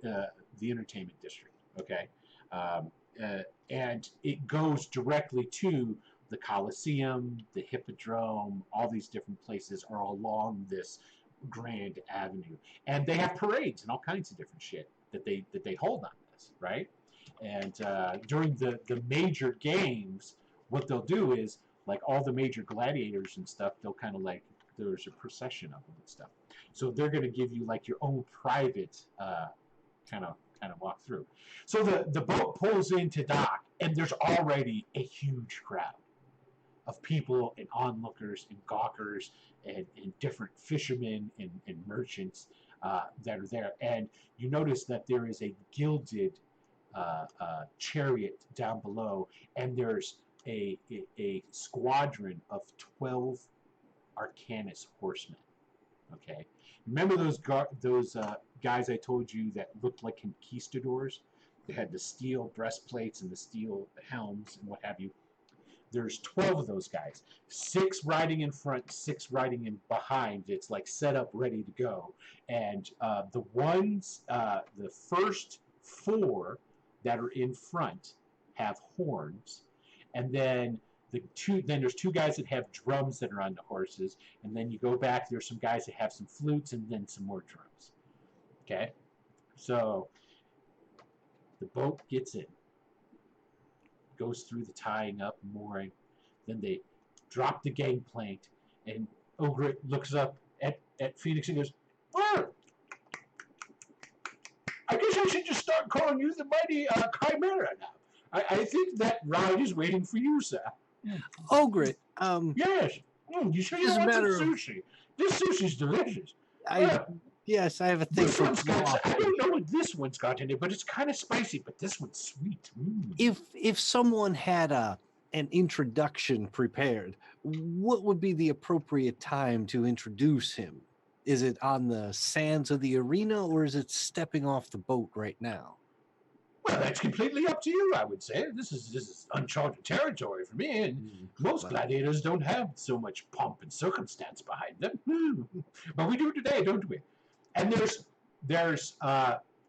G: entertainment district. Okay, and it goes directly to the Coliseum, the Hippodrome. All these different places are along this grand avenue, and they have parades and all kinds of different shit that they hold on this, right? And during the major games, what they'll do is, like all the major gladiators and stuff, they'll kind of like, there's a procession of them and stuff. So they're going to give you like your own private kind of walk through. So the boat pulls into dock, and there's already a huge crowd of people and onlookers and gawkers and different fishermen and merchants that are there. And you notice that there is a gilded chariot down below, and there's a squadron of 12 Arcanus horsemen. Okay, remember those guys I told you that looked like conquistadors? They had the steel breastplates and the steel helms and what have you. There's 12 of those guys, 6 riding in front, 6 riding in behind. It's like set up, ready to go. And the first 4 that are in front have horns, and then there's 2 guys that have drums that are on the horses, and then you go back, there's some guys that have some flutes, and then some more drums. Okay, so the boat gets in, goes through the tying up, mooring, then they drop the gangplank, and Ogret looks up at Phoenix and goes, "Oh, I guess I should just start calling you the Mighty Chimera now. I think that ride is waiting for you, sir."
C: Ogret,
G: Yes. You sure you
C: Just a
G: want some
C: matter of-
G: sushi? This sushi's delicious.
C: Yes, I have a thing
G: This
C: for
G: one's got.
C: broth.
G: I don't know what this one's got in it, but it's kind of spicy. But this one's sweet.
C: If someone had an introduction prepared, what would be the appropriate time to introduce him? Is it on the sands of the arena, or is it stepping off the boat right now?
G: Well, that's completely up to you. I would say this is uncharted territory for me, and most
C: Well,
G: gladiators don't have so much pomp and circumstance behind them. But we do today, don't we? And there's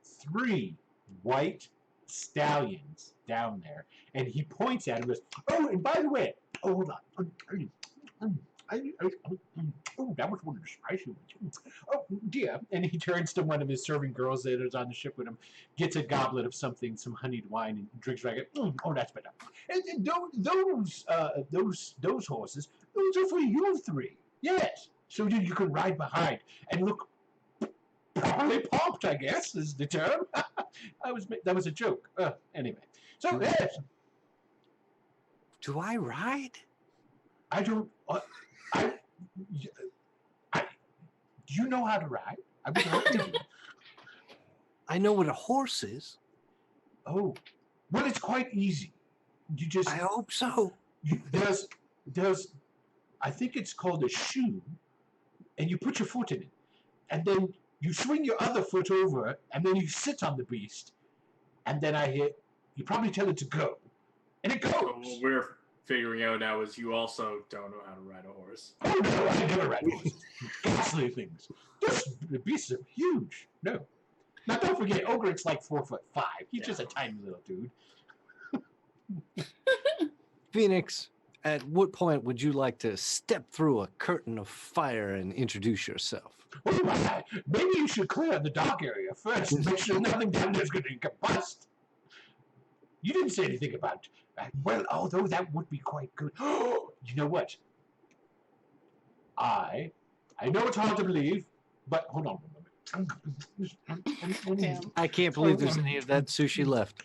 G: 3 white stallions down there, and he points at him and goes, "Oh, and by the way, hold on. Oh, that was one of the spicy ones. Oh, dear." And he turns to one of his serving girls that is on the ship with him, gets a goblet of something, some honeyed wine, and drinks right. Oh, that's better. And those horses, those are for you 3. Yes, so you can ride behind and look properly popped, I guess, is the term. That was a joke. Anyway, so yes,
C: do I ride?
G: I don't. I do you know how to ride? I would love to.
C: I know what a horse is.
G: Oh, well, it's quite easy. You just
C: I hope so.
G: there's I think it's called a shoe, and you put your foot in it, and then you swing your other foot over, and then you sit on the beast, and then you probably tell it to go, and it goes.
D: So what we're figuring out now is you also don't know how to ride a horse.
G: Oh no, I never ride horses. Ghastly things. The beasts are huge. No. Now don't forget, Ogre's like 4'5". He's just a tiny little dude.
C: Phoenix, at what point would you like to step through a curtain of fire and introduce yourself?
G: Oh my! Maybe you should clear the dock area first and make sure nothing down there's going to combust. You didn't say anything about. Well, although that would be quite good. You know what? I know it's hard to believe, but hold on a moment.
F: Damn.
C: I can't believe there's any of that sushi left.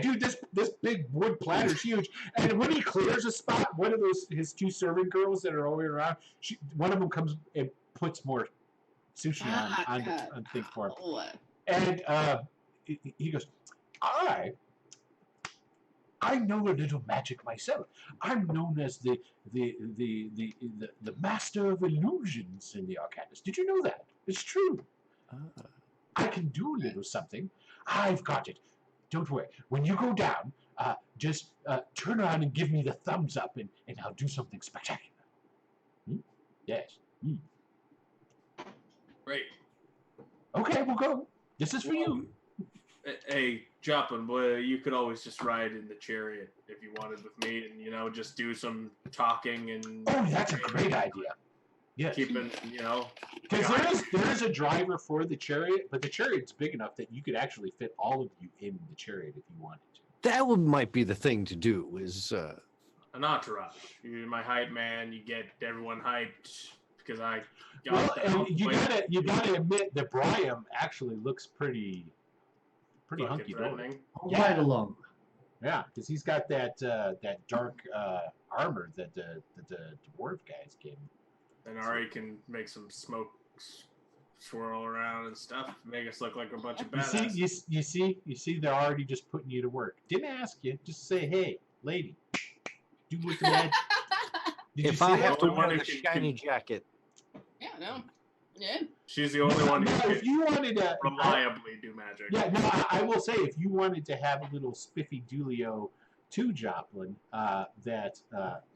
G: Dude, this big wood platter's huge. And when he clears a spot, one of his 2 serving girls that are always around, one of them comes and puts more sushi on things for him.
F: What?
G: And he goes, I know a little magic myself. I'm known as the master of illusions in the Arcanus. Did you know that? It's true. I can do a little something. I've got it. Don't worry. When you go down, just turn around and give me the thumbs up, and I'll do something spectacular. Yes.
D: Right.
G: Okay, we'll go. This is for you.
D: Hey, Joplin, boy, you could always just ride in the chariot if you wanted with me, and just do some talking and.
G: Oh, that's a great idea. Yes.
D: Keeping,
G: Because there is a driver for the chariot, but the chariot's big enough that you could actually fit all of you in the chariot if you wanted to.
C: That might be the thing to do. Is
D: an entourage. You're my hype man. You get everyone hyped because I.
G: Well, and you gotta admit that Brian actually looks pretty hunky dory.
B: Right along.
G: Yeah, because he's got that dark armor that the dwarf guys gave him.
D: And Ari can make some smoke swirl around and stuff, make us look like a bunch of badasses.
G: You see, they're already just putting you to work. Didn't ask you, just say, hey, lady, do what the magic.
C: if I have to wear the shiny jacket.
F: Yeah, no. Yeah.
D: She's the only one who
G: if you wanted to
D: reliably do magic.
G: Yeah, no, I will say, if you wanted to have a little spiffy Dulio to Joplin, that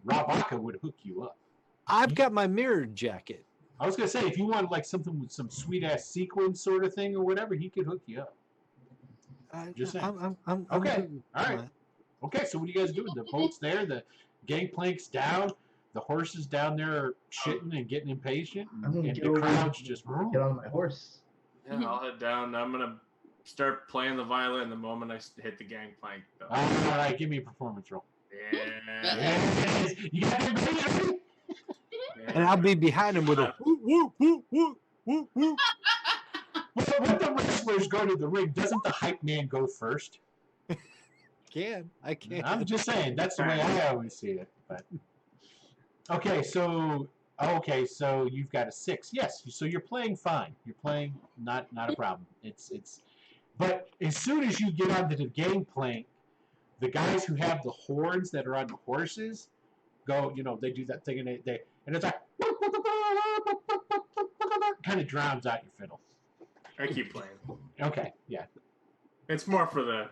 G: Rob Aka would hook you up.
C: I've got my mirrored jacket.
G: I was gonna say, if you wanted like something with some sweet ass sequin sort of thing or whatever, he could hook you up. Just saying.
C: I'm
G: okay.
C: good.
G: All right. Okay. So what are you guys doing? The boat's there. The gangplank's down. The horses down there are shitting and getting impatient, and the crowd's just
B: get on my horse.
D: Yeah, I'll head down. I'm gonna start playing the violin the moment I hit the gangplank. Though.
G: All right. Give me a performance roll.
D: Yeah.
G: Yes. You got the impatient.
C: And I'll be behind him with a whoop, whoop, whoop, whoop, whoop, whoop.
G: When the wrestlers go to the ring, doesn't the hype man go first?
C: I can.
G: I'm just saying, that's the way I always see it. But okay, so Okay, so you've got a 6. Yes, so you're playing fine. You're playing not a problem. It's but as soon as you get onto the gangplank, the guys who have the horns that are on the horses go, they do that thing and and it's like kind of drowns out your fiddle.
D: I keep playing.
G: Okay, yeah.
D: It's more for the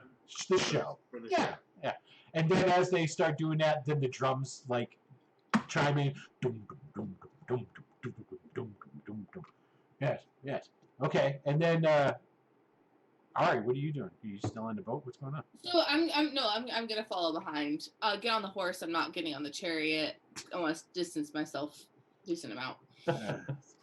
G: show.
D: For the
G: Yeah,
D: show.
G: yeah. And then as they start doing that, then the drums like chime in. Dum, dum, dum, dum, dum, dum, dum, dum, dum. Yes. Okay, and then Ari, what are you doing? Are you still on the boat? What's going on?
F: So I'm gonna follow behind. Get on the horse. I'm not getting on the chariot. I want to distance myself a decent amount.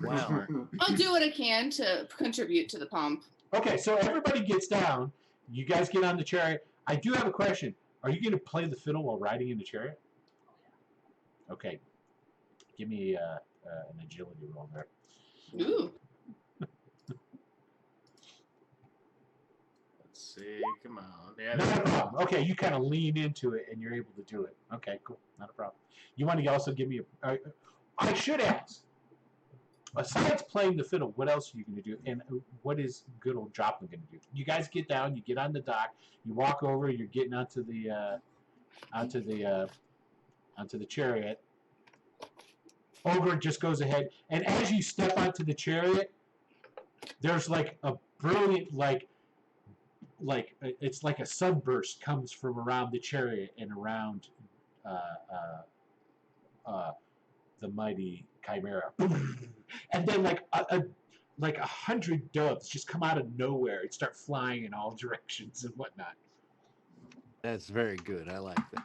C: Wow.
F: I'll do what I can to contribute to the pomp.
G: Okay, so everybody gets down. You guys get on the chariot. I do have a question. Are you going to play the fiddle while riding in the chariot? Okay. Give me an agility roll there.
F: Ooh.
D: Let's see. Come on. Yeah.
G: Not a problem. Okay, you kind of lean into it and you're able to do it. Okay, cool. Not a problem. You want to also give me a... I should ask. Besides playing the fiddle, what else are you going to do? And what is good old Joplin going to do? You guys get down, you get on the dock, you walk over, you're getting onto the chariot. Ogre just goes ahead, and as you step onto the chariot, there's like a brilliant it's like a sunburst comes from around the chariot and around the Mighty Chimera. And then like 100 doves just come out of nowhere and start flying in all directions and whatnot.
C: That's very good. I like that.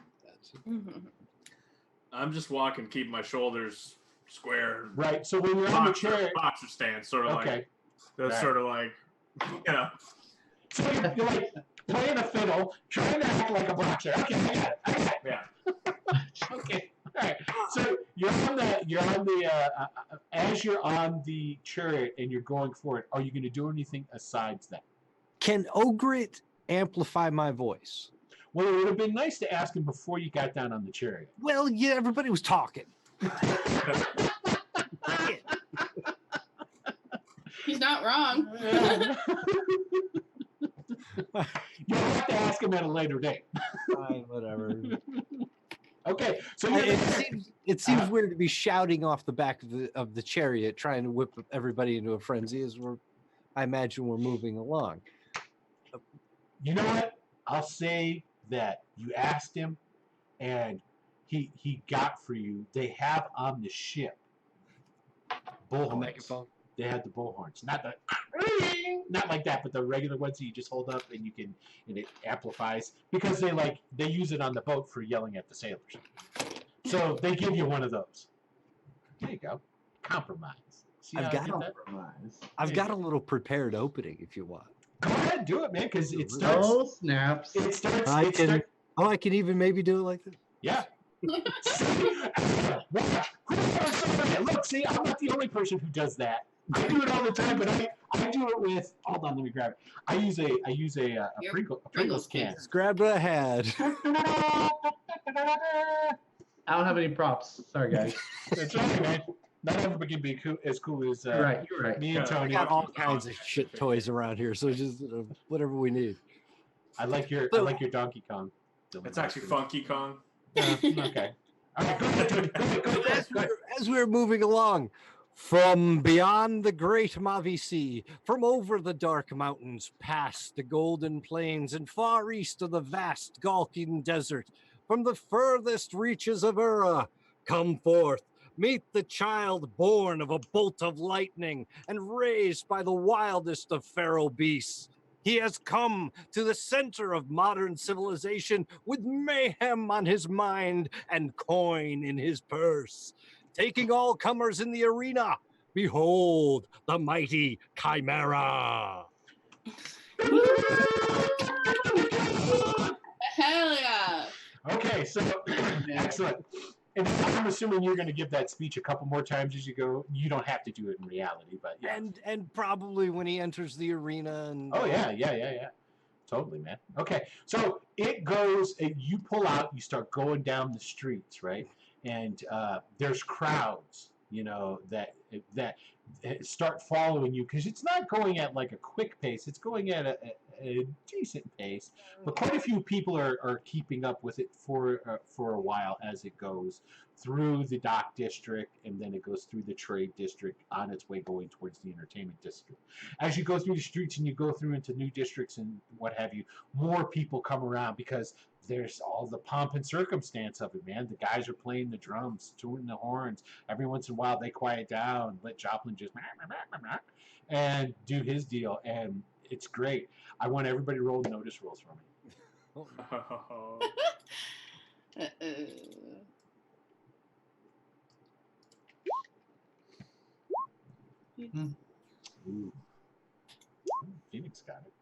D: I'm just walking, keep my shoulders square.
G: Right. So when you're on the chariot,
D: boxer stance, sort of
G: okay.
D: like that's
G: Right.
D: sort of like,
G: So you're like playing a fiddle, trying to act like a boxer. Okay, I got it.
D: Yeah.
G: Okay. All right. So you're on the as you're on the chariot and you're going forward. Are you going to do anything asides that?
C: Can Ogret amplify my voice?
G: Well, it would have been nice to ask him before you got down on the chariot.
C: Well, yeah, everybody was talking.
F: He's not wrong.
G: You'll have to ask him at a later date.
C: Fine, whatever.
G: Okay, so
C: It seems weird to be shouting off the back of the chariot, trying to whip everybody into a frenzy as I imagine we're moving along.
G: You know what? I'll say that you asked him, and he got for you. They have on the ship bullhorns.
C: Megaphone.
G: They had the bullhorns, not like that, but the regular ones that you just hold up and it amplifies, because they use it on the boat for yelling at the sailors. So they give you one of those. There you go. Compromise. See
C: I've
G: how I
C: got
G: did
C: a-
G: that?
C: I've got a little prepared opening if you want.
G: Go ahead, do it, man, because it starts.
B: Oh snaps!
G: It starts.
C: I can even maybe do it like this.
G: Yeah. Look, see, I'm not the only person who does that. I do it all the time, but I do it with. Hold on, let me grab it. I use a Pringles can.
C: Just grab what I had.
B: I don't have any props. Sorry, guys.
G: That's right, man. Not everybody can be as cool as
B: You're right. You're right.
G: me and
C: I
G: Tony.
C: got all kinds of shit toys around here, so just whatever we need.
G: I like your Donkey Kong.
D: It's actually Funky Kong.
G: Okay. All right, go ahead, Tony. Go ahead.
C: As we're moving along, from beyond the great Mavi Sea, from over the dark mountains, past the golden plains, and far east of the vast Galkian desert, from the furthest reaches of Ura, come forth, meet the child born of a bolt of lightning and raised by the wildest of feral beasts. He has come to the center of modern civilization with mayhem on his mind and coin in his purse. Taking all comers in the arena, behold the mighty Chimera.
F: Hell yeah!
G: Okay, so excellent. And I'm assuming you're going to give that speech a couple more times as you go. You don't have to do it in reality, but yeah.
C: And probably when he enters the arena. And
G: Oh yeah. Totally, man. Okay, so it goes. You pull out. You start going down the streets, right? And there's crowds, that start following you, because it's not going at like a quick pace, it's going at a decent pace, but quite a few people are keeping up with it for a while as it goes through the dock district, and then it goes through the trade district on its way going towards the entertainment district. As you go through the streets and you go through into new districts and what have you, more people come around because there's all the pomp and circumstance of it, man. The guys are playing the drums, tooting the horns. Every once in a while, they quiet down, let Joplin just and do his deal, and it's great. I want everybody to roll notice rolls for me. Ooh. Phoenix got it.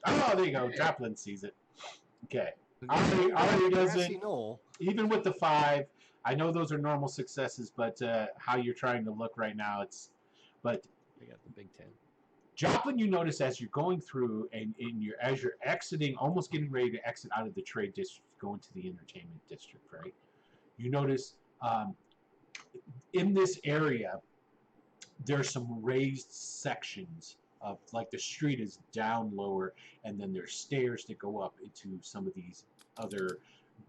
G: Oh, there you go. Joplin sees it. Okay. Ari does it. Even with the 5, I know those are normal successes, but how you're trying to look right now, but
C: I got the Big 10.
G: Joplin, you notice as you're going through and as you're exiting, almost getting ready to exit out of the trade district, going to the entertainment district, right? You notice in this area, there's some raised sections of, like, the street is down lower, and then there's stairs that go up into some of these other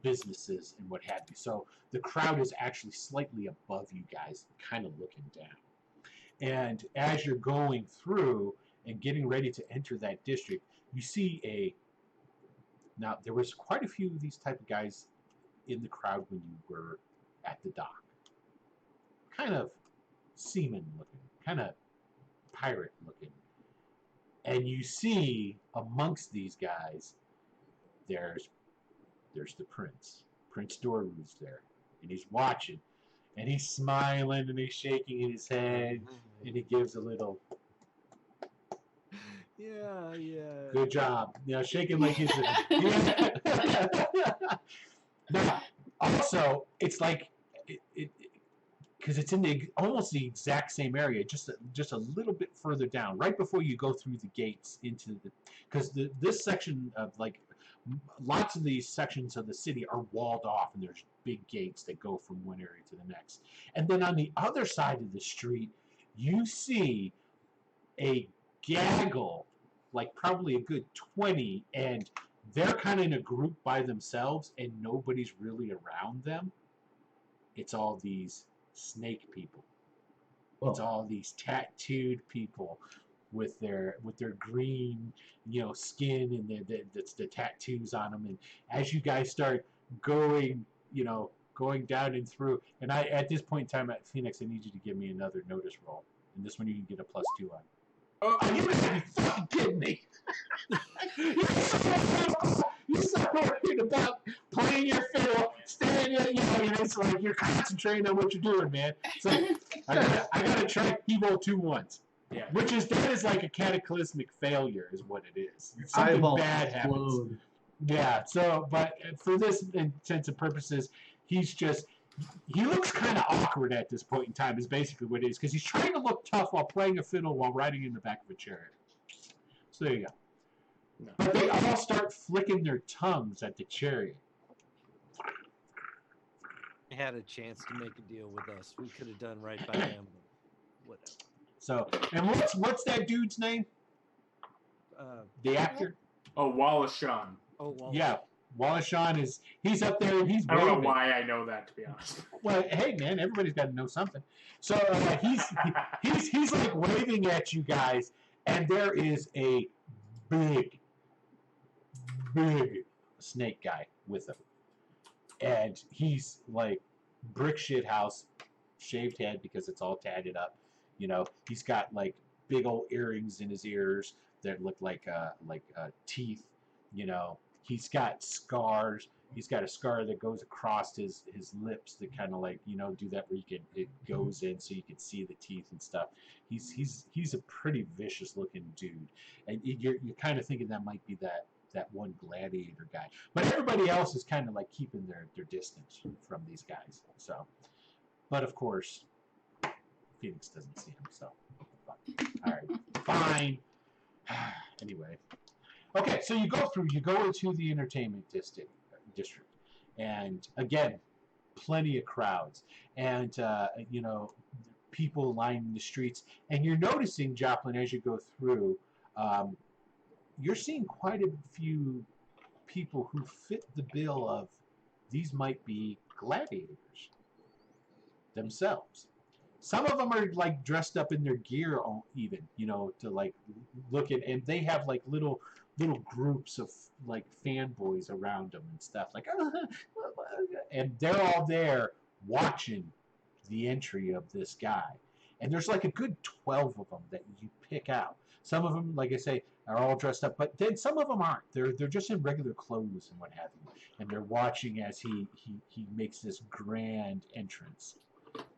G: businesses and what have you. So the crowd is actually slightly above you guys, kind of looking down. And as you're going through and getting ready to enter that district, you see now there was quite a few of these type of guys in the crowd when you were at the dock. Kind of seaman looking, kind of pirate looking. And you see amongst these guys, there's the prince. Prince Doru's there, and he's watching, and he's smiling, and he's shaking his head, and he gives a little,
C: yeah.
G: Good job. Shaking like he's Now, also, it's like it because it's in almost the exact same area, just a little bit further down, right before you go through the gates into because this section of, like, lots of these sections of the city are walled off, and there's big gates that go from one area to the next. And then on the other side of the street, you see a gaggle, like probably a good 20, and they're kind of in a group by themselves, and nobody's really around them. It's all these snake people.
B: Whoa.
G: It's all these tattooed people with their green, skin, and the tattoos on them. And as you guys start going down and through, and at this point in time at Phoenix, I need you to give me another notice roll, and this one you can get a +2 on. Oh, you gotta be fucking kidding me! You're so worried about playing your fiddle, staying in, it's like you're concentrating on what you're doing, man. So I gotta try. He rolled 2 1s.
D: Yeah.
G: That is like a cataclysmic failure, is what it is. Something bad happens. Yeah. So, but for this intents and purposes, he looks kind of awkward at this point in time, is basically what it is, because he's trying to look tough while playing a fiddle while riding in the back of a chariot. So there you go. No. But they all start flicking their tongues at the chariot.
C: They had a chance to make a deal with us. We could have done right by them, but whatever.
G: So, and what's that dude's name? The actor?
D: Oh, Wallace Shawn.
C: Oh, Wallace.
G: Yeah. Wallace Shawn he's up there, and he's
D: I don't
G: waving.
D: know why I know that, to be honest.
G: Well, hey, man, everybody's got to know something. So he's like waving at you guys, and there is a big snake guy with him. And he's like brick shit house, shaved head because it's all tatted up. He's got like big old earrings in his ears that look like teeth. He's got scars. He's got a scar that goes across his lips that kind of like, do that where it goes in so you can see the teeth and stuff. He's a pretty vicious looking dude, and you're kind of thinking that might be that one gladiator guy. But everybody else is kind of like keeping their distance from these guys. So, but of course, Phoenix doesn't see him. So, all right, fine. Anyway. Okay, so you go into the entertainment district, and again, plenty of crowds, and people lining the streets. And you're noticing, Joplin, as you go through, you're seeing quite a few people who fit the bill of these might be gladiators themselves. Some of them are like dressed up in their gear, even, to like look at, and they have like little groups of like fanboys around them and stuff, like, and they're all there watching the entry of this guy. And there's like a good 12 of them that you pick out. Some of them, like I say, are all dressed up, but then some of them aren't. They're just in regular clothes and what have you, and they're watching as he makes this grand entrance.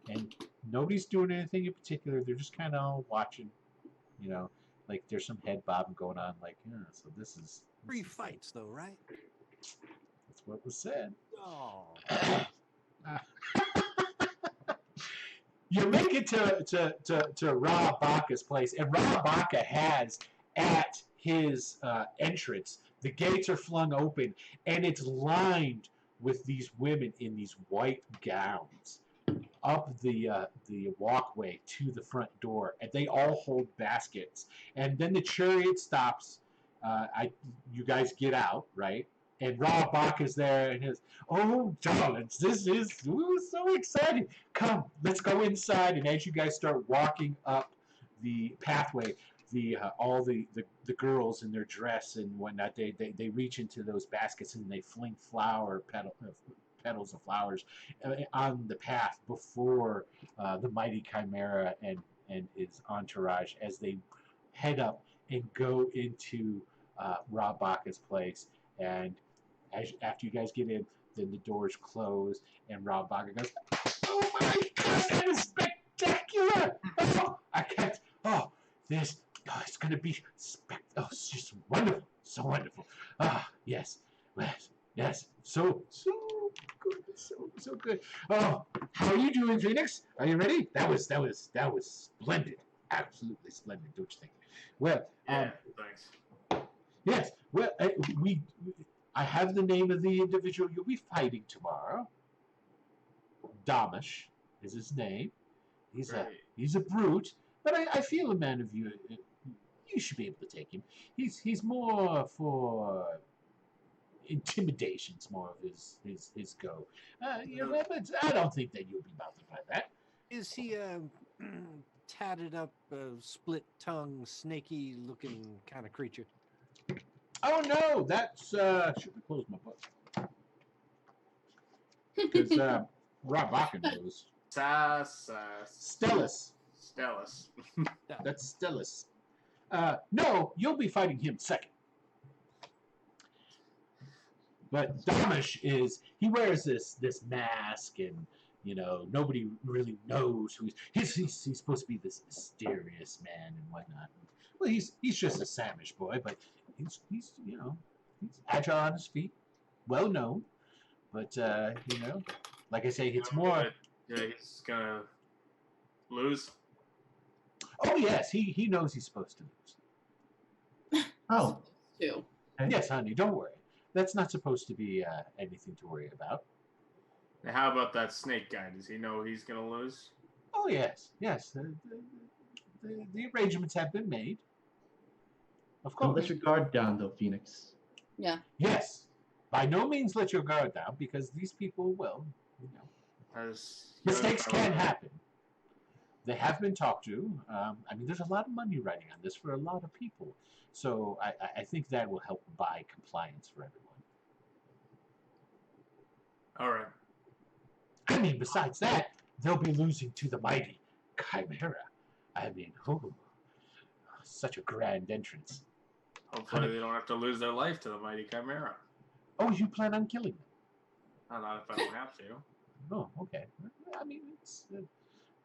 G: And nobody's doing anything in particular. They're just kind of all watching, like there's some head bobbing going on. Like, so this is
C: Free fights, though, right?
G: That's what was said.
C: Oh.
G: You make it to Rob Baca's place, and Rob Baca has at his entrance, the gates are flung open, and it's lined with these women in these white gowns up the walkway to the front door, and they all hold baskets. And then the chariot stops. You guys get out, right? And Rob Bach is there, and his, oh, darlings, this is so exciting. Come, let's go inside. And as you guys start walking up the pathway, all the girls in their dress and whatnot, they reach into those baskets and they fling petals of flowers on the path before the Mighty Chimera and his entourage as they head up and go into Rob Baca's place. And after you guys get in, then the doors close, and Rob Baca goes, "Oh my God, that is spectacular! I can't. It's going to be it's just wonderful, so wonderful. Yes, so good, so good. Oh, how are you doing, Phoenix? Are you ready? That was splendid, absolutely splendid, don't you think? Well,
D: thanks.
G: Yes, well, I have the name of the individual you'll be fighting tomorrow. Damish is his name. He's a brute, but I feel a man of you. You should be able to take him. He's more for intimidation's more of his go. But I don't think that you'll be bothered by that.
C: Is he tatted up, split tongue, snaky looking kind of creature?
G: Oh no, that's should have closed my book. Because Rob Baca knows. Stellus. That's Stellus. No, you'll be fighting him second. But Damish he wears this mask, and nobody really knows who he's supposed to be, this mysterious man and whatnot. Well, he's just a Samish boy, but he's agile on his feet, well known. But like I say, it's more.
D: Yeah, he's gonna lose.
G: Oh yes, he knows he's supposed to lose.
B: Oh,
F: Too.
B: okay.
G: Yes, honey, don't worry. That's not supposed to be anything to worry about.
D: Now, how about that snake guy? Does he know he's gonna lose?
G: Oh yes. The arrangements have been made. Of
B: Don't
G: course.
B: let your guard down, though, Phoenix.
F: Yeah.
G: Yes. By no means let your guard down, because these people will, mistakes can happen. They have been talked to. There's a lot of money riding on this for a lot of people. So I think that will help buy compliance for everyone.
D: All right.
G: Besides that, they'll be losing to the Mighty Chimera. Such a grand entrance.
D: Hopefully they don't have to lose their life to the Mighty Chimera.
G: Oh, you plan on killing them?
D: Not if I don't have to.
G: Oh, okay.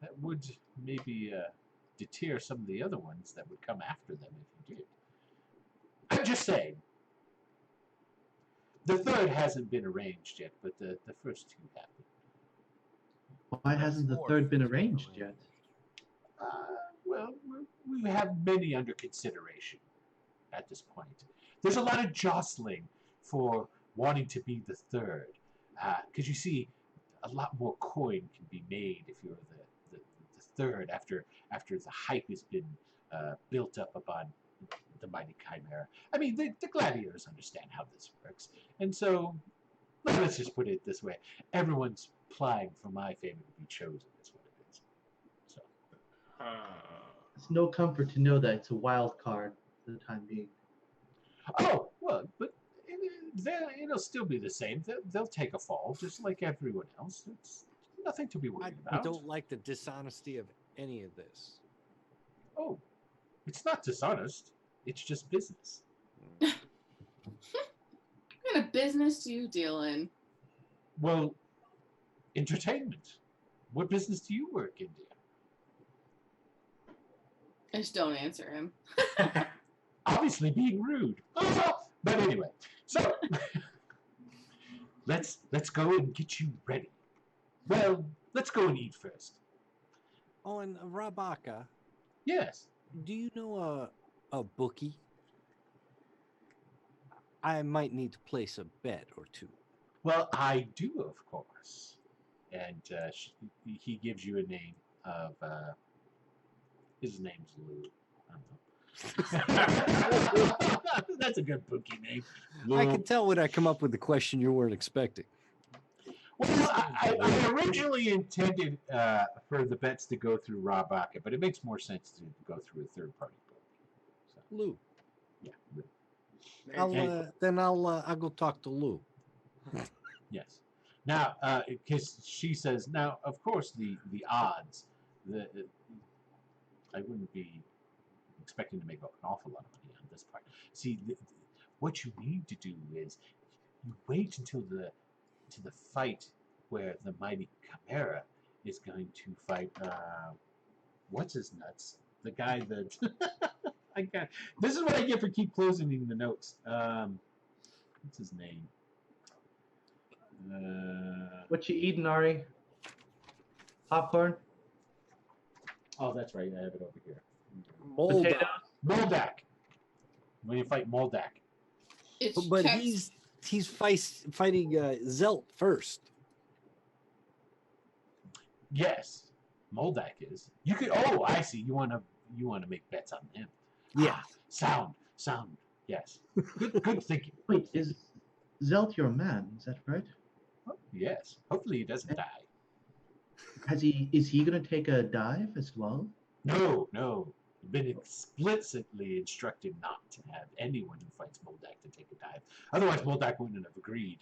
G: That would maybe deter some of the other ones that would come after them if you did. I'm just saying. The third hasn't been arranged yet, but the first two have been.
B: Why hasn't the third been arranged yet?
G: Well, we have many under consideration at this point. There's a lot of jostling for wanting to be the third, because you see, a lot more coin can be made if you're the third after the hype has been built up upon the Mighty Chimera. I mean, the gladiators understand how this works, and so let's just put it this way: everyone's applying for my favor to be chosen. Is what it is. So.
B: It's no comfort to know that it's a wild card for the time being.
G: Oh well, but it'll still be the same. They'll take a fall just like everyone else. It's nothing to be worried
C: I
G: about.
C: don't like the dishonesty of any of this.
G: Oh, it's not dishonest. It's just business.
F: What kind of business do you deal in?
G: Well, entertainment. What business do you work in, dear?
F: Just don't answer him.
G: Obviously being rude. But anyway, so let's go and get you ready. Well, let's go and eat first.
C: Oh, and Rabaka,
G: Yes.
C: do you know a bookie? I might need to place a bet or two.
G: Well, I do, of course. And he gives you a name of his name's Lou. I don't know. That's a good bookie name. Lou.
C: I can tell when I come up with the question you weren't expecting.
G: Well, I originally intended for the bets to go through Rob Baca, but it makes more sense to go through a third-party bookie. So,
C: Lou.
G: yeah, Lou.
C: I'll go talk to Lou.
G: Yes. Now, because she says, now, of course, the odds, I wouldn't be expecting to make an awful lot of money on this part. See, what you need to do is you wait until the fight where the Mighty Chimera is going to fight, what's his nuts? The guy that, this is what I get for keep closing the notes. What's his name?
B: What you eating, Ari? Popcorn?
G: Oh, that's right. I have it over here.
B: Potatoes?
G: Moldak. When you fight Moldak.
F: It's
C: But
F: text-
C: he's fighting Zelt first.
G: Yes, Moldak is. You could. Oh, I see. You want to make bets on him.
C: Yeah.
G: Sound. Yes. Good thinking.
B: Wait, is Zelt your man? Is that right?
G: Oh, yes. Hopefully he doesn't die.
B: Is he going to take a dive as well?
G: No. Been explicitly instructed not to have anyone who fights Moldak to take a dive. Otherwise, Moldak wouldn't have agreed.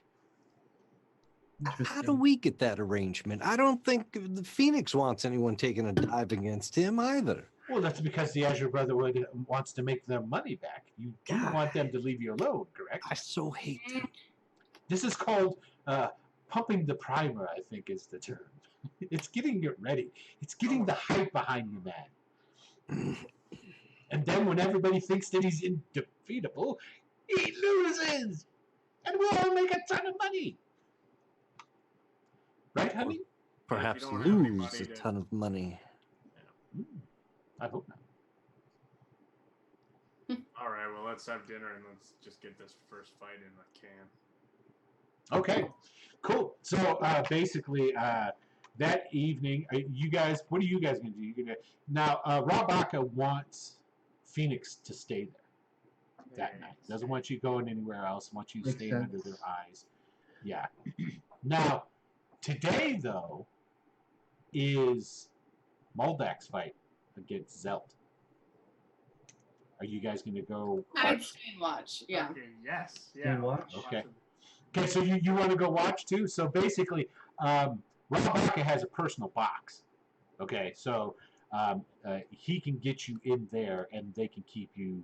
C: How
B: Interesting.
C: do we get that arrangement? I don't think the Phoenix wants anyone taking a dive against him either.
G: Well, that's because the Azure Brotherhood wants to make their money back. You do
C: God.
G: want them to leave you alone, correct?
C: I so hate them.
G: This is called pumping the primer, I think is the term. It's getting it ready. It's getting the hype behind the man. And then when everybody thinks that he's indefeatable, he loses. And we'll all make a ton of money. Right, honey?
C: Perhaps
D: don't have any
C: lose
D: money
C: a
D: to-
C: ton of money.
G: I hope not.
D: All right, well, let's have dinner and let's just get this first fight in the can.
G: Okay, cool. So basically, that evening, you guys, what are you guys going to do? You're gonna, now, Rob Baca wants Phoenix to stay there that night. Doesn't want you going anywhere else. Wants you
B: Makes
G: staying under
B: sense.
G: their eyes. Yeah. Now, today, though, is Moldak's fight against Zelt. Are you guys going to go
F: I'd
G: watch?
F: stay and watch. Yeah.
D: Okay, yes.
B: Stay
D: Yeah.
B: and watch?
G: Okay. Okay, so you want to go watch too? So basically, Rob Baca has a personal box. Okay, so he can get you in there, and they can keep you,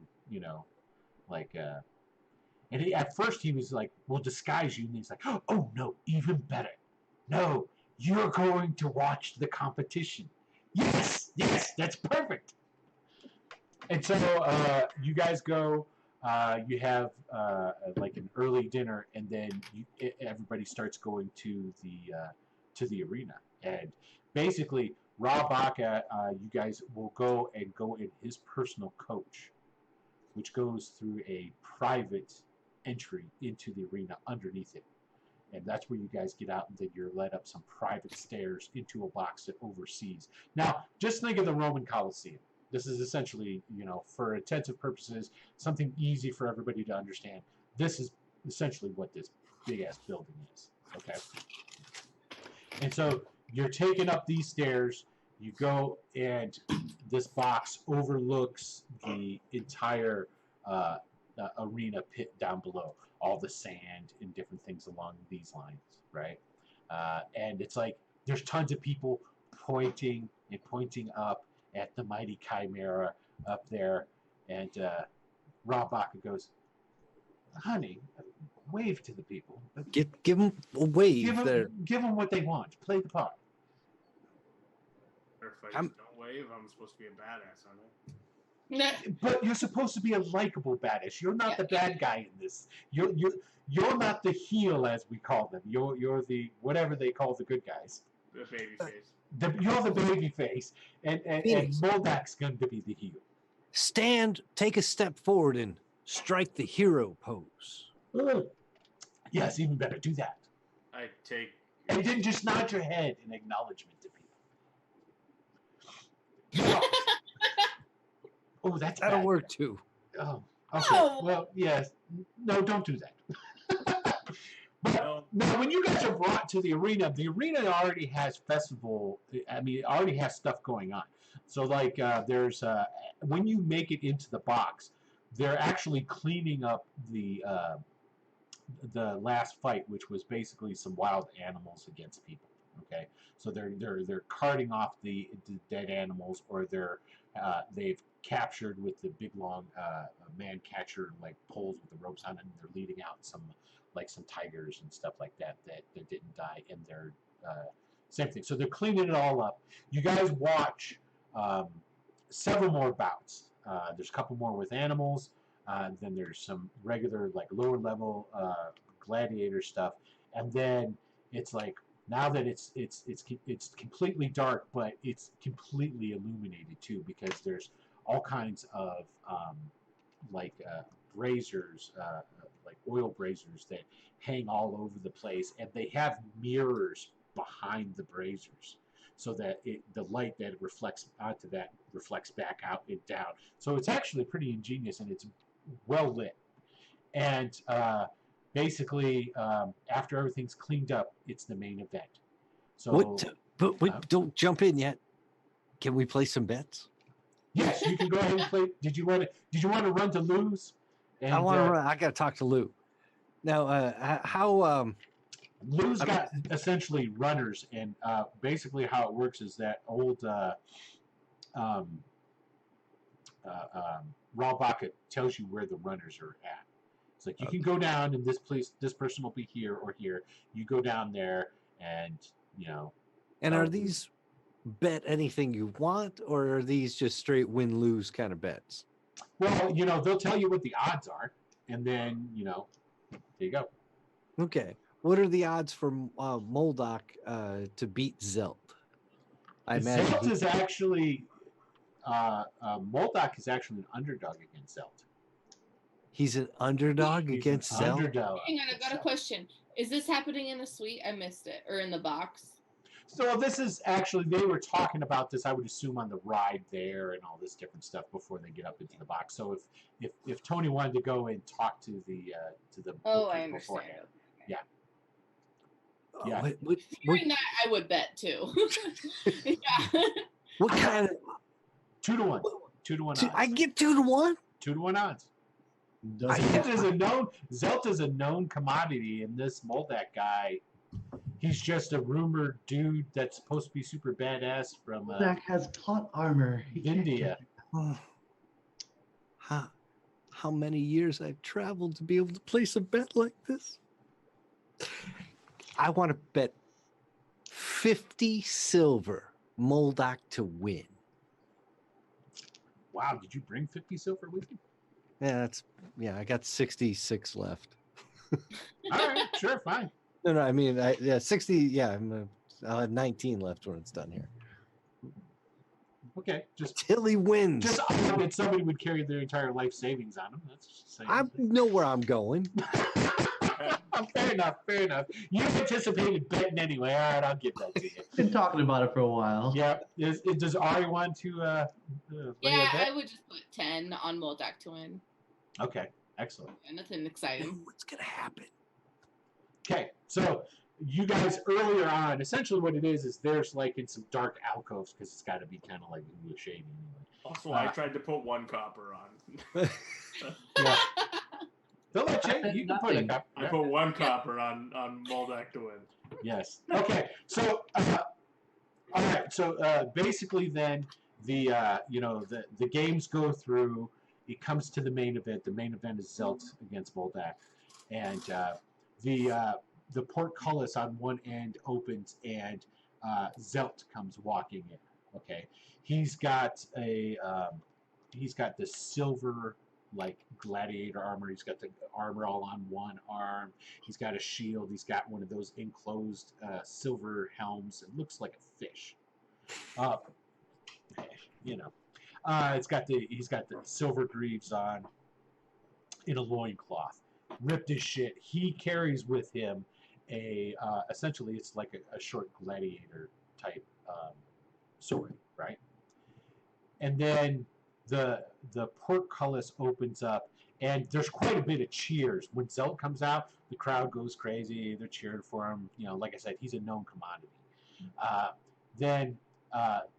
G: like. And at first he was like, "We'll disguise you," and he's like, "Oh no, even better. No, you're going to watch the competition." Yes, that's perfect. And so you guys go. You have like an early dinner, and then everybody starts going to the arena. And basically, Rob Baca, you guys will go in his personal coach, which goes through a private entry into the arena underneath it. And that's where you guys get out, and then you're led up some private stairs into a box that oversees. Now, just think of the Roman Colosseum. This is essentially, for intensive purposes, something easy for everybody to understand. This is essentially what this big-ass building is, okay? And so you're taking up these stairs, you go, and this box overlooks the entire arena pit down below, all the sand and different things along these lines, right? And it's like there's tons of people pointing up at the Mighty Chimera up there, and Rob Baca goes, "Honey, wave to the people.
C: Give them a wave.
G: Give them what they want. Play the part."
D: Or if I just don't wave, I'm supposed to be a badass, aren't I?
G: But you're supposed to be a likable badass. You're not the bad guy in this. You're not the heel, as we call them. You're the whatever they call the good guys.
D: The baby face.
G: You're the baby face, and Moldak's going to be the heel.
C: Stand, take a step forward, and strike the hero pose.
G: Yes, even better. Do that.
D: I take.
G: And then just nod your head in acknowledgement to people. Oh,
C: that'll work too.
G: Oh, okay.
F: No.
G: Well, yes. No, don't do that. But now, when you guys are brought to the arena already has festival. I mean, it already has stuff going on. So, like, there's when you make it into the box, they're actually cleaning up the last fight, which was basically some wild animals against people. Okay, so they're carting off the dead animals, or they've captured with the big long man catcher like poles with the ropes on it, and they're leading out some tigers and stuff like that didn't die, and they're same thing. So they're cleaning it all up. You guys watch several more bouts. There's a couple more with animals. Then there's some regular like lower level gladiator stuff, and then it's like now that it's completely dark, but it's completely illuminated too, because there's all kinds of braziers, like oil braziers that hang all over the place, and they have mirrors behind the braziers, so that the light that reflects onto that reflects back out and down. So it's actually pretty ingenious, and it's well lit. And basically, after everything's cleaned up, it's the main event. So,
C: don't jump in yet. Can we play some bets?
G: Yes, you can go ahead and play. Did you want to run to lose? And,
C: I want to run. I got to talk to Lou. Now, how?
G: Lou's got essentially runners, and basically how it works is that old Raw Baca tells you where the runners are at. It's like you can go down, and this person will be here or here. You go down there, and
C: And are these bet anything you want, or are these just straight win lose kind of bets?
G: Well, they'll tell you what the odds are, and then there you go.
C: Okay. What are the odds for Moldak to beat Zelt? I imagine
G: Zelt is actually Moldak is actually an underdog against Zelt.
C: He's an underdog against Zelt?
G: Underdog.
F: Hang on, I got a question. Is this happening in the suite? I missed it. Or in the box?
G: So this is actually, they were talking about this, I would assume, on the ride there and all this different stuff before they get up into the box. So if Tony wanted to go and talk to the
F: I understand.
G: beforehand. Yeah.
C: Yeah.
F: Hearing that, I would bet too. Yeah.
C: What kind of
G: 2-1? 2-1 odds.
C: I get 2-1?
G: 2-1 odds.
B: Doesn't
G: Zelt is a known commodity, and this Moldak guy, he's just a rumored dude that's supposed to be super badass from
B: Zach has plot armor.
G: India.
C: How many years I've traveled to be able to place a bet like this? I want to bet 50 silver Moldak to win.
G: Wow, did you bring 50 silver with you?
C: Yeah, I got 66 left.
G: All right, sure, fine.
C: No, I mean, 60. Yeah, I'll have 19 left when it's done here.
G: Okay, just
C: Till he wins.
G: Just that somebody would carry their entire life savings on him. That's just saying.
C: I know where I'm going.
G: Fair Fair enough. You anticipated betting anyway. All right, I'll give that to you.
B: Been talking about it for a while.
G: Yeah. Does Ari want to lay a
F: Yeah,
G: bet?
F: I would just put 10 on Moldak to win.
G: Okay, excellent.
F: Yeah, nothing exciting.
C: Ooh, what's gonna happen?
G: Okay, so you guys earlier on, essentially what it is there's like in some dark alcoves because it's got to be kind of like shady anyway.
D: Also, I tried to put 1 copper on.
G: Yeah. They'll let
B: I
G: you.
B: bet
G: You can put
B: nothing.
G: it up.
D: I put 1 copper on Moldak to win.
G: Yes. Okay. So, all right. So basically, then the the games go through. It comes to the main event. The main event is Zelt against Moldak, and the portcullis on one end opens, and Zelt comes walking in. Okay. He's got the silver like gladiator armor. He's got the armor all on one arm. He's got a shield. He's got one of those enclosed silver helms. It looks like a fish. He's got the silver greaves on in a loincloth. Ripped as shit. He carries with him essentially it's like a short gladiator type sword, right? And then the portcullis opens up, and there's quite a bit of cheers. When Zelt comes out, the crowd goes crazy. They're cheering for him. Like I said, he's a known commodity. Then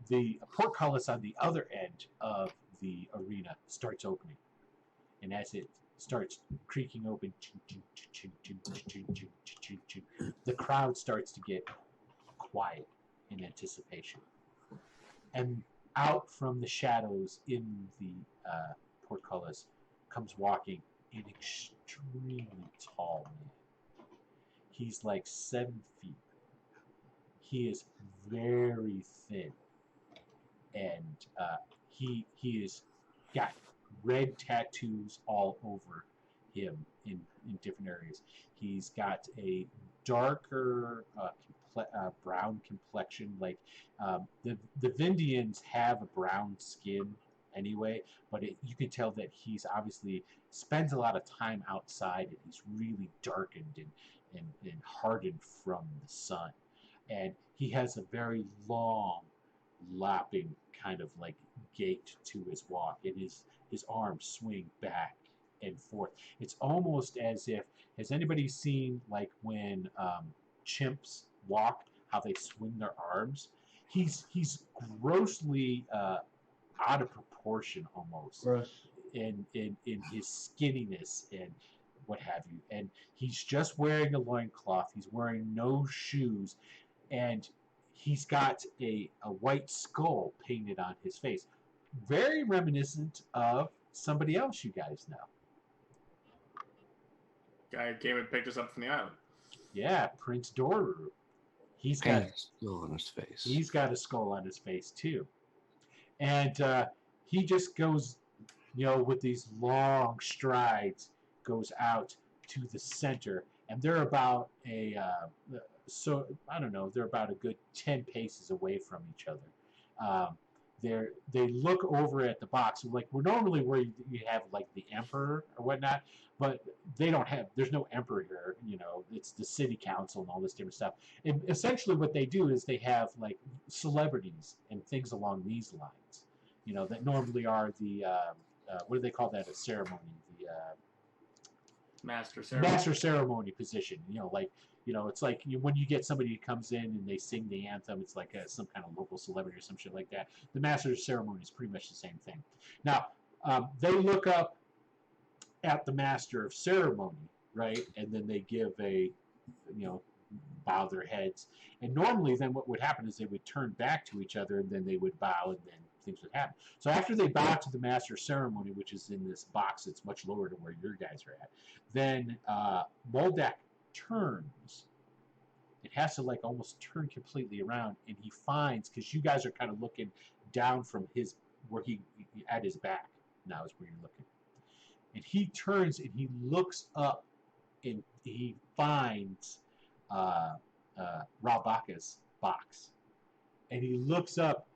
G: the portcullis on the other end of the arena starts opening. And as it starts creaking open, the crowd starts to get quiet in anticipation. And out from the shadows in the portcullis comes walking an extremely tall man. He's like 7 feet. He is very thin, and he is got red tattoos all over him in different areas. He's got a darker brown complexion. Like the Vindians have a brown skin anyway, but you can tell that he's obviously spends a lot of time outside, and he's really darkened and hardened from the sun. And he has a very long, lapping kind of like gait to his walk, and his arms swing back and forth. It's almost as if, has anybody seen like when chimps walk, how they swing their arms? He's grossly out of proportion almost.
B: Gross.
G: In his skinniness and what have you. And he's just wearing a loincloth. He's wearing no shoes. And he's got a white skull painted on his face. Very reminiscent of somebody else you guys know.
D: Guy came and picked us up from the island.
G: Yeah, Prince Doru. He's got
C: a skull on his face.
G: He's got a skull on his face too. And he just goes, with these long strides, goes out to the center, and they're about they're about a good 10 paces away from each other. They look over at the box, like we're normally where you have like the emperor or whatnot, but there's no emperor here. It's the city council and all this different stuff. And essentially what they do is they have like celebrities and things along these lines, that normally are the what do they call that? A ceremony, the
D: master ceremony
G: position. It's like when you get somebody who comes in and they sing the anthem, it's like some kind of local celebrity or some shit like that. The master of ceremony is pretty much the same thing. Now, they look up at the master of ceremony, right? And then they give bow their heads. And normally then what would happen is they would turn back to each other, and then they would bow, and then things would happen. So after they bow to the master of ceremony, which is in this box that's much lower to where your guys are at, then Moldak turns. It has to like almost turn completely around, and he finds, because you guys are kind of looking down from at his back now is where you're looking, and he turns and he looks up, and he finds Rabaka's box, and he looks up,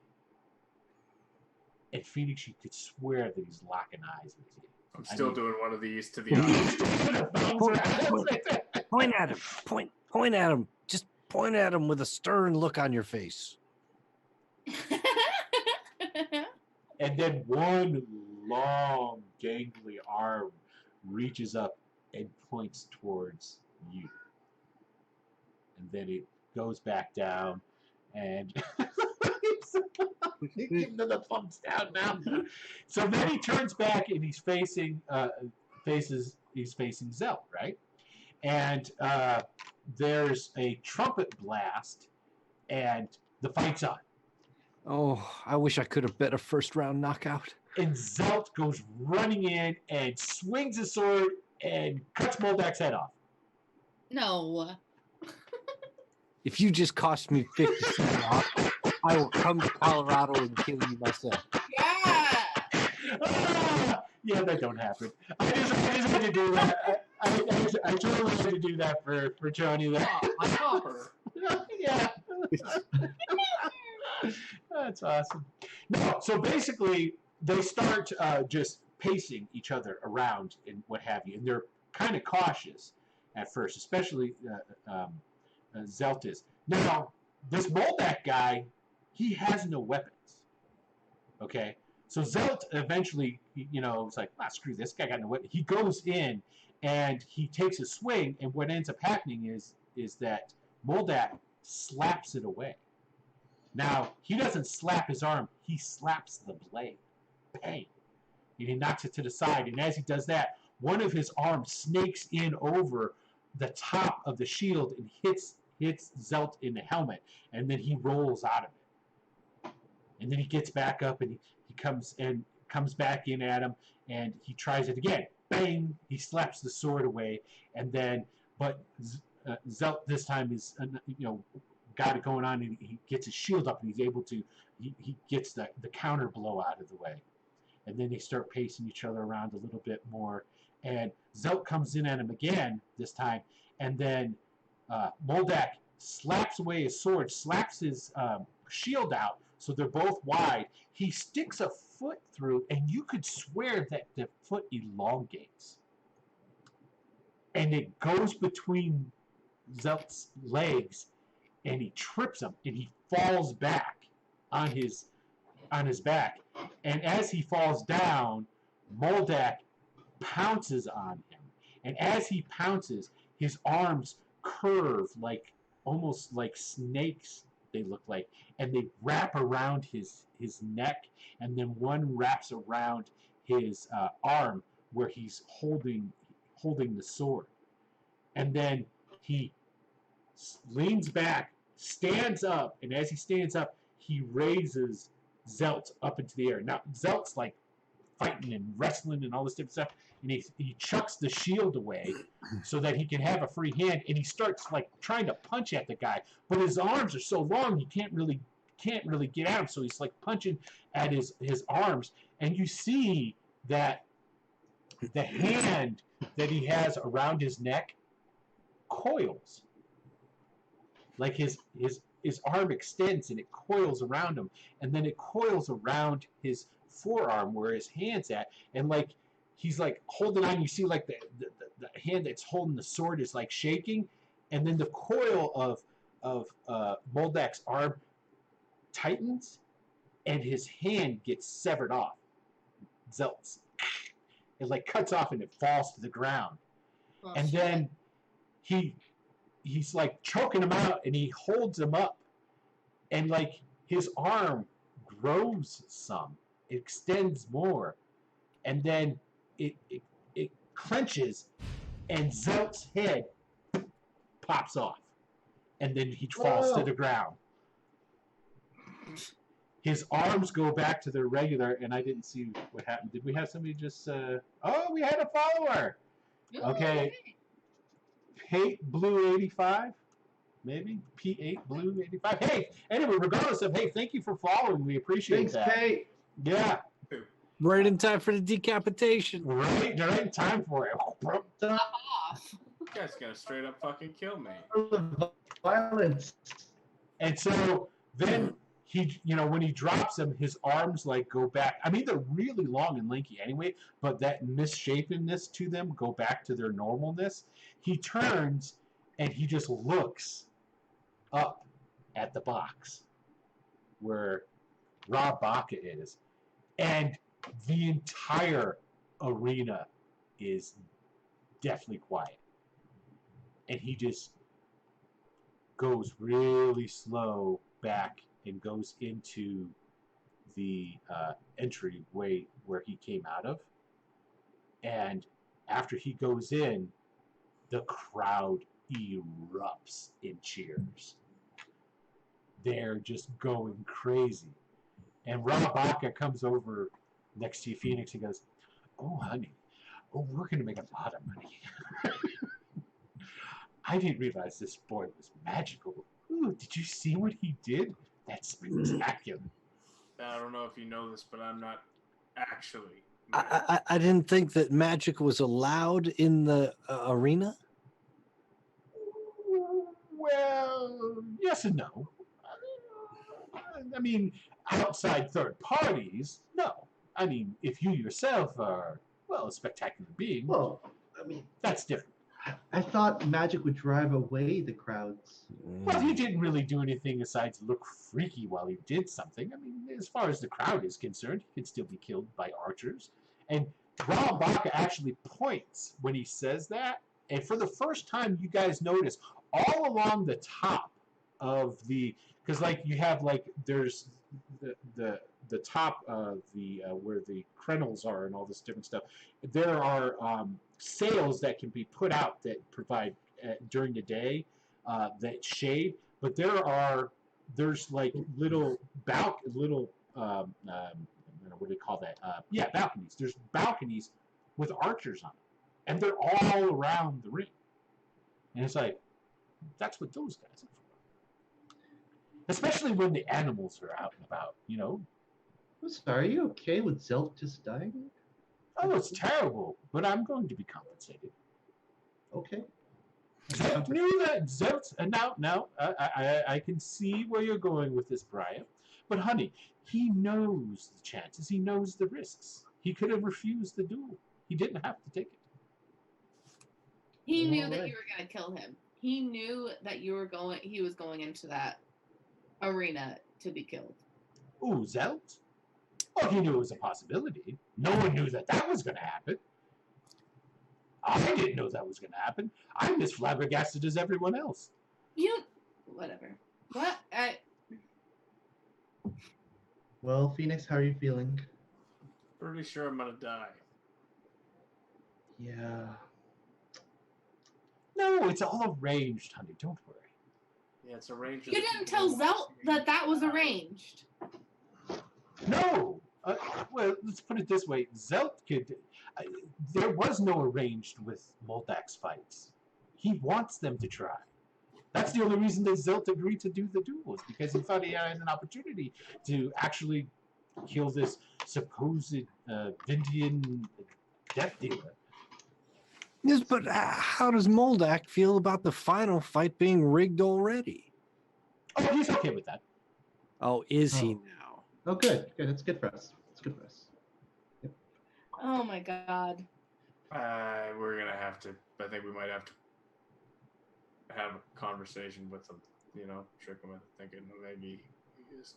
G: and Phoenix, you could swear that he's locking eyes with you.
D: I'm still doing one of these to the audience.
C: Point at him. Point at him. Just point at him with a stern look on your face.
G: And then one long, gangly arm reaches up and points towards you. And then it goes back down, and give him the thumbs down now. So then he turns back and he's facing Zelt, right? And there's a trumpet blast, and the fight's on.
C: Oh, I wish I could have bet a first round knockout.
G: And Zelt goes running in and swings his sword and cuts Moldak's head off.
F: No.
C: If you just cost me 50 cents off, I will come to Colorado and kill you myself.
F: Yeah.
G: Yeah, that don't happen. I just had to do that. I totally had to do that for Tony.
D: My copper.
G: Yeah. That's awesome. No, so basically they start just pacing each other around and what have you, and they're kind of cautious at first, especially Zelt is. Now, this Moldak guy, he has no weapons. Okay? So Zelt eventually, it's like, screw this guy got no weapon. He goes in and he takes a swing, and what ends up happening is that Moldak slaps it away. Now, he doesn't slap his arm, he slaps the blade. Bang. And he knocks it to the side, and as he does that, one of his arms snakes in over the top of the shield and hits Zelt in the helmet, and then he rolls out of it. And then he gets back up and he comes back in at him, and he tries it again. Bang! He slaps the sword away, and then Zelt this time is got it going on, and he gets his shield up, and he's able to he gets the counter blow out of the way, and then they start pacing each other around a little bit more, and Zelt comes in at him again this time, and then Moldak slaps away his sword, slaps his shield out, so they're both wide. He sticks a foot through, and you could swear that the foot elongates. And it goes between Zelt's legs, and he trips him, and he falls back on his back. And as he falls down, Moldak pounces on him. And as he pounces, his arms curve almost like snakes, they look like, and they wrap around his neck, and then one wraps around his arm where he's holding the sword. And then he leans back, stands up, and as he stands up, he raises Zelt up into the air. Now, Zelt's like fighting and wrestling and all this different stuff, and he chucks the shield away so that he can have a free hand, and he starts like trying to punch at the guy, but his arms are so long he can't really get at him, so he's like punching at his arms, and you see that the hand that he has around his neck coils. Like his arm extends and it coils around him, and then it coils around his forearm where his hand's at, and like he's like holding on. You see like the hand that's holding the sword is like shaking, and then the coil of Moldak's arm tightens, and his hand gets severed off. Zelt's. It like cuts off and it falls to the ground, and then he's like choking him out, and he holds him up, and like his arm grows some, it extends more, and then it clenches, and Zelt's head pops off, and then he falls to the ground. His arms go back to their regular, and I didn't see what happened. Did we have somebody just we had a follower. Okay. Pate Blue 85, maybe P8 Blue 85. Hey, anyway, regardless of thank you for following. We appreciate that.
B: Thanks, Pate.
G: Yeah,
C: Right in time for the decapitation.
G: right in time for it.
F: Off.
D: You guys gonna straight up fucking kill me.
B: Violence.
G: And so then he, when he drops them, his arms like go back. I mean, they're really long and lanky anyway, but that misshapenness to them go back to their normalness. He turns and he just looks up at the box where Rob Baca is, and the entire arena is deathly quiet, and he just goes really slow back and goes into the entryway where he came out of. And after he goes in, the crowd erupts in cheers. They're just going crazy. And Rob Baca comes over next to Phoenix. He goes, "Oh, honey, we're going to make a lot of money." I didn't realize this boy was magical. Ooh, did you see what he did? That's spectacular.
D: I don't know if you know this, but I'm not actually.
C: I didn't think that magic was allowed in the arena.
G: Well, yes and no. I mean, outside third parties, no. I mean, if you yourself are, well, a spectacular being,
B: Well, I mean,
G: that's different.
B: I thought magic would drive away the crowds.
G: Well, he didn't really do anything besides look freaky while he did something. I mean, as far as the crowd is concerned, he could still be killed by archers. And Rob Baca actually points when he says that. And for the first time, you guys notice all along the top of the, because like you have like there's the top of the where the crenels are and all this different stuff. There are sails that can be put out that provide during the day that shade, but there's like little what do they call that? Balconies. There's balconies with archers on them, and they're all around the ring. And it's like, that's what those guys are for. Especially when the animals are out and about,
B: I'm sorry, are you okay with Zelt just dying?
G: Oh, it's terrible, but I'm going to be compensated.
B: Okay.
G: Zelt knew that Zelt, and now I can see where you're going with this, Brian. But honey, he knows the chances. He knows the risks. He could have refused the duel. He didn't have to take it.
F: He knew that you were going to kill him. He knew that he was going into that arena to be killed.
G: Ooh, Zelt? Well, he knew it was a possibility. No one knew that was going to happen. I didn't know that was going to happen. I'm as flabbergasted as everyone else.
F: Whatever. What?
B: Well, Phoenix, how are you feeling?
D: Pretty sure I'm gonna die.
B: Yeah.
G: No, it's all arranged, honey. Don't worry.
D: Yeah, it's arranged.
F: You didn't tell Zelt that was arranged.
G: No. Well, let's put it this way. Zelt could... there was no arranged with Moldak's fights. He wants them to try. That's the only reason that Zelt agreed to do the duels, because he thought he had an opportunity to actually kill this supposed Vindian death dealer.
C: Yes, but how does Moldak feel about the final fight being rigged already?
G: Oh, he's okay with that.
C: Oh, is he now?
B: Oh, good. Good. It's good for us. It's good for us. Yep.
F: Oh my god.
D: We're gonna have to. I think we might have to have a conversation with him. Trick him into thinking maybe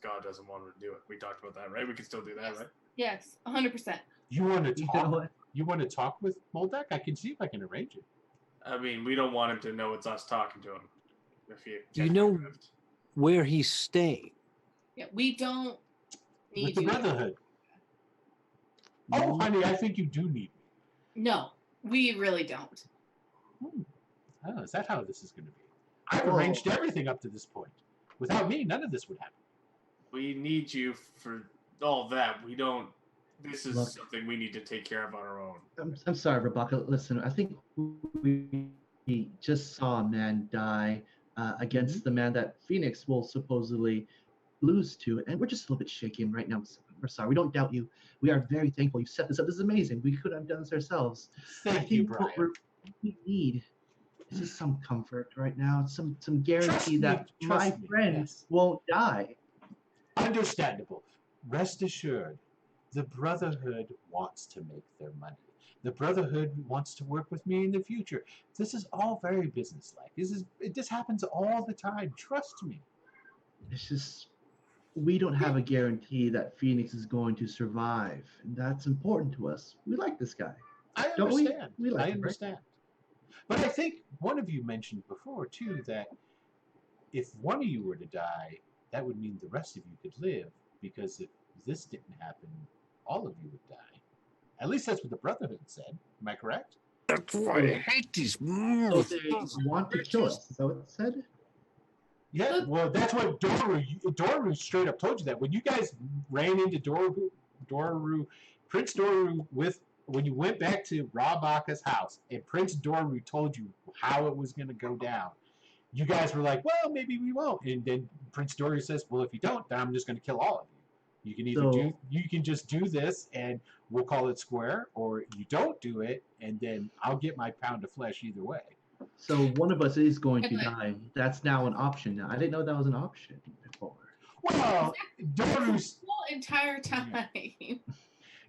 D: God doesn't want him to do it. We talked about that, right? We can still do that, right?
F: Yes, 100%.
G: You want to
B: You know
G: talk?
B: what?
G: You want to talk with Moldak? I can see if I can arrange it.
D: I mean, we don't want him to know it's us talking to him. If he
C: Do you know where he's staying?
F: Yeah, we don't need
G: With the
F: you.
G: Brotherhood. Oh, honey, I think you do need me.
F: No, we really don't.
G: Oh, is that how this is going to be? I've arranged everything up to this point. Without me, none of this would happen.
D: We need you for all that. We don't. This is
B: Look.
D: something we need to take care of on our own.
B: I'm sorry, Rebecca. Listen, I think we just saw a man die against the man that Phoenix will supposedly lose to, and we're just a little bit shaken right now. We're sorry. We don't doubt you. We are very thankful you set this up. This is amazing. We couldn't have done this ourselves.
G: Thank you,
B: what
G: Brian.
B: we need is just some comfort right now. Some guarantee that
G: Trust
B: my
G: me,
B: friend
G: yes.
B: won't die.
G: Understandable. Rest assured, the Brotherhood wants to make their money. The Brotherhood wants to work with me in the future. This is all very businesslike. This happens all the time. Trust me.
B: It's just we don't have a guarantee that Phoenix is going to survive, and that's important to us. We like this guy.
G: I
B: Don't we?
G: understand.
B: We like
G: I
B: him, right?
G: understand. But I think one of you mentioned before too that if one of you were to die, that would mean the rest of you could live, because if this didn't happen, all of you would die. At least that's what the Brotherhood said. Am I correct?
C: That's why I hate these.
B: So they want to kill us. Is that what it said?
G: Yeah, well, that's what Doru straight up told you that. When you guys ran into Prince Doru when you went back to Rabaka's house, and Prince Doru told you how it was going to go down, you guys were like, well, maybe we won't. And then Prince Doru says, well, if you don't, then I'm just going to kill all of you. You can either you can just do this and we'll call it square, or you don't do it and then I'll get my pound of flesh either way.
B: So one of us is going to die. That's now an option now. I didn't know that was an option before.
G: Well, Doru's
F: The whole entire time.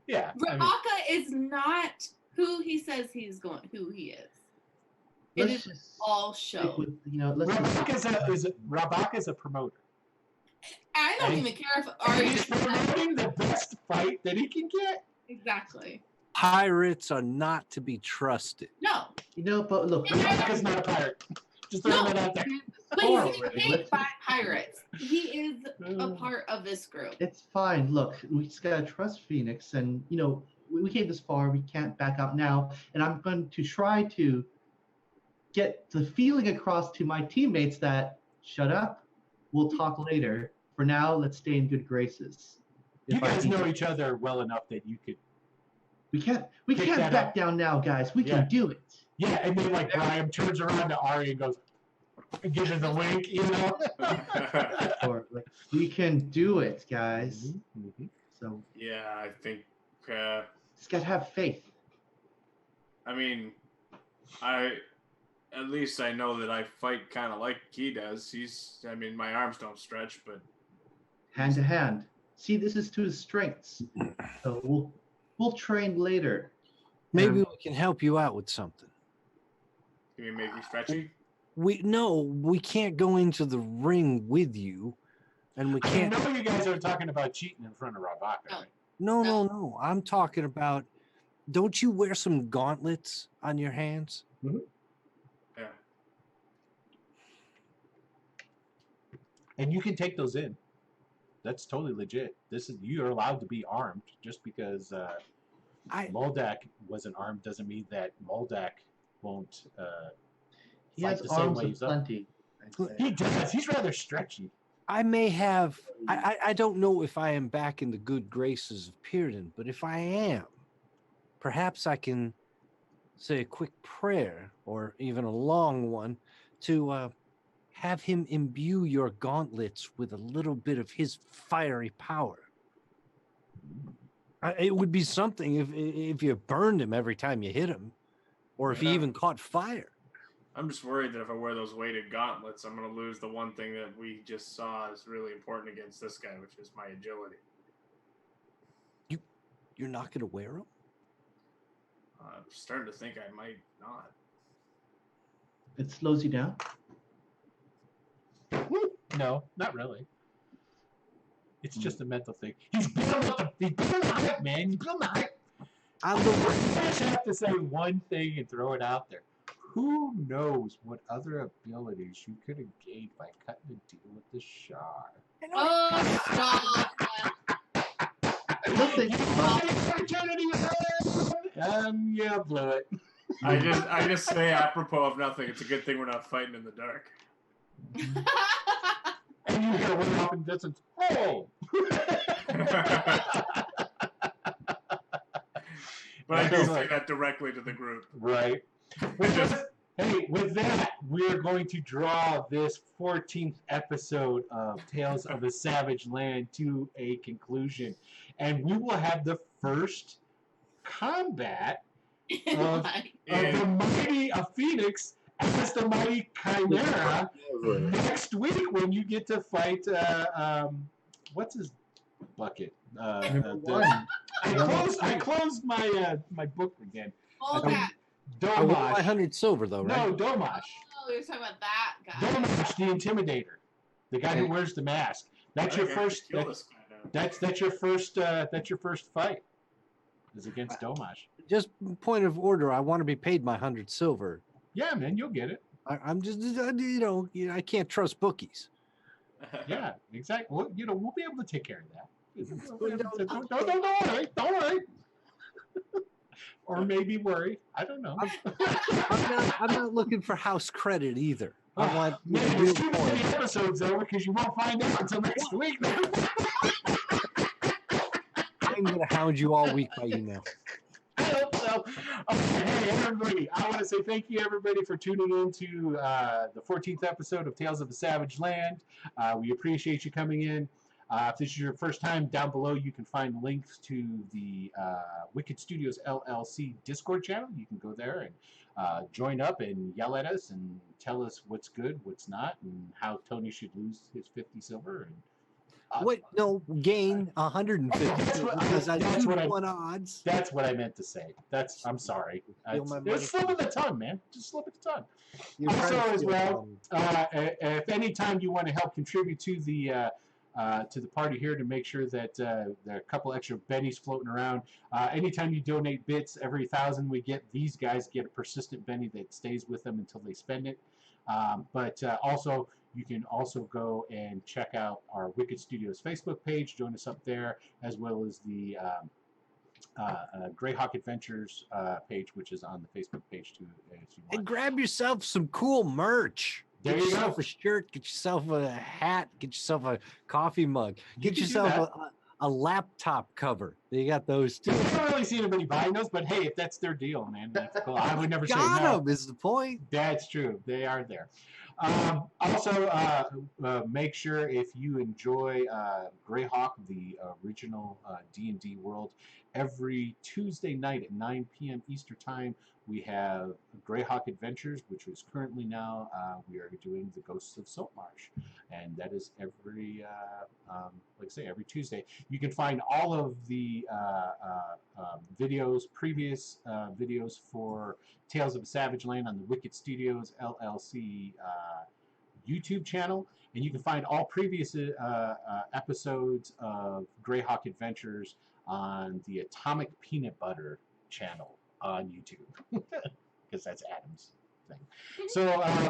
G: yeah.
F: Rabaka is not who he says who he is. It
B: Let's
F: is
B: just
F: all
B: stick
F: show.
B: with, let's
G: Rabaka's a promoter.
F: I don't even care if Ari
G: He's
F: just
G: promoting the best fight that he can get.
F: exactly.
C: Pirates are not to be trusted.
F: No,
B: but look,
G: Rabaka's not a pirate. Just throwing that out there.
F: but he's getting paid by pirates. He is a part of this group.
B: it's fine. Look, we just gotta trust Phoenix, and we came this far. We can't back out now, and I'm going to try to get the feeling across to my teammates that shut up. We'll talk later. For now, let's stay in good graces.
G: You
B: If I
G: guys
B: can-
G: know each other well enough that you could.
B: We can't
G: Pick that
B: back
G: up.
B: down now, guys. We
G: Yeah.
B: can do it.
G: Yeah, and then like Brian turns around to Ari and goes, gives her the wink,
B: Or we can do it, guys.
G: Mm-hmm.
B: So
D: Yeah, I think.
B: just gotta have faith.
D: I mean, at least I know that I fight kind of like he does. My arms don't stretch, but
B: Hand to hand. See, this is to his strengths. So we'll train later.
C: Maybe we can help you out with something.
D: can you make me stretchy?
C: We can't go into the ring with you, and we
G: I
C: can't.
G: know you guys are talking about cheating in front of Rabaka.
F: No.
G: Right?
C: No. I'm talking about. Don't you wear some gauntlets on your hands?
D: Yeah.
G: And you can take those in. That's totally legit. You're allowed to be armed. Just because Moldak wasn't armed doesn't mean that Moldak won't
B: He
G: fight
B: has
G: the same
B: arms
G: way
B: of
G: he's up.
B: plenty. I'd say.
G: He does. He's rather stretchy.
C: I may have. I don't know if I am back in the good graces of Pearden, but if I am, perhaps I can say a quick prayer or even a long one to have him imbue your gauntlets with a little bit of his fiery power. It would be something if you burned him every time you hit him, or if he
D: Yeah.
C: even caught fire.
D: I'm just worried that if I wear those weighted gauntlets, I'm going to lose the one thing that we just saw is really important against this guy, which is my agility.
C: You're not going to wear them?
D: I'm starting to think I might not.
B: It slows you down.
G: No, not really. It's just a mental thing. He's building the hype, man. He's building the hype. I just have to say one thing and throw it out there. Who knows what other abilities you could have gained by cutting a deal with the Shah?
F: Oh, stop.
B: Listen,
G: Yeah, blew it.
D: I just say apropos of nothing. It's a good thing we're not fighting in the dark.
G: And you hear one off in the distance, hey!
D: But I do say that directly to the group.
G: Right. With that, we're going to draw this 14th episode of Tales of a Savage Land to a conclusion. And we will have the first combat of the Phoenix as the Mighty Chimera next week when you get to fight what's his bucket?
B: Number one.
G: I closed my my book again.
F: Oh,
C: don't-
F: that.
C: I want my
G: Domash.
C: 100 silver though, right?
G: No, Domash.
F: Oh, you're talking about that guy.
G: Domash, the Intimidator, the guy who wears the mask. That's
D: I
G: your
D: think I could
G: first.
D: kill this guy now.
G: That's your first. That's your first fight. Is against Domash.
C: Just point of order. I want to be paid my 100 silver.
G: Yeah, man, you'll get it.
C: I'm just, I can't trust bookies.
G: Yeah, exactly. Well, we'll be able to take care of that. Don't worry. Don't worry. Or maybe worry. I don't know.
C: I'm not looking for house credit either. I want
G: Man,
C: real
G: there's too many
C: coin.
G: episodes though, because you won't find out until next week.
C: I'm gonna hound you all week by email.
G: I hope so. Okay, hey everybody, I want to say thank you everybody for tuning in to the 14th episode of Tales of the Savage Land. We appreciate you coming in. If this is your first time, down below you can find links to the Wicked Studios LLC Discord channel. You can go there and join up and yell at us and tell us what's good, what's not, and how Tony should lose his 50 silver. And
C: Wait, no, gain 150
G: That's what-
C: because I
G: that's
C: do
G: what I-
C: one odds.
G: that's what I meant to say. I'm sorry.
C: Steal my money.
G: It's slip of the tongue, man. Just slip of the tongue.
C: You're
G: Also,
C: trying to
G: as
C: steal
G: well,
C: money.
G: if any time you want to help contribute to the party here to make sure that there are a couple extra bennies floating around. Anytime you donate bits, every 1,000 we get, these guys get a persistent benny that stays with them until they spend it. But also, you can also go and check out our Wicked Studios Facebook page. Join us up there, as well as the Greyhawk Adventures page, which is on the Facebook page too. If you
C: And
G: want.
C: grab yourself some cool merch.
G: There
C: Get
G: you
C: yourself
G: go.
C: a shirt, get yourself a hat, get yourself a coffee mug,
G: You
C: get
G: can do
C: yourself
G: that.
C: a laptop cover. You got those too.
G: I haven't really seen anybody buying those, but hey, if that's their deal, man, that's cool. I would never say
C: Got
G: no.
C: 'em is the point.
G: That's true. They are there. Also, make sure if you enjoy Greyhawk, the original D&D world, every Tuesday night at 9 p.m. Eastern Time, we have Greyhawk Adventures, which is currently now, we are doing the Ghosts of Saltmarsh. And that is every, like I say, every Tuesday. You can find all of the videos, previous videos for Tales of a Savage Land on the Wicked Studios LLC YouTube channel, and you can find all previous episodes of Greyhawk Adventures on the Atomic Peanut Butter channel on YouTube, because that's Adam's thing. So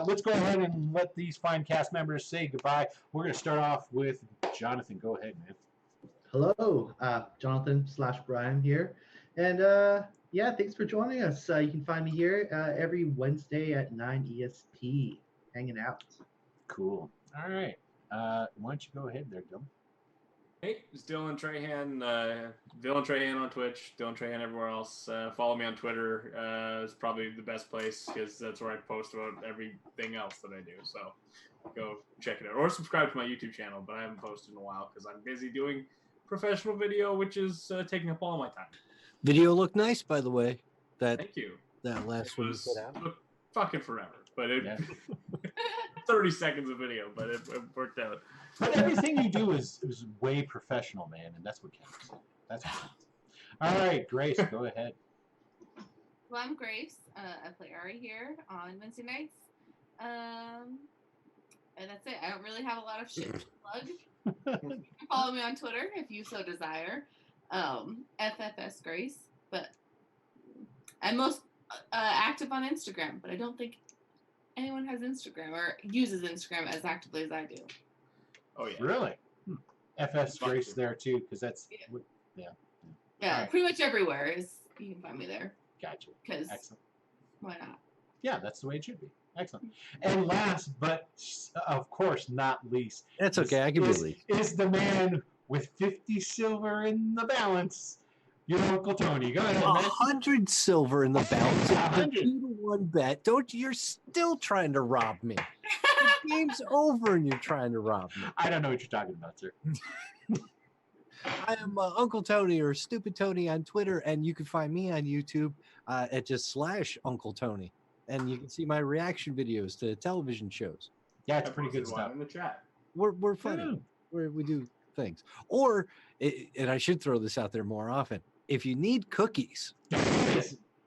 G: let's go ahead and let these fine cast members say goodbye. We're going to start off with Jonathan. Go ahead, man.
B: Hello, Jonathan/Brian here, and yeah, thanks for joining us. You can find me here every Wednesday at 9 EST, hanging out.
G: Cool. All right. Why don't you go ahead there, Dylan?
D: Hey, it's Dylan Trahan. Dylan Trahan on Twitch. Dylan Trahan everywhere else. Follow me on Twitter. It's probably the best place because that's where I post about everything else that I do. So go check it out. Or subscribe to my YouTube channel, but I haven't posted in a while because I'm busy doing professional video, which is taking up all my time.
C: Video looked nice, by the way.
D: Thank you.
C: That last
D: It
C: one you
D: was
C: put out.
D: took fucking forever, but it
G: Yeah.
D: 30 seconds of video, but it worked out.
G: But everything you do is way professional, man, and that's what counts. That's what counts. All right, Grace, go ahead.
F: Well, I'm Grace. I play Ari here on Wednesday nights. And that's it. I don't really have a lot of shit to plug. You can follow me on Twitter if you so desire. FFS Grace. But I'm most active on Instagram, but I don't think anyone has Instagram or uses Instagram as actively as I do.
D: Oh yeah.
G: Really? FS Grace there too, because that's
F: Yeah,
G: Alright.
F: pretty much everywhere is you can find me there.
G: gotcha.
F: Because
G: Excellent.
F: why not?
G: Yeah, that's the way it should be. Excellent. And last, but of course not least,
C: That's okay. I can
G: is,
C: believe.
G: is the man with 50 silver in the balance, your Uncle Tony. Go ahead, man.
C: 100 silver in the balance. It's a
G: 100.
C: 2-to-1 bet. You're still trying to rob me. The game's over and you're trying to rob me.
G: I don't know what you're talking about, sir.
C: I am Uncle Tony or Stupid Tony on Twitter, and you can find me on YouTube at just /Uncle Tony. And you can see my reaction videos to television shows.
G: Yeah, it's
D: I
G: pretty good
D: posted one
G: stuff.
D: in the chat.
C: We're funny.
G: Ooh.
C: We do things. Or, and I should throw this out there more often, if you need cookies,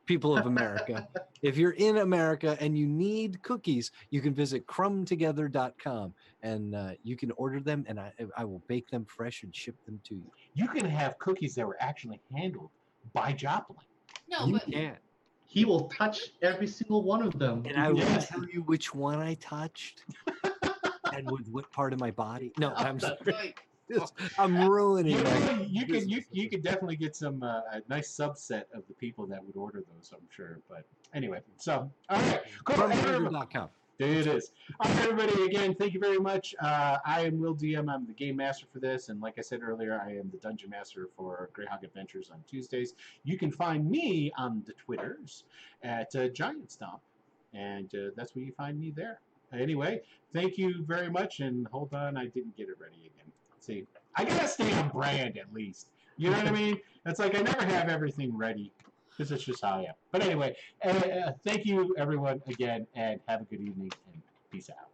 C: people of America, if you're in America and you need cookies, you can visit crumbtogether.com and you can order them, and I will bake them fresh and ship them to you.
G: You can have cookies that were actually handled by Joplin.
F: No,
C: You
F: but
C: can.
B: He will touch every single one of them.
C: And I will
B: Yes.
C: tell you which one I touched and with what part of my body. No, I'm sorry.
F: like,
C: I'm ruining my
G: You could definitely get some a nice subset of the people that would order those, I'm sure. But anyway, so all right, cool.
C: Crumbtogether.com.
G: There it is. All right, everybody. Again, thank you very much. I am Will DM. I'm the game master for this, and like I said earlier, I am the dungeon master for Greyhawk Adventures on Tuesdays. You can find me on the Twitters at Giant Stomp, and that's where you find me there. Anyway, thank you very much, and hold on, I didn't get it ready again. Let's see, I gotta stay on brand at least. You know what I mean? It's like I never have everything ready. This is just how I am. But anyway, thank you everyone again, and have a good evening, and peace out.